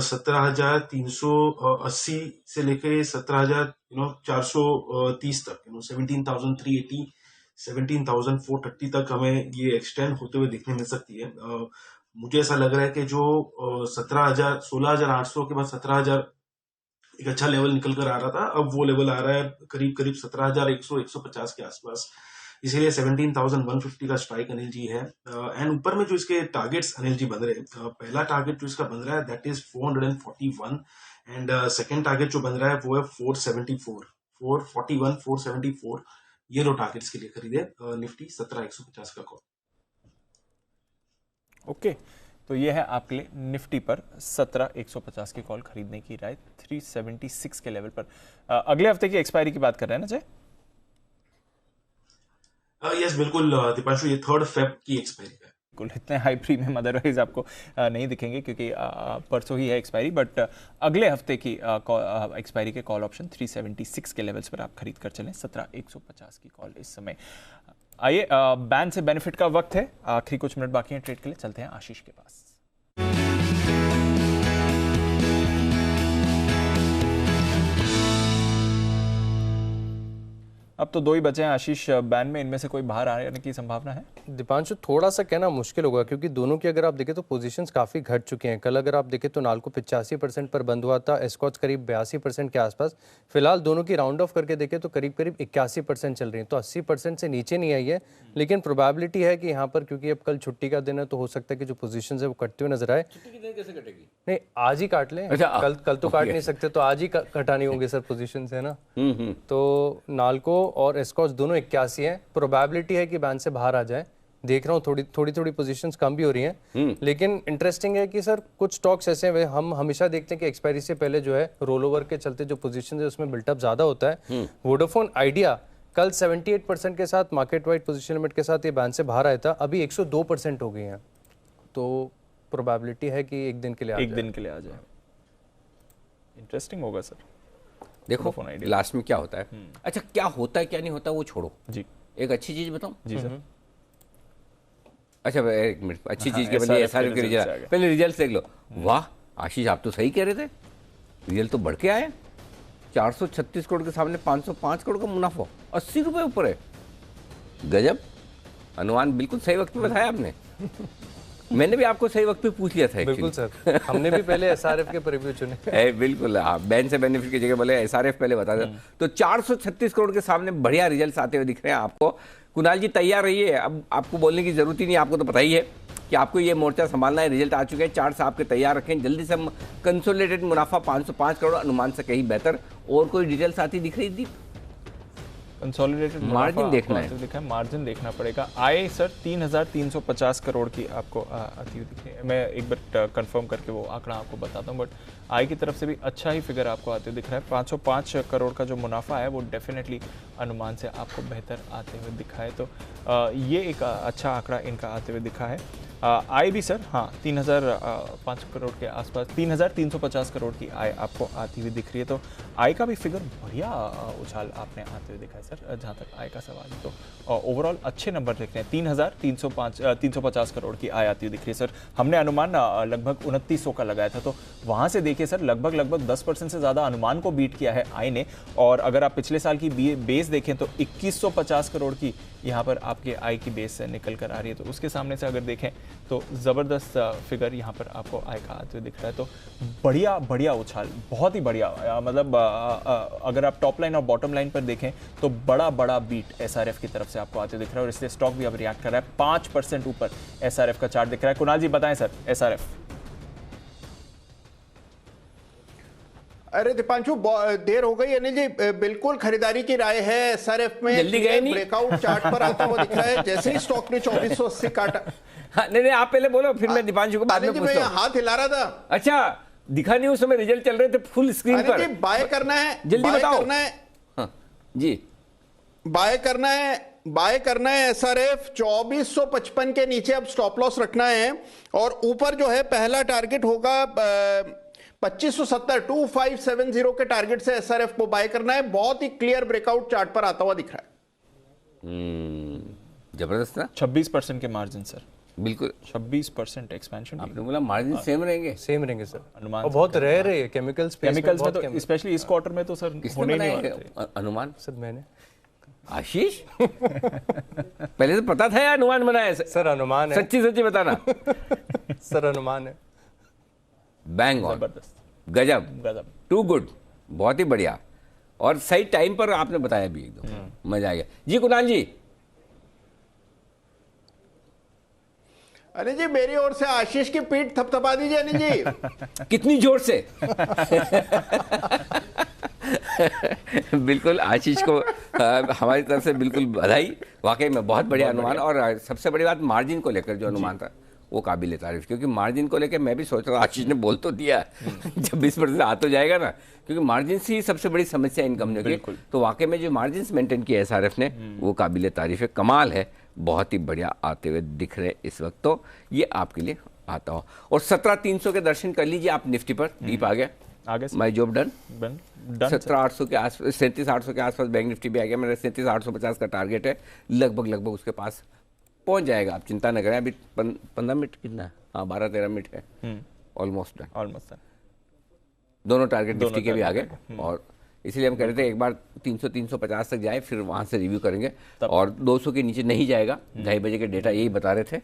17,380 से लेकर 17,430 तक, 17,380, 17,430 तक हमें ये एक्सटेंड होते हुए देखने मिल सकती है। मुझे ऐसा लग रहा है कि जो 16,800 के बाद 17,000 एक अच्छा लेवल निकल कर आ रहा था, अब वो लेवल आ रहा है करीब 17,100-150 के आसपास। इसीलिए 17,150 का स्ट्राइक अनिल जी है। एंड ऊपर में जो इसके टारगेट्स अनिल जी बन रहे हैं, पहला टारगेट जो इसका बन रहा है that is 441, and second target जो बन रहा है वो है 474, 441, 474। ये दो टारगेट्स के लिए खरीदे निफ्टी 17,150 का कॉल। ओके, तो ये है आपके लिए निफ्टी पर 17,150 की कॉल खरीदने की राय 376 के लेवल पर। अगले हफ्ते की एक्सपायरी की बात कर रहे हैं ना जय? यस बिल्कुल दीपांशु, ये 3 फेब की एक्सपायरी है। बिल्कुल, इतने हाई प्रीमियम अदरवाइज आपको नहीं दिखेंगे क्योंकि परसों ही है एक्सपायरी, बट अगले हफ्ते की एक्सपायरी के कॉल ऑप्शन 376 के लेवल्स पर आप खरीद कर चलें। 17,150 की कॉल इस समय। आइए, बैन से बेनिफिट का वक्त है, आखिरी कुछ मिनट बाकी हैं ट्रेड के लिए। चलते हैं आशीष के पास। अब तो 2 ही बचे हैं आशीष बैन में, इनमें से कोई बाहर आने की संभावना है? दीपांशु, थोड़ा सा कहना मुश्किल होगा क्योंकि दोनों की अगर आप देखें तो पोजीशंस काफ़ी घट चुके हैं। कल अगर आप देखें तो नाल्को 85% पर बंद हुआ था, एस्कॉच करीब 82% के आसपास। फिलहाल दोनों की राउंड ऑफ करके देखें तो करीब 81% चल रही है, तो 80% से नीचे नहीं आई है। लेकिन प्रोबेबिलिटी है कि यहाँ पर, क्योंकि अब कल छुट्टी का दिन है, तो हो सकता है कि जो पोजीशन है वो कटते हुए नजर आए। छुट्टी की देर कैसे कटेगी? नहीं, आज ही काट लें। कल तो काट नहीं सकते, तो आज ही कटानी होंगे सर पोजीशन है ना। तो नाल्को और एस्कॉच दोनों 81 है। प्रोबेबिलिटी है कि बैन से बाहर आ जाए। देख रहा हूँ थोड़ी पोजीशंस कम भी हो रही हैं, लेकिन इंटरेस्टिंग है कि सर कुछ स्टॉक्स ऐसे हैं हम हमेशा देखते हैं कि एक्सपायरी से पहले जो है रोल ओवर के चलते जो पोजीशन है उसमें बिल्टअप ज़्यादा होता है। वोडाफोन आइडिया कल 78% के साथ मार्केट वाइड पोजीशन लिमिट के साथ ये बैंड से बाहर आया था, अभी 102% हो गई हैं, तो प्रोबेबिलिटी है कि एक दिन के लिए आ जाए। इंटरेस्टिंग होगा सर। देखो लास्ट में क्या होता है। अच्छा, क्या होता है क्या नहीं होता वो छोड़ो जी, एक अच्छी चीज बताऊं जी सर। अच्छा एक मिनट, अच्छी चीज के बदले एसआरएफ के रिजल्ट, पहले रिजल्ट देख लो। वाह आशीष, आप तो सही कह रहे थे, रिजल्ट तो बढ़ के आए। 436 करोड़ के सामने 505 करोड़ का मुनाफा, 80 रुपए ऊपर है। गजब, अनुमान बिल्कुल सही वक्त पे बताया आपने। मैंने भी आपको सही वक्त पे पूछ लिया था। बिल्कुल सर, हमने भी पहले एसआरएफ के प्रीव्यू चुने। बिल्कुल, आप बैन से बेनिफिट की जगह बोले एसआरएफ पहले बता दो। तो 436 करोड़ के सामने बढ़िया रिजल्ट्स आते हुए दिख रहे हैं आपको। कुणाल जी तैयार रहिए, अब आपको बोलने की जरूरत ही नहीं, आपको तो पता ही है कि आपको ये मोर्चा संभालना है। रिजल्ट आ चुके हैं, चार्ट्स आपके तैयार रखें, जल्दी से। हम कंसोलिडेटेड मुनाफा 505 करोड़, अनुमान से कहीं बेहतर। और कोई डिटेल्स आती दिख रही थी? कंसोलिडेटेड मार्जिन देखना है, मार्जिन देखना पड़ेगा। आय सर 3,350 करोड़ की आपको आती हुई दिख रही है। मैं एक बार कंफर्म करके वो आंकड़ा आपको बताता हूँ, बट आय की तरफ से भी अच्छा ही फिगर आपको आते हुए दिख रहा है। 505 करोड़ का जो मुनाफा है वो डेफिनेटली अनुमान से आपको बेहतर आते हुए दिखा है, तो ये एक अच्छा आंकड़ा इनका आते हुए दिखा है। आय भी सर 3,005 करोड़ के आसपास, 3,350 करोड़ की आय आपको आती हुई दिख रही है, तो आय का भी फिगर बढ़िया उछाल आपने आते हुए दिखा है सर। जहाँ तक आय का सवाल है तो ओवरऑल अच्छे नंबर दिख रहे हैं। 3,350 करोड़ की आय आती हुई दिख रही है सर। हमने अनुमान लगभग 2900 का लगाया था, तो वहाँ से देखिए सर लगभग 10% से ज़्यादा अनुमान को बीट किया है आय ने। और अगर आप पिछले साल की बेस देखें तो 2150 करोड़ की यहाँ पर आपके आय की बेस निकल कर आ रही है, तो उसके सामने से अगर देखें तो ज़बरदस्त फिगर यहाँ पर आपको आय का आते हुए दिख रहा है। तो बढ़िया उछाल, बहुत ही बढ़िया। मतलब अगर आप टॉप लाइन और बॉटम लाइन पर देखें तो बड़ा बीट एसआरएफ की तरफ से आपको आते दिख रहा है, और इसलिए स्टॉक भी अब रिएक्ट कर रहा है। 5% ऊपर एसआरएफ का चार्ट दिख रहा है। कुणाल जी बताएं सर एसआरएफ। अरे दीपांशु, देर हो गई अनिल जी, बिल्कुल खरीदारी की राय है एसआरएफ में। जल्दी गए नहीं, ब्रेकआउट चार्ट पर आता हुआ दिख रहा है। जैसे ही स्टॉक ने 2480 काटा। नहीं आप पहले बोलो, फिर मैं दीपांशु को बाद में पूछता हूं। हाथ हिला रहा था। अच्छा, दिखा नहीं उस समय, रिजल्ट चल रहे थे फुल स्क्रीन पर। बाय करना है, जल्दी बताओ। जी बाय करना है एसआरएफ 2455 के नीचे अब स्टॉप लॉस रखना है, और ऊपर जो है पहला टारगेट होगा 2570, 2570 के टारगेट से एसआरएफ को बाय करना है। बहुत ही क्लियर ब्रेकआउट चार्ट पर आता हुआ दिख रहा है। जबरदस्त ना। 26% के मार्जिन सर, बिल्कुल 26% एक्सपेंशन। आपने बोला मार्जिन सेम रहेंगे सर। अनुमान और बहुत रेयर है केमिकल्स में तो, स्पेशली इस क्वार्टर में तो सर होने नहीं वाले अनुमान। सर मैंने आशीष पहले से पता था या अनुमान बनाया? सर अनुमान है, सच्ची बताना। सर अनुमान है। बैंग ऑन, गजब, टू गुड, बहुत ही बढ़िया, और सही टाइम पर आपने बताया भी, एकदम मजा आ गया जी। कुणाल जी। अनिल जी, मेरी ओर से आशीष की पीठ थपथपा दीजिए अनिल जी। कितनी जोर से? बिल्कुल आशीष को हमारी तरफ से बिल्कुल बधाई। वाकई में बहुत बढ़िया अनुमान, और सबसे बड़ी बात मार्जिन को लेकर जो अनुमान था वो काबिल तारीफ, क्योंकि मार्जिन को लेकर मैं भी सोच रहा हूँ, आशीष ने बोल तो दिया 26% आ तो जाएगा ना, क्योंकि मार्जिन ही सबसे बड़ी समस्या इन कंपनियों की। तो वाकई में जो मार्जिन मेंटेन किया एसआरएफ ने वो काबिल तारीफ है, कमाल है, बहुत ही बढ़िया आते हुए दिख रहे इस वक्त। तो ये आपके लिए आता हो। और 17,300 के दर्शन कर लीजिए आप निफ्टी पर। डीप आ गया, माय जॉब डन। 17,800 के आसपास, 37,800 के आसपास बैंक निफ्टी भी आ गया। मेरा 37,850 का टारगेट है, लगभग उसके पास पहुंच जाएगा, आप चिंता न करें। अभी 15 मिनट कितना है? 12-13 मिनट है, ऑलमोस्ट डन। दोनों टारगेट निफ्टी के भी आ गए, और इसलिए हम कह रहे थे एक बार 300-350 तक जाए, फिर वहां से रिव्यू करेंगे। और 200 के नीचे नहीं जाएगा, 2:30 बजे के डेटा यही बता रहे थे,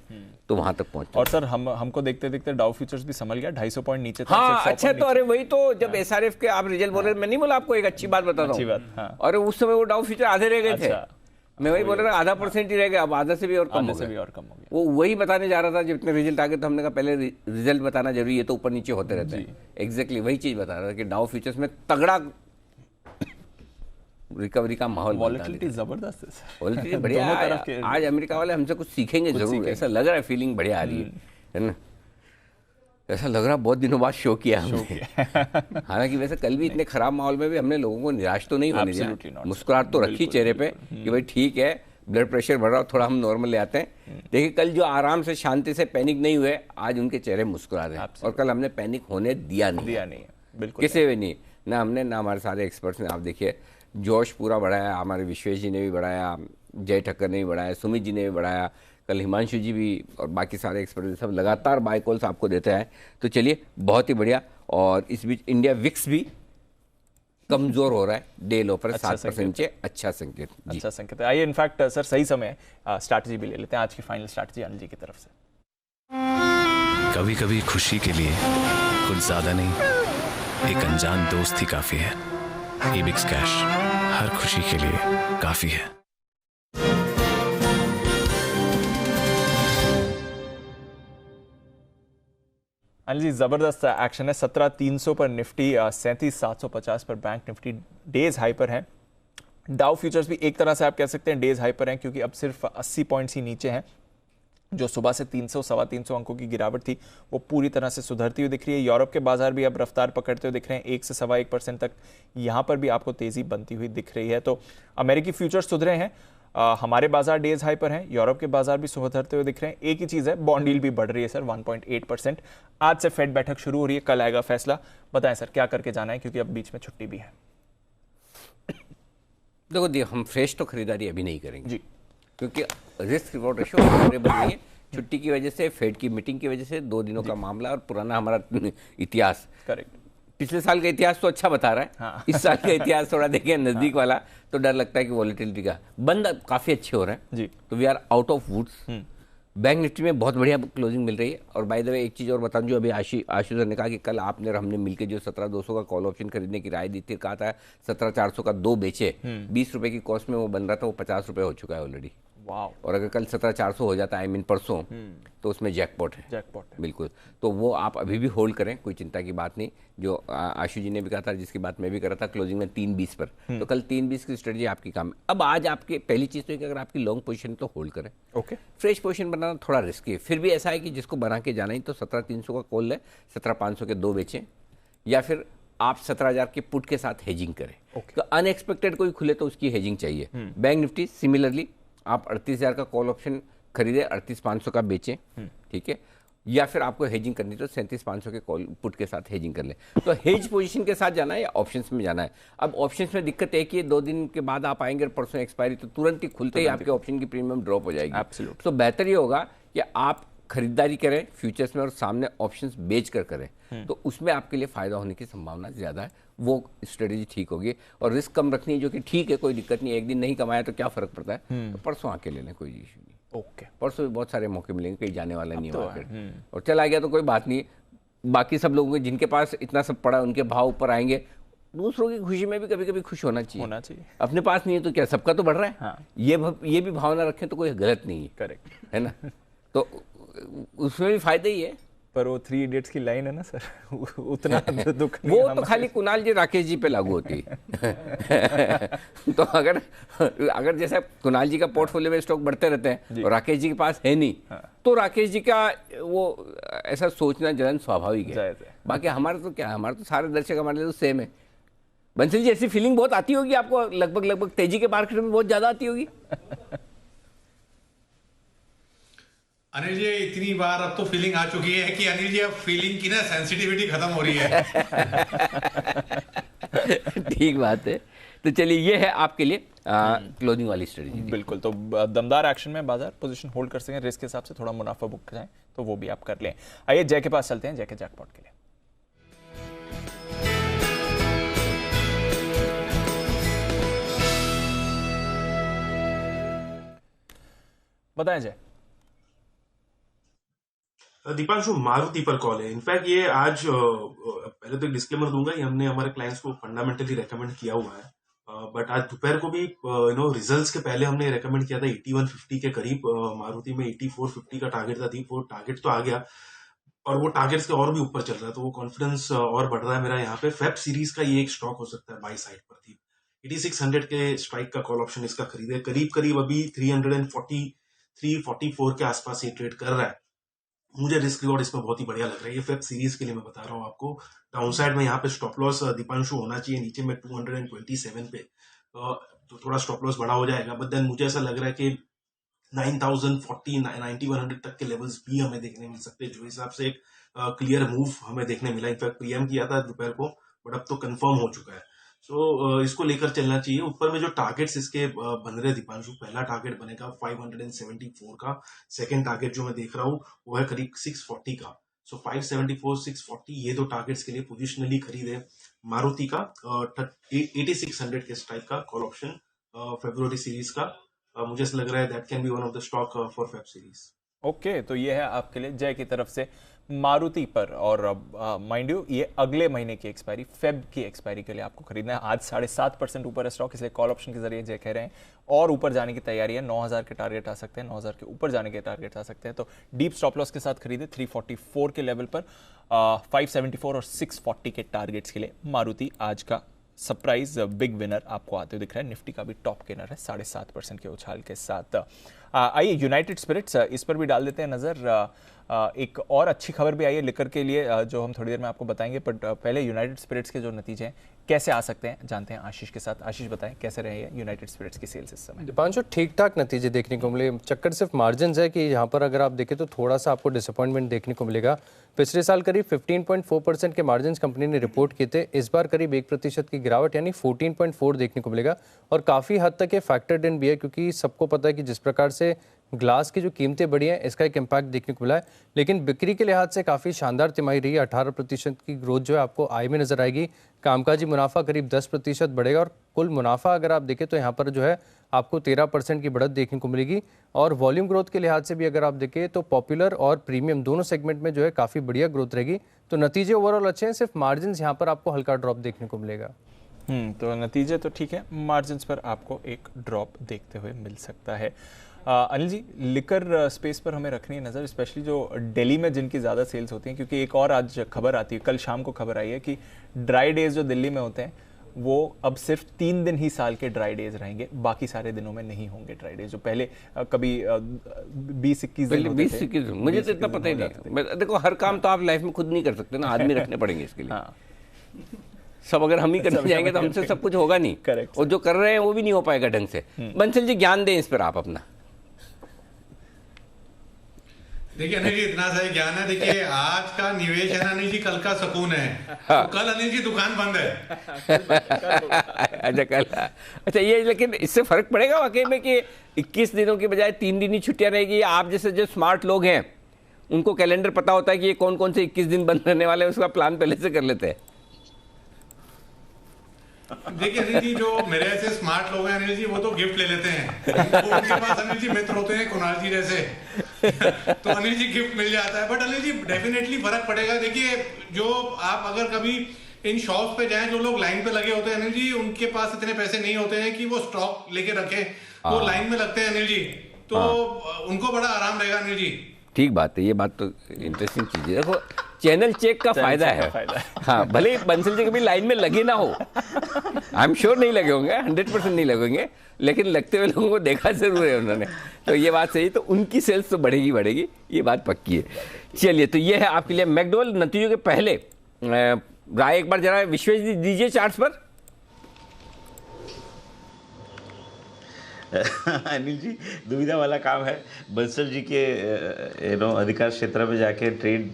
तो वहां तक पहुंचे। और सर हमको देखते देखते डाउ फ्यूचर्स भी संभल गया, 250 पॉइंट नीचे था। हाँ अच्छा, तो अरे वही तो, जब एसआरएफ के आप रिजल्ट बोल रहे, मैं नहीं बोला आपको एक अच्छी बात बताता हूँ, और उस समय वो डाउ फ्यूचर आधे रह गए थे। मैं वही बोल रहा था, 0.5% ही रह गया, अब आधा से भी और कम हो गया। वो वही बताने जा रहा था, जब इतने रिजल्ट आ गए तो हमने कहा पहले रिजल्ट बताना जरूरी है, तो ऊपर नीचे होते रहते हैं। एग्जैक्टली वही चीज बता रहा था कि डाउ फ्यूचर्स में तगड़ा रिकवरी का माहौल वॉलेटिलिटी जबरदस्त है, वॉलेटिलिटी बढ़िया है। आज अमेरिका वाले हमसे कुछ सीखेंगे जरूर, ऐसा लग रहा है, फीलिंग बढ़िया आ रही है ना, ऐसा लग रहा है बहुत दिनों बाद शो किया हमने। हालांकि वैसे कल भी इतने खराब माहौल में भी हमने लोगों को निराश तो नहीं होने दिया, मुस्कुराहट तो रखी चेहरे पे कि भाई ठीक है, ब्लड प्रेशर बढ़ रहा, थोड़ा हम नॉर्मल ले आते हैं। देखिए कल जो आराम से शांति से पैनिक नहीं हुए, आज उनके चेहरे मुस्कुरा रहे हैं, और कल हमने पैनिक होने दिया नहीं, बिल्कुल किसी भी नहीं, ना हमने ना हमारे सारे एक्सपर्ट्स ने। आप देखिए जोश पूरा बढ़ाया, हमारे विश्वेश जी ने भी बढ़ाया, जय ठक्कर ने भी बढ़ाया, सुमित जी ने भी बढ़ाया, कल हिमांशु जी भी और बाकी सारे एक्सपर्ट सब लगातार बाय कॉल्स आपको देते हैं। तो चलिए बहुत ही बढ़िया। और इस बीच इंडिया विक्स भी कमजोर हो रहा है, डे लो पर 7% से अच्छा संकेत, अच्छा संकेत है। आइए इनफैक्ट सर सही समय स्ट्रैटेजी भी ले लेते हैं, आज की फाइनल स्ट्रैटेजी अनिल जी की तरफ से। कभी कभी खुशी के लिए कुछ ज्यादा नहीं, एक अनजान दोस्त ही काफी है। एबिक्स कैश हर खुशी के लिए काफी है। अनिल जी जबरदस्त एक्शन है, 17,300 पर निफ्टी, 37,750 पर बैंक निफ्टी डेज हाई पर है। डाउ फ्यूचर्स भी एक तरह से आप कह सकते हैं डेज हाई पर हैं, क्योंकि अब सिर्फ 80 पॉइंट्स ही नीचे हैं। जो सुबह से 300 सवा 300 अंकों की गिरावट थी वो पूरी तरह से सुधरती हुई दिख रही है। यूरोप के बाजार भी अब रफ्तार पकड़ते हुए दिख रहे हैं, 1 से सवा 1% तक यहाँ पर भी आपको तेजी बनती हुई दिख रही है। तो अमेरिकी फ्यूचर्स सुधरे हैं, हमारे बाजार डेज हाई पर हैं, यूरोप के बाजार भी सुधरते हुए दिख रहे हैं। एक ही चीज़ है, बॉन्ड यील्ड भी बढ़ रही है सर 1.8%। आज से फेड बैठक शुरू हो रही है, कल आएगा फैसला। बताएं सर क्या करके जाना है, क्योंकि अब बीच में छुट्टी भी है। देखो हम फ्रेश तो खरीदारी अभी नहीं करेंगे जी, क्योंकि रिस्क रिवॉर्ड रेशियो फेवरेबल नहीं है। छुट्टी की वजह से, फेड की मीटिंग की वजह से 2 दिनों का मामला और पुराना हमारा इतिहास, करेक्ट, पिछले साल का इतिहास तो अच्छा बता रहा है। हाँ। इस साल का इतिहास थोड़ा देखें नजदीक वाला, तो डर लगता है कि वॉलेटिलिटी का बंद काफी अच्छे हो रहे हैं जी, तो we are out of woods. Bank Nifty में बहुत बढ़िया क्लोजिंग मिल रही है। और बाय द वे एक चीज़ और बता दूं, जो अभी आशु सर ने कहा कि कल आपने और हमने मिलकर जो 17,200 का कॉल ऑप्शन खरीदने की राय दी थी, कहा था 17,400 का 2 बेचे, 20 रुपए की कॉस्ट में वो बन रहा था, वो 50 रुपए हो चुका है ऑलरेडी। और अगर कल 17,400 हो जाता है, आई मीन परसों, तो उसमें जैकपॉट है, बिल्कुल। तो वो आप अभी भी होल्ड करें, कोई चिंता की बात नहीं। जो आशु जी ने भी कहा था, जिसकी बात मैं भी कर रहा था, क्लोजिंग में 3.20 पर, तो कल 3.20 की स्ट्रेटजी आपकी काम है। अब आज आपके पहली चीज़ तो है कि अगर आपकी लॉन्ग पोजीशन तो होल्ड करें, ओके। फ्रेश पोजीशन बनाना थोड़ा रिस्की है, फिर भी ऐसा है कि जिसको बना के जाना ही तो 17,300 का कॉल ले, 17,500 के 2 बेचें, या फिर आप 17,000 के पुट के साथ हेजिंग करें। तो अनएक्सपेक्टेड कोई खुले तो उसकी हेजिंग चाहिए। बैंक निफ्टी सिमिलरली आप 38,000 का कॉल ऑप्शन खरीदे, 38,500 का बेचें, ठीक है, या फिर आपको हेजिंग करनी तो 37,500 के कॉल पुट के साथ हेजिंग कर ले। तो हेज पोजीशन के साथ जाना है या ऑप्शंस में जाना है। अब ऑप्शंस में दिक्कत है कि 2 दिन के बाद आप आएंगे, परसों एक्सपायरी, तो तुरंत ही खुलते ही आपके ऑप्शन की प्रीमियम ड्रॉप हो जाएगी। तो बेहतर ये होगा कि आप खरीदारी करें फ्यूचर्स में और सामने ऑप्शंस बेच कर करें, तो उसमें आपके लिए फायदा होने की संभावना ज़्यादा है। वो स्ट्रेटेजी ठीक होगी। और रिस्क कम रखनी है, जो कि ठीक है, कोई दिक्कत नहीं है, एक दिन नहीं कमाया तो क्या फर्क पड़ता है, तो परसों आके ले लें, कोई इशू नहीं। ओके, परसों भी बहुत सारे मौके मिलेंगे, कहीं जाने वाला नहीं है, और चला गया तो कोई बात नहीं। बाकी सब लोगों के जिनके पास इतना सब पड़ा, उनके भाव ऊपर आएंगे। दूसरों की खुशी में भी कभी कभी खुश होना चाहिए। अपने पास नहीं है तो क्या, सबका तो बढ़ रहा है। हाँ। ये भी भावना रखें तो कोई गलत नहीं है, करेक्ट है ना। तो उसमें भी फायदा ही है। पर वो 3 इडियट्स की लाइन है ना सर, उतना दुख वो तो खाली कुणाल जी राकेश जी पे लागू होती है। तो अगर जैसा कुणाल जी का पोर्टफोलियो में स्टॉक बढ़ते रहते हैं और राकेश जी के पास है नहीं, तो राकेश जी का वो ऐसा सोचना जलन स्वाभाविक है। बाकी हमारा तो क्या, हमारे तो सारे दर्शक हमारे लिए तो सेम है। बंसल जी, ऐसी फीलिंग बहुत आती होगी आपको, लगभग तेजी के मार्केट में बहुत ज्यादा आती होगी। अनिल जी, इतनी बार अब तो फीलिंग आ चुकी है कि अनिल जी अब फीलिंग की ना सेंसिटिविटी खत्म हो रही है। ठीक बात है। तो चलिए, ये है आपके लिए क्लोजिंग वाली स्ट्रेटजी। बिल्कुल, तो दमदार एक्शन में बाजार पोजीशन होल्ड कर सकें, रिस्क के हिसाब से थोड़ा मुनाफा बुक करें तो वो भी आप कर लें। आइए जय के पास चलते हैं, जय के जैकपॉट के लिए। बताएं जय। दीपांशु, मारुति पर कॉल है। इनफैक्ट ये आज पहले तो एक डिस्क्लेमर दूंगा, ये हमने हमारे क्लाइंट्स को फंडामेंटली रेकमेंड किया हुआ है, बट आज दोपहर को भी रिजल्ट्स के पहले हमने रेकमेंड किया था 8150 के करीब। मारुति में 8450 का टारगेट था, वो टारगेट तो आ गया और वो टारगेट्स के और भी ऊपर चल रहा है, तो वो कॉन्फिडेंस और बढ़ रहा है मेरा यहाँ पे। फेब सीरीज का ये एक स्टॉक हो सकता है बाई साइड पर थी। 8600 के स्ट्राइक का कॉल ऑप्शन इसका खरीदे, करीब करीब अभी 343-44 के आसपास ये ट्रेड कर रहा है। मुझे रिस्क रिवॉर्ड इसमें बहुत ही बढ़िया लग रहा है। ये फेब सीरीज के लिए मैं बता रहा हूँ आपको। डाउन साइड में यहाँ पे स्टॉप लॉस दीपांशु होना चाहिए, नीचे में 227 पे तो थोड़ा स्टॉप लॉस बड़ा हो जाएगा। बट देन मुझे ऐसा लग रहा है कि 9040 9100 तक के लेवल्स भी हमें देखने मिल सकते हैं, जो हिसाब से एक क्लियर मूव हमें देखने मिला। इनफैक्ट प्रीएम किया था दोपहर को, बट अब तो कंफर्म हो चुका है। इसको लेकर चलना चाहिए। ऊपर में जो टारगेट्स इसके बन रहे दीपांशु, पहला टारगेट बनेगा 574 का, सेकंड टारगेट जो मैं देख रहा हूँ वो है करीब 640 का। 574 640 ये दो टारगेट्स के लिए पोजिशनली खरीदे मारुति का 8600 के स्ट्राइक का कॉल ऑप्शन फरवरी सीरीज का। मुझे ऐसा लग रहा है that can be one of the stock for Feb series. Okay, तो ये है आपके लिए जय की तरफ से मारुति पर। और माइंड यू ये अगले महीने की एक्सपायरी, फेब की एक्सपायरी के लिए आपको खरीदना है। आज 7.5% ऊपर है स्टॉक, इसलिए कॉल ऑप्शन के जरिए जय कह रहे हैं और ऊपर जाने की तैयारी है। 9000 के टारगेट आ सकते हैं, 9000 के ऊपर जाने के टारगेट आ सकते हैं। तो डीप स्टॉप लॉस के साथ खरीदे 344 के लेवल पर। 574 और 640 के टारगेट्स के लिए मारुति आज का सरप्राइज बिग विनर आपको आते हुए दिख रहा है। निफ्टी का भी टॉप गेनर है 7.5% के उछाल के साथ। आइए यूनाइटेड स्पिरिट्स, इस पर भी डाल देते हैं नजर। एक और अच्छी खबर भी आई है लिकर के लिए, जो हम थोड़ी देर में आपको बताएंगे। बट पहले यूनाइटेड स्पिरिट्स के जो नतीजे हैं कैसे आ सकते हैं जानते हैं आशीष के साथ। आशीष बताएं कैसे रहे यूनाइटेड स्पिरिट्स की सेल्स इस समय। दीपांशु ठीक ठाक नतीजे देखने को मिले, चक्कर सिर्फ मार्जिन है कि यहाँ पर अगर आप देखें तो थोड़ा सा आपको डिसअपॉइंटमेंट देखने को मिलेगा। पिछले साल करीब 15.4% के मार्जिन कंपनी ने रिपोर्ट किए थे, इस बार करीब 1% की गिरावट यानी 14.4 देखने को मिलेगा। और काफ़ी हद तक ये फैक्टर्ड इन भी है, क्योंकि सबको पता है कि जिस प्रकार से ग्लास की जो कीमतें बढ़ी हैं इसका एक इम्पैक्ट देखने को मिला है। लेकिन बिक्री के लिहाज से काफ़ी शानदार तिमाही रही है। 18% की ग्रोथ जो है आपको आय में नजर आएगी। कामकाजी मुनाफा करीब 10% बढ़ेगा और कुल मुनाफा अगर आप देखें तो यहाँ पर जो है आपको 13% की बढ़त देखने को मिलेगी। और वॉल्यूम ग्रोथ के लिहाज से भी अगर आप देखें तो पॉपुलर और प्रीमियम दोनों सेगमेंट में जो है काफ़ी बढ़िया ग्रोथ रहेगी। तो नतीजे ओवरऑल अच्छे हैं, सिर्फ मार्जिन यहाँ पर आपको हल्का ड्रॉप देखने को मिलेगा। तो नतीजे तो ठीक है, मार्जिन पर आपको एक ड्रॉप देखते हुए मिल सकता है। अनिल जी, लिकर स्पेस पर हमें रखनी है नज़र, स्पेशली जो दिल्ली में जिनकी ज़्यादा सेल्स होती हैं, क्योंकि एक और आज खबर आती है, कल शाम को खबर आई है कि ड्राई डेज जो दिल्ली में होते हैं वो अब सिर्फ 3 दिन ही साल के ड्राई डेज रहेंगे, बाकी सारे दिनों में नहीं होंगे ड्राई डेज। जो पहले कभी 20-21 दिन होते थे। मुझे तो इतना पता ही नहीं। देखो हर काम तो आप लाइफ में खुद नहीं कर सकते ना, आदमी रखने पड़ेंगे इसके लिए। सब अगर हम ही करने जाएंगे तो हमसे सब कुछ होगा नहीं। करेक्ट। और जो कर रहे हैं वो भी नहीं हो पाएगा ढंग से। बंसल जी ज्ञान दें इस पर आप अपना। देखिए अनिल जी, इतना सही ज्ञान है। देखिए आज का निवेश है अनिल जी, कल का सुकून है। हाँ। तो कल अनिल जी दुकान बंद है। अच्छा कल, अच्छा ये, लेकिन इससे फर्क पड़ेगा वाकई में कि 21 दिनों की बजाय 3 दिन ही छुट्टियां रहेगी। आप जैसे जो स्मार्ट लोग हैं उनको कैलेंडर पता होता है कि ये कौन कौन से 21 दिन बंद रहने वाले हैं, उसका प्लान पहले से कर लेते हैं। देखिए अनिल जी, जो मेरे ऐसे स्मार्ट लोग हैं अनिल जी, वो तो गिफ्ट ले लेते हैं। वो उनके पास अनिल जी मित्र होते हैं कुणाल जी जैसे, तो अनिल जी गिफ्ट मिल जाता है। बट अनिल जी डेफिनेटली फर्क पड़ेगा। देखिए जो आप अगर कभी इन शॉप्स पे जाएं, जो लोग लाइन पे लगे होते हैं अनिल जी, उनके पास इतने पैसे नहीं होते हैं कि वो स्टॉक लेके रखें, वो लाइन में लगते हैं अनिल जी, तो उनको बड़ा आराम रहेगा अनिल जी। ठीक बात है, ये बात तो इंटरेस्टिंग चीज है। देखो चैनल चेक का फायदा है। हाँ, भले ही बंसल जी कभी लाइन में लगे ना हो, आई एम श्योर नहीं लगे होंगे, 100% नहीं लगेंगे, लेकिन लगते हुए लोगों को देखा जरूर है उन्होंने, तो ये बात सही। तो उनकी सेल्स तो बढ़ेगी, ये बात पक्की है। चलिए, तो ये है आपके लिए मैकडॉवेल नतीजों के पहले राय एक बार जरा विश्वेश दीजिए चार्ट्स पर। अनिल जी, दुविधा वाला काम है बंसल जी के अधिकार क्षेत्र में जाके ट्रेड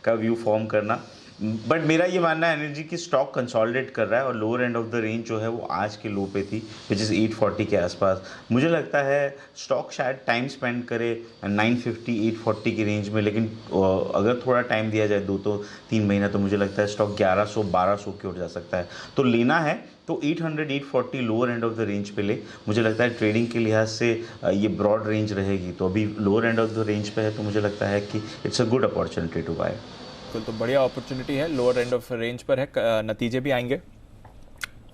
का व्यू फॉर्म करना। बट मेरा ये मानना है अनिल जी कि स्टॉक कंसोलिडेट कर रहा है और lower end of the range जो है वो आज के लो पे थी, विच इज़ 840 के आसपास। मुझे लगता है स्टॉक शायद टाइम स्पेंड करे 950 840 की रेंज में, लेकिन अगर थोड़ा टाइम दिया जाए 2 तो 3 महीना, तो मुझे लगता है स्टॉक 1100 1200 की ओर जा सकता है। तो लेना है तो 800 840 lower end of the range पे ले। मुझे लगता है ट्रेडिंग के लिहाज से ये ब्रॉड रेंज रहेगी, तो अभी lower end of the range पे है, तो मुझे लगता है कि it's a good opportunity to buy. तो बढ़िया अपॉर्चुनिटी है, लोअर एंड ऑफ रेंज पर है। नतीजे भी आएंगे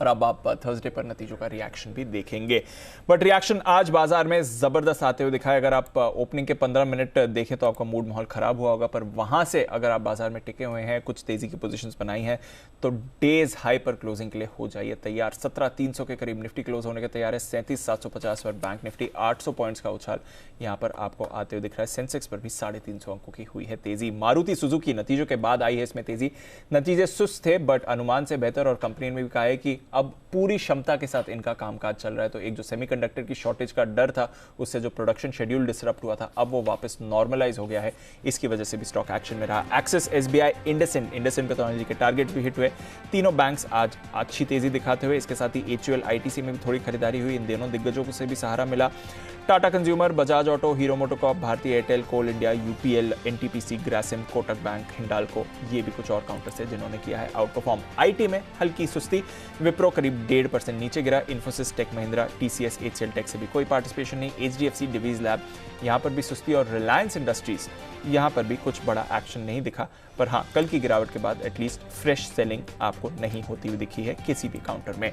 और अब आप थर्सडे पर नतीजों का रिएक्शन भी देखेंगे। बट रिएक्शन आज बाजार में जबरदस्त आते हुए दिखा है। अगर आप ओपनिंग के 15 मिनट देखें तो आपका मूड माहौल खराब हुआ होगा, पर वहां से अगर आप बाजार में टिके हुए हैं, कुछ तेजी की पोजीशंस बनाई हैं, तो डेज हाई पर क्लोजिंग के लिए हो जाइए तैयार। 17,300 के करीब निफ्टी क्लोज होने के तैयार है। 37,750 पर बैंक निफ्टी, 800 पॉइंट्स का उछाल यहां पर आपको आते हुए दिख रहा है। सेंसेक्स पर भी 350 अंकों की हुई है तेजी। मारुति सुजुकी नतीजों के बाद आई है इसमें तेजी। नतीजे सुस्त थे बट अनुमान से बेहतर, और कंपनी ने भी कहा है कि अब पूरी क्षमता के साथ इनका कामकाज चल रहा है। तो एक जो सेमीकंडक्टर की शॉर्टेज का डर था, उससे जो प्रोडक्शन शेड्यूल डिसरप्ट हुआ था, अब वो वापस नॉर्मलाइज हो गया है। इसकी वजह से भी स्टॉक एक्शन में रहा। एक्सिस, एसबीआई, इंडसइंड पे तो अनिल जी के टारगेट भी हिट हुए। तीनों बैंक्स आज अच्छी तेजी दिखाते हुए, इसके साथ ही एचयूएल, आईटीसी में भी थोड़ी खरीदारी हुई। इन दोनों दिग्गजों से भी सहारा मिला। Tata Consumer, Bajaj Auto, Hero MotoCorp, Bharti Airtel, Coal India, UPL, NTPC, Grasim, Kotak Bank, Hindalco, ये भी कुछ और काउंटर्स है जिन्होंने किया है आउट परफॉर्म। आईटी में हल्की सुस्ती, विप्रो करीब 1.5% नीचे गिरा। Infosys, Tech Mahindra, TCS, HCL Tech से भी कोई पार्टिसिपेशन नहीं। एचडीएफसी, डिवीज लैब, यहां पर भी सुस्ती, और रिलायंस इंडस्ट्रीज, यहां पर भी कुछ बड़ा एक्शन नहीं दिखा। पर हाँ, कल की गिरावट के बाद एटलीस्ट फ्रेश सेलिंग आपको नहीं होती हुई दिखी है किसी भी काउंटर में।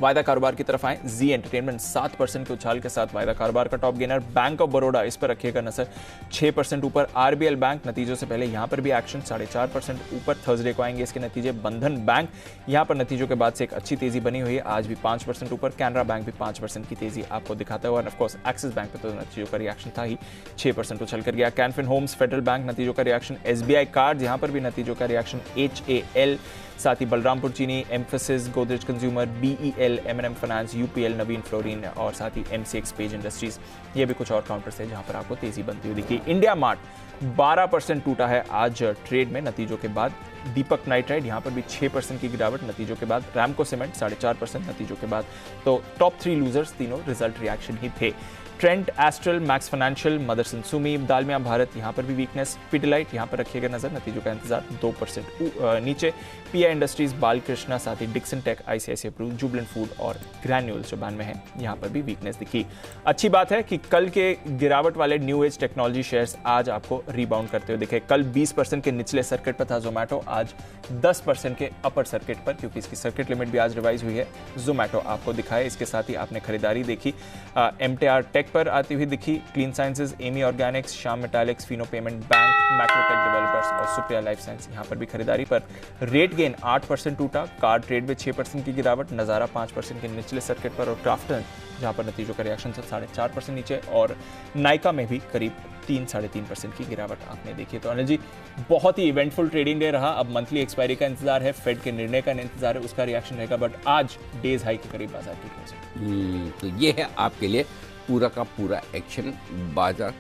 वायदा कारोबार की तरफ आए। जी एंटरटेनमेंट 7% के उछाल के साथ वायदा कारोबार का top gainer. Bank of Baroda, इस पर रखिएगा नजर, 6% ऊपर। आरबीएल बैंक नतीजों से पहले यहां पर भी एक्शन, 4.5% ऊपर। थर्सडे को आएंगे इसके नतीजे। बंधन बैंक यहां पर नतीजों के बाद से एक अच्छी तेजी बनी हुई है, आज भी 5% ऊपर। कैनरा बैंक भी 5% की तेजी आपको दिखाता है। और ऑफकोर्स एक्सिस बैंक पे तो नतीजों का रिएक्शन था ही, 6% उछल कर गया। कैनफिन होम्स, फेडरल बैंक नतीजों का रिएक्शन। एसबीआई कार्ड यहां पर भी नतीजों का रिएक्शन। HAL, साथ ही Balrampur Chini, Mphasis, Godrej Consumer, BEL, M&M Finance, UPL, Navin Fluorine, और साथ ही MCX पेज इंडस्ट्रीज, ये भी कुछ और काउंटर्स हैं जहां पर आपको तेजी बनती हुई दिखी। इंडिया मार्ट 12% टूटा है आज ट्रेड में नतीजों के बाद। दीपक नाइट्राइट यहां पर भी 6% की गिरावट नतीजों के बाद। रैमको सीमेंट 4.5% नतीजों के बाद। तो टॉप 3 लूजर्स तीनों रिजल्ट रिएक्शन ही थे। Trent, Astral, Max Financial, Motherson Sumi, Dalmia Bharat, यहां पर भी वीकनेस। पिडिलाइट यहां पर रखिएगा नजर, नतीजों का इंतजार, 2% नीचे। पीआई इंडस्ट्रीज, बालकृष्णा, साथ ही Dixon tech, ICICI Pru, Jubilant food और ग्रैन्यूल्स जो बैन में है, यहां पर भी वीकनेस दिखी। अच्छी बात है कि कल के गिरावट वाले न्यू एज टेक्नोलॉजी शेयर्स आज आपको रिबाउंड करते हुए दिखे। कल 20% के निचले सर्किट पर था जोमैटो, आज 10% के अपर सर्किट पर, क्योंकि इसकी सर्किट लिमिट भी आज रिवाइज हुई है। जोमैटो आपको दिखाए। इसके साथ ही आपने खरीदारी देखी, MTR टेक पर आती हुई दिखी। Clean Science, Ami Organics, Shyam Metalics, Fino Payment Bank, Macrotech Developers और सुप्रिया लाइफ साइंस, यहां पर भी खरीदारी पर। रेट गेन 8% टूटा। कार ट्रेड में 6% की गिरावट। नजारा 5% के निचले सर्किट पर, और क्राफ्टन जहां पर नतीजों का रिएक्शन 4.5% नीचे, और नाइका में भी करीब 3-3.5% की गिरावट आपने देखी। तो अनिल जी, बहुत ही इवेंटफुल ट्रेडिंग डे रहा। अब मंथली एक्सपायरी का इंतजार है, फेड के निर्णय का इंतजार है, उसका रिएक्शन रहेगा। बट आज डेज हाई के करीब बाजार की क्लोजिंग। तो ये है आपके लिए पूरा का पूरा एक्शन। बाजार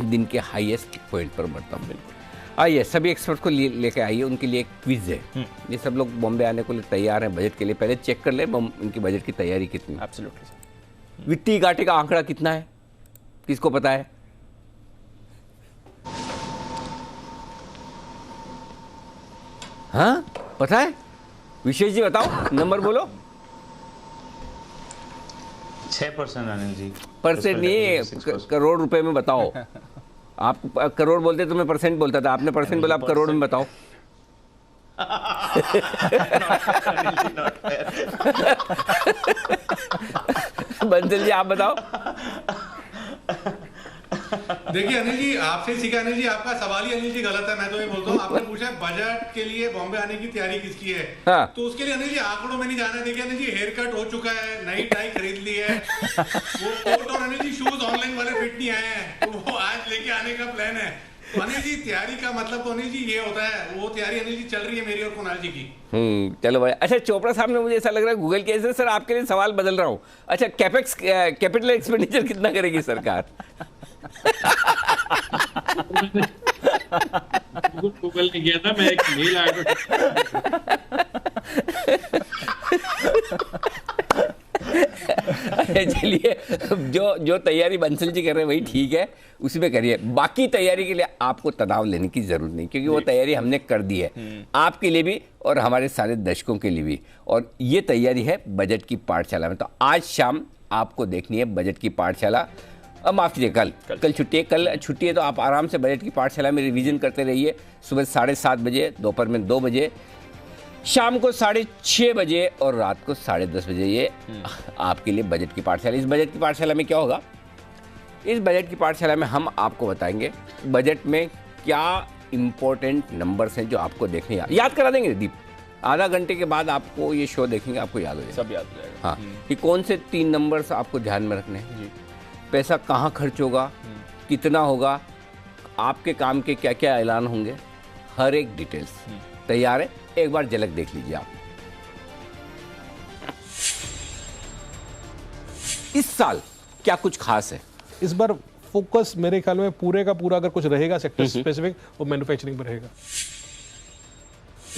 दिन के हाईएस्ट पॉइंट पर बढ़ता हूँ। बिल्कुल आइए, सभी एक्सपर्ट को लेके आइए, उनके लिए एक क्विज है। ये सब लोग बॉम्बे आने को लिए तैयार हैं बजट के लिए। पहले चेक कर ले उनकी बजट की तैयारी कितनी। एब्सोल्युटली। वित्तीय घाटे का आंकड़ा कितना है, किसको पता है? हाँ, पता है? विशेष जी बताओ, नंबर बोलो। 6% अनिल जी। परसेंट नहीं, करोड़ रुपए में बताओ। आप करोड़ बोलते तो मैं परसेंट बोलता था, आपने परसेंट बोला, आप करोड़ में बताओ। बंसल जी आप बताओ। देखिए अनिल जी, आपसे सीखा अनिल जी, आपका सवाल ही अनिल जी गलत है। मैं तो ये बोलता हूँ, आपने पूछा है बजट के लिए बॉम्बे आने की तैयारी किसकी है। हाँ। तो उसके लिए अनिल जी आंकड़ों में नहीं जाना है। देखिए अनिल जी, हेयर कट हो चुका है, नई टाई खरीद ली है, वो कोट और अनिल जी शूज ऑनलाइन वाले फिट नहीं आए हैं, तो वो आज लेके आने का प्लान है। तो अनिल जी, तैयारी का मतलब तो अनिल जी ये होता है, वो तैयारी अनिल जी चल रही है मेरी और कुणाल जी की। चलो भाई। अच्छा, चोपड़ा साहब ने, मुझे ऐसा लग रहा है गूगल के ऐसे, सर आपके लिए सवाल बदल रहा हूँ। अच्छा, कैपिटल एक्सपेंडिचर कितना करेगी सरकार? गूगल ने किया था, मैं एक मेल आया चलिए, जो तैयारी बंसल जी कर रहे हैं वही ठीक है, उसी में करिए। बाकी तैयारी के लिए आपको तनाव लेने की जरूरत नहीं, क्योंकि वो तैयारी हमने कर दी है आपके लिए भी और हमारे सारे दर्शकों के लिए भी। और ये तैयारी है बजट की पाठशाला में। तो आज शाम आपको देखनी है बजट की पाठशाला। अब माफ कीजिए, कल छुट्टी है। कल छुट्टी है तो आप आराम से बजट की पाठशाला में रिवीजन करते रहिए। सुबह 7:30 बजे, दोपहर में 2 बजे, शाम को 6:30 बजे और रात को 10:30 बजे ये आपके लिए बजट की पाठशाला। इस बजट की पाठशाला में क्या होगा? इस बजट की पाठशाला में हम आपको बताएंगे बजट में क्या इंपॉर्टेंट नंबर्स हैं जो आपको देखने याद करा देंगे। दीप, आधा घंटे के बाद आपको ये शो देखेंगे, आपको याद हो जाएगा, सब याद हो जाएगा। हाँ, कि कौन से 3 नंबर्स आपको ध्यान में रखने हैं, पैसा कहाँ खर्च होगा, कितना होगा, आपके काम के क्या क्या ऐलान होंगे, हर एक डिटेल्स। तैयार है? एक बार झलक देख लीजिए आप। इस साल क्या कुछ खास है? इस बार फोकस मेरे ख्याल में पूरे का पूरा अगर कुछ रहेगा सेक्टर स्पेसिफिक, वो मैन्युफैक्चरिंग पर रहेगा।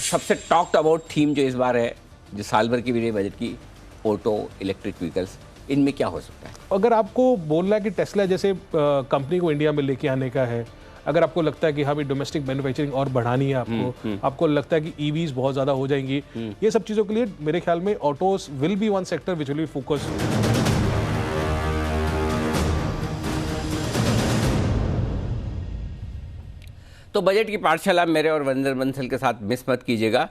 सबसे टॉक्ड अबाउट थीम जो इस बार है, जो साल भर की भी रही बजट की, ऑटो, इलेक्ट्रिक व्हीकल्स, इनमें क्या हो सकता है? अगर आपको बोलना है कि टेस्ला जैसे कंपनी को इंडिया में लेके आने का है, अगर आपको लगता है कि हाँ भी डोमेस्टिक मैन्युफैक्चरिंग और बढ़ानी है आपको लगता है कि ईवीज बहुत ज़्यादा हो जाएंगी, ये सब चीज़ों के लिए मेरे ख्याल में autos will be one sector which will be focus. तो बजट की पाठशाला मेरे और वरिंदर बंसल के साथ मिस मत कीजिएगा।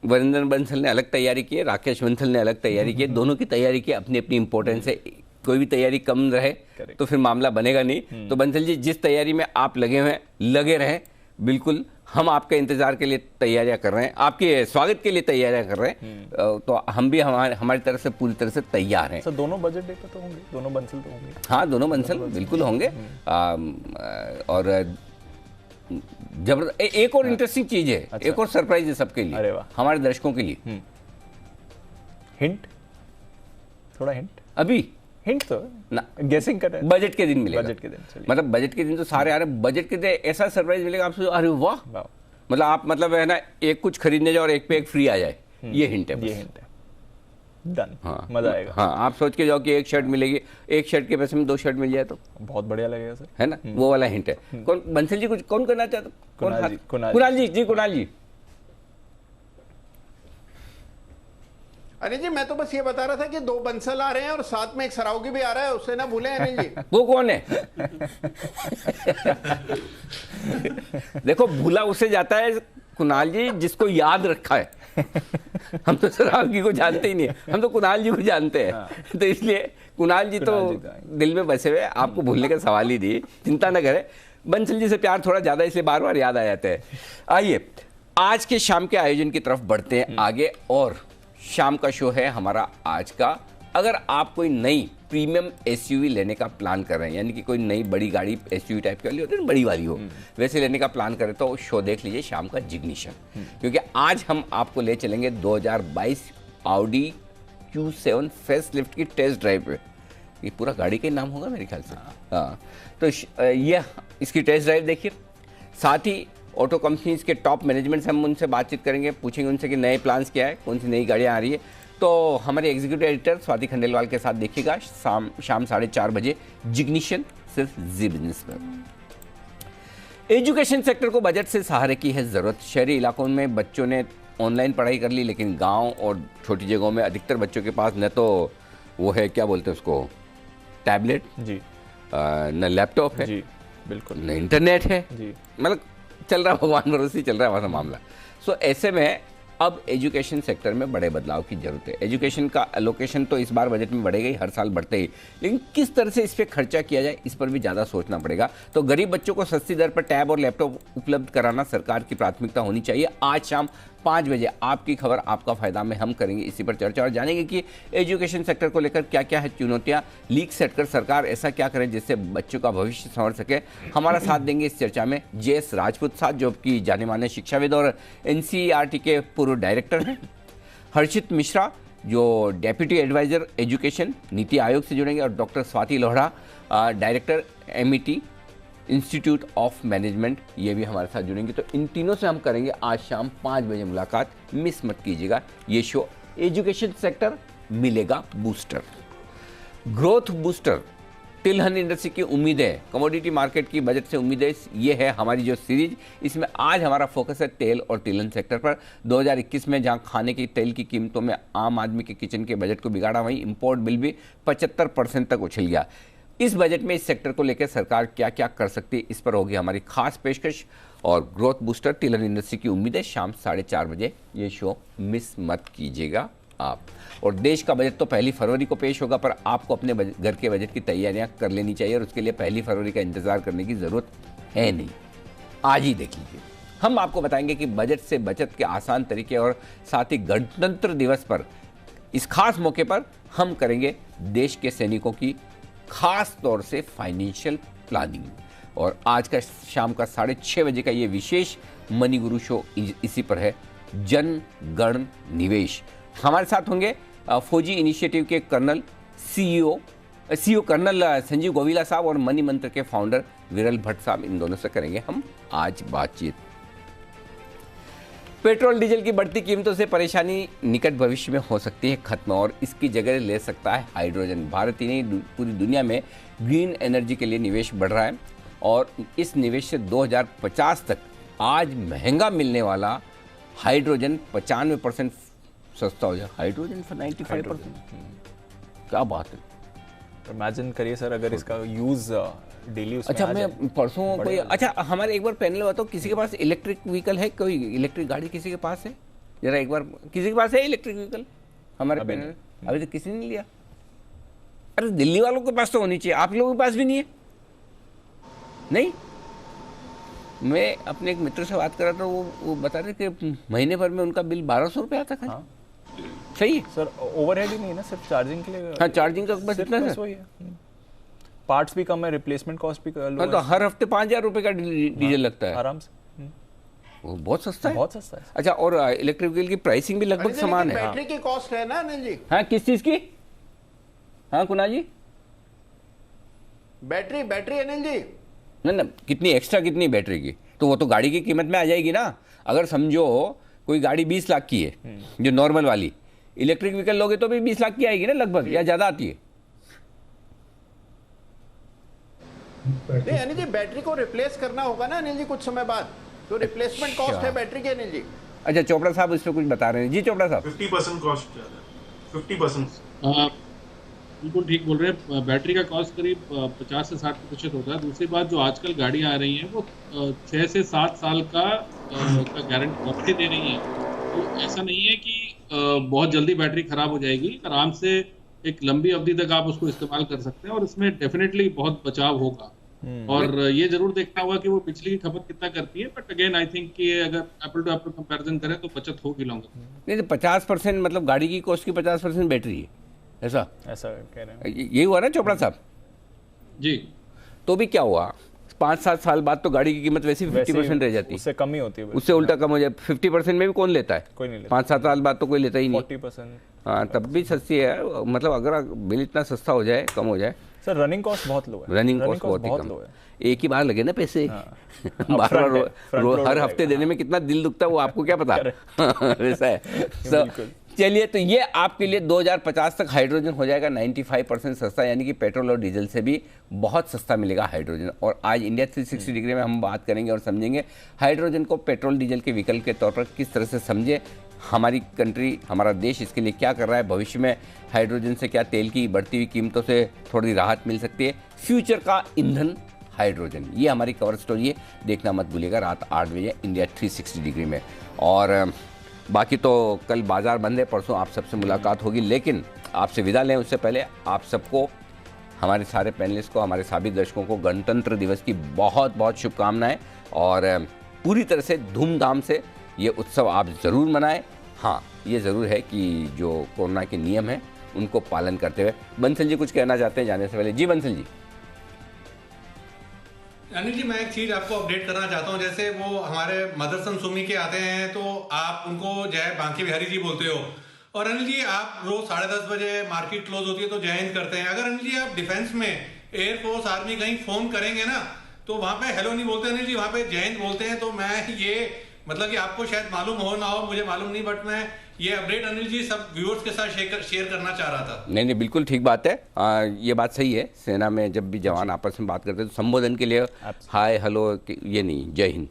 वरिंदर बंसल ने अलग तैयारी की है, राकेश बंसल ने अलग तैयारी की है, दोनों की तैयारी की अपनी अपनी इंपॉर्टेंस है। कोई भी तैयारी कम रहे तो फिर मामला बनेगा नहीं। तो बंसल जी, जिस तैयारी में आप लगे हुए हैं लगे रहें, बिल्कुल हम आपके इंतजार के लिए तैयारियां कर रहे हैं, आपके स्वागत के लिए तैयारियां कर रहे हैं। तो हम भी हमारी तरफ से पूरी तरह से तैयार हैं। सर दोनों बजट डे पे तो होंगे, दोनों बंसल तो होंगे। हाँ, दोनों बंसल बिल्कुल होंगे। और जबरदस्त एक और इंटरेस्टिंग चीज है, अच्छा। एक और सरप्राइज है सबके लिए। अरे वाह, हमारे दर्शकों के लिए। हिंट, थोड़ा हिंट, अभी हिंट तो ना, गेसिंग कर रहे हैं। बजट के दिन मिलेगा, बजट के दिन। मतलब बजट के दिन तो सारे आ रहे हैं, बजट के दिन ऐसा सरप्राइज मिलेगा आपसे, अरे वाह, मतलब आप मतलब है ना, एक कुछ खरीदने जाओ और एक पे एक फ्री आ जाए, ये हिंट है। ये हिंट है, डन। हाँ, मजा आएगा। हाँ, आप सोच के जाओ कि एक शर्ट मिलेगी, एक शर्ट के पैसे में 2 शर्ट मिल जाए तो बहुत बढ़िया लगेगा सर, है ना। वो वाला हिंट है। कौन बंसल जी, कुछ कौन करना चाहता? कुणाल जी। कुणाल जी। अनिल जी, मैं तो बस ये बता रहा था कि 2 बंसल आ रहे हैं और साथ में एक सराउगी भी आ रहा है, उससे ना भूलें अनिल जी। वो कौन है? देखो, भूला उसे जाता है कुणाल जी जिसको याद रखा है। हम तो सराउगी को जानते ही नहीं, हम तो कुणाल जी को जानते हैं। तो इसलिए कुणाल जी तो दिल में बसे हुए, आपको भूलने का सवाल ही नहीं, चिंता न करें। बंसल जी से प्यार थोड़ा ज्यादा, इसलिए बार बार याद आ जाते हैं। आइए आज के शाम के आयोजन की तरफ बढ़ते हैं आगे, और शाम का शो है हमारा आज का। अगर आप कोई नई प्रीमियम एसयूवी लेने का प्लान कर रहे हैं, यानी कि कोई नई बड़ी गाड़ी एसयूवी टाइप की वाली होती है ना, बड़ी वाली हो, वैसे लेने का प्लान करें तो शो देख लीजिए शाम का जिग्निशन, क्योंकि आज हम आपको ले चलेंगे 2022 ऑडी Q7 फेस लिफ्ट की टेस्ट ड्राइव पे। ये पूरा गाड़ी का नाम होगा मेरे ख्याल से। हाँ, तो ये इसकी टेस्ट ड्राइव देखिए। साथ ही ऑटो कंपनीज के टॉप मैनेजमेंट से हम उनसे बातचीत करेंगे, पूछेंगे उनसे कि नए प्लान्स क्या है, कौन सी नई गाड़ियाँ आ रही है। तो हमारे एग्जीक्यूटिव एडिटर स्वाति खंडेलवाल के साथ देखिएगा शाम 4:30 बजे जिग्निशन, सिर्फ जी बिजनेस पर। एजुकेशन सेक्टर को बजट से सहारे की है जरूरत। शहरी इलाकों में बच्चों ने ऑनलाइन पढ़ाई कर ली, लेकिन गांव और छोटी जगहों में अधिकतर बच्चों के पास न तो वो है, क्या बोलते हैं उसको, टैबलेट जी, न लैपटॉप है जी, बिल्कुल, न इंटरनेट है जी, मतलब चल रहा भगवान भरोसे चल रहा है हमारा मामला। सो ऐसे में अब एजुकेशन सेक्टर में बड़े बदलाव की जरूरत है। एजुकेशन का एलोकेशन तो इस बार बजट में बढ़ेगा ही, हर साल बढ़ते ही, लेकिन किस तरह से इस पर खर्चा किया जाए इस पर भी ज़्यादा सोचना पड़ेगा। तो गरीब बच्चों को सस्ती दर पर टैब और लैपटॉप उपलब्ध कराना सरकार की प्राथमिकता होनी चाहिए। आज शाम 5 बजे आपकी खबर आपका फायदा में हम करेंगे इसी पर चर्चा और जानेंगे कि एजुकेशन सेक्टर को लेकर क्या क्या है चुनौतियां, लीक सेट कर सरकार ऐसा क्या करे जिससे बच्चों का भविष्य संवर सके। हमारा साथ देंगे इस चर्चा में JS राजपूत साहब, जो कि जाने माने शिक्षाविद और NCERT के पूर्व डायरेक्टर हैं, हर्षित मिश्रा जो deputy adviser education NITI Aayog से जुड़ेंगे, और doctor Swati Lohra director MET institute of management, ये भी हमारे साथ जुड़ेंगे। तो इन तीनों से हम करेंगे आज शाम 5 बजे मुलाकात, मिस मत कीजिएगा ये शो। एजुकेशन सेक्टर मिलेगा बूस्टर, ग्रोथ बूस्टर, तिलहन इंडस्ट्री की उम्मीदें, कमोडिटी मार्केट की बजट से उम्मीदें, ये है हमारी जो सीरीज। इसमें आज हमारा फोकस है तेल और तिलहन सेक्टर पर। 2021 में जहां खाने की तेल की कीमतों में आम आदमी के किचन के बजट को बिगाड़ा, वहीं इंपोर्ट बिल भी 75% तक उछल गया। इस बजट में इस सेक्टर को लेकर सरकार क्या क्या कर सकती है, इस पर होगी हमारी खास पेशकश। और ग्रोथ बूस्टर टेलर इंडस्ट्री की उम्मीद है शाम 4:30 बजे ये शो मिस मत कीजिएगा आप। और देश का बजट तो 1 फरवरी को पेश होगा, पर आपको अपने घर के बजट की तैयारियां कर लेनी चाहिए और उसके लिए 1 फरवरी का इंतजार करने की जरूरत है नहीं, आज ही देख लीजिए। हम आपको बताएंगे कि बजट से बचत के आसान तरीके और साथ ही गणतंत्र दिवस पर इस खास मौके पर हम करेंगे देश के सैनिकों की खास तौर से फाइनेंशियल प्लानिंग। और आज का शाम का 6:30 बजे का ये विशेष मनी गुरु शो इसी पर है, जन गण निवेश। हमारे साथ होंगे फौजी इनिशिएटिव के कर्नल सीईओ कर्नल संजीव गोविला साहब और मनी मंत्र के फाउंडर विरल भट्ट साहब। इन दोनों से करेंगे हम आज बातचीत। पेट्रोल डीजल की बढ़ती कीमतों से परेशानी निकट भविष्य में हो सकती है खत्म और इसकी जगह ले सकता है हाइड्रोजन। भारत ही नहीं पूरी दुनिया में ग्रीन एनर्जी के लिए निवेश बढ़ रहा है और इस निवेश से 2050 तक आज महंगा मिलने वाला हाइड्रोजन 95% सस्ता हो जाए। हाइड्रोजन फॉर 95%, क्या बात है। इमेजिन करिए सर, अगर इसका यूज डेली उसमें अच्छा, मैं परसों कोई अच्छा हमारे एक बार पैनल बताओ, किसी के पास इलेक्ट्रिक व्हीकल है? कोई इलेक्ट्रिक गाड़ी किसी के पास है? जरा एक बार, किसी के पास है इलेक्ट्रिक व्हीकल हमारे पैनल? अभी तो किसी ने नहीं लिया। अरे दिल्ली वालों के पास तो होनी चाहिए, आप लोगों के पास भी नहीं है? नहीं, मैं अपने एक मित्र से बात कर रहा था, वो बता रहे कि महीने भर में उनका बिल 1200 रुपये आता था। सही है सर, ओवरहेड ही नहीं ना, सिर्फ चार्जिंग के लिए। हाँ, चार्जिंग का बस इतना है, पार्ट्स भी कम है, रिप्लेसमेंट कॉस्ट भी लो है। तो हर हफ्ते 5000 रुपए का डीजल लगता है आराम से। वो बहुत सस्ता है, बहुत सस्ता है। अच्छा, और इलेक्ट्रिक व्हीकल की प्राइसिंग भी लगभग समान है। बैटरी की कॉस्ट है ना अनिल जी? हाँ, किस चीज की? हाँ कुणाल जी, बैटरी अनिल जी ना कितनी एक्स्ट्रा, कितनी बैटरी की, तो वो तो गाड़ी की कीमत में आ जाएगी ना। अगर समझो कोई गाड़ी 20 लाख की है जो नॉर्मल वाली, इलेक्ट्रिक व्हीकल लोगे तो भी 20 लाख की आएगी ना लगभग, या ज्यादा आती है? नहीं अनिल जी, बैटरी को रिप्लेस करना होगा ना अनिल जी कुछ समय बाद, तो रिप्लेसमेंट कॉस्ट है बैटरी की अनिल जी। अच्छा, चोपड़ा साहब इस पर कुछ बता रहे हैं। जी चोपड़ा साहब, 50% कॉस्ट ज्यादा, 50%। बिल्कुल ठीक बोल रहे हैं, बैटरी का कॉस्ट करीब 50 से 60% होता है। दूसरी बात, जो आजकल गाड़ी आ रही है वो 6 से 7 साल का गारंटी दे रही है, तो ऐसा नहीं है कि बहुत जल्दी बैटरी खराब हो जाएगी। आराम से एक लंबी अवधि तक आप उसको इस्तेमाल कर सकते हैं और इसमें डेफिनेटली बहुत बचाव होगा। और ये जरूर देखना होगा कि वो बिजली की खपत कितना करती है, बट अगेन आई थिंक कि अगर एप्पल टू एप्पल कंपैरिजन करें तो बचत होगी लॉन्ग। नहीं, तो 50% मतलब गाड़ी की कॉस्ट की 50% बैटरी है, ऐसा कह रहे हैं। यही हुआ ना चोपड़ा साहब जी? तो भी क्या हुआ, 5-7 साल बाद तो गाड़ी की कीमत वैसे ही 50% रह जाती है, उससे कम ही होती है, उससे उल्टा कम हो जाए। 50% में भी कौन लेता है? कोई नहीं लेता। 5-7 साल बाद तो कोई लेता ही नहीं। 40%। हाँ, तब भी सस्ती है, मतलब अगर बिल इतना सस्ता हो जाए, कम हो जाए। सर, रनिंग कॉस्ट बहुत लो है। रनिंग कॉस्ट बहुत ही कम है, एक ही बार लगे ना पैसे। बार हर हफ्ते देने में कितना दिल दुखता है वो आपको क्या पता। वैसा है। चलिए, तो ये आपके लिए 2050 तक हाइड्रोजन हो जाएगा 95% सस्ता, यानी कि पेट्रोल और डीजल से भी बहुत सस्ता मिलेगा हाइड्रोजन। और आज इंडिया 360 डिग्री में हम बात करेंगे और समझेंगे हाइड्रोजन को पेट्रोल डीजल के विकल्प के तौर पर किस तरह से समझे, हमारी कंट्री, हमारा देश इसके लिए क्या कर रहा है, भविष्य में हाइड्रोजन से क्या तेल की बढ़ती हुई कीमतों से थोड़ी राहत मिल सकती है, फ्यूचर का ईंधन हाइड्रोजन, ये हमारी कवर स्टोरी है। देखना मत भूलिएगा रात 8 बजे इंडिया 360 डिग्री में। और बाकी तो कल बाजार बंद है, परसों आप सबसे मुलाकात होगी, लेकिन आपसे विदा लें उससे पहले आप सबको, हमारे सारे पैनलिस्ट को, हमारे सभी दर्शकों को गणतंत्र दिवस की बहुत बहुत शुभकामनाएं और पूरी तरह से धूमधाम से ये उत्सव आप ज़रूर मनाएं। हाँ, ये ज़रूर है कि जो कोरोना के नियम हैं उनको पालन करते हुए। बंसल जी कुछ कहना चाहते हैं जाने से पहले? जी बंसल जी। अनिल जी, मैं एक चीज आपको अपडेट करना चाहता हूं। जैसे वो हमारे मदरसन सुमी के आते हैं तो आप उनको जय बांके बिहारी जी बोलते हो, और अनिल जी आप रोज 10:30 बजे मार्केट क्लोज होती है तो जय हिंद करते हैं। अगर अनिल जी आप डिफेंस में, एयरफोर्स, आर्मी कहीं फोन करेंगे ना तो वहां पे हेलो नहीं बोलते अनिल जी, वहां पे जय हिंद बोलते हैं। तो मैं ये मतलब कि आपको शायद मालूम हो ना हो, मुझे मालूम नहीं, बट मैं ये अपडेट अनिल जी सब व्यूअर्स के साथ शेयर करना चाह रहा था। नहीं, बिल्कुल ठीक बात है। ये बात सही है, सेना में जब भी जवान आपस में बात करते हैं तो संबोधन के लिए हाय हेलो ये नहीं, जय हिंद,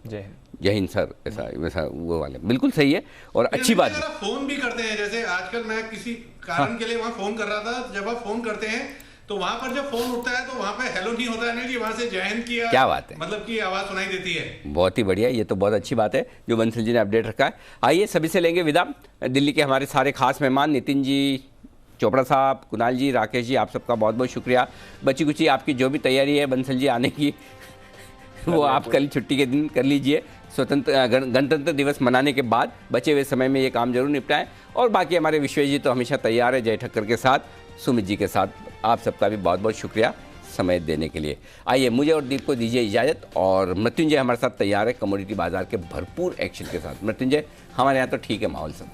जय हिंद सर, ऐसा वैसा वो वाले, बिल्कुल सही है और अच्छी बात है। फोन भी करते हैं, जैसे आजकल मैं किसी कारण के लिए वहाँ फोन कर रहा था, जब आप फोन करते हैं तो वहां पर जब फोन उठता है तो वहां पे हेलो नहीं होता है जी, वहां से जय हिंद की क्या बात है, मतलब की आवाज सुनाई देती है। बहुत ही बढ़िया, ये तो बहुत अच्छी बात है जो बंसल जी ने अपडेट रखा है। आइए सभी से लेंगे विदा। दिल्ली के हमारे सारे खास मेहमान नितिन जी, चोपड़ा साहब, कुणाल जी, राकेश जी, आप सबका बहुत बहुत शुक्रिया। बची कुची आपकी जो भी तैयारी है बंसल जी आने की वो आप कल छुट्टी के दिन कर लीजिए। गणतंत्र दिवस मनाने के बाद बचे हुए समय में ये काम जरूर निपटाएं। और बाकी हमारे विश्वेश जी तो हमेशा तैयार है जय ठक्कर के साथ, सुमित जी के साथ। आप सबका भी बहुत बहुत शुक्रिया समय देने के लिए। आइए मुझे और दीप को दीजिए इजाज़त, और मृत्युंजय हमारे साथ तैयार है कमोडिटी बाजार के भरपूर एक्शन के साथ। मृत्युंजय, हमारे यहाँ तो ठीक है माहौल सब?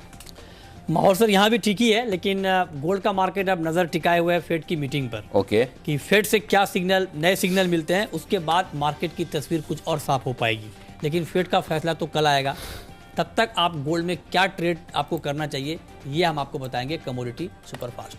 माहौल सर यहाँ भी ठीक ही है, लेकिन गोल्ड का मार्केट अब नज़र टिकाए हुए है फेड की मीटिंग पर। ओके, कि फेड से क्या सिग्नल, नए सिग्नल मिलते हैं, उसके बाद मार्केट की तस्वीर कुछ और साफ हो पाएगी। लेकिन फेड का फैसला तो कल आएगा, तब तक आप गोल्ड में क्या ट्रेड आपको करना चाहिए ये हम आपको बताएंगे कमोडिटी सुपरफास्ट।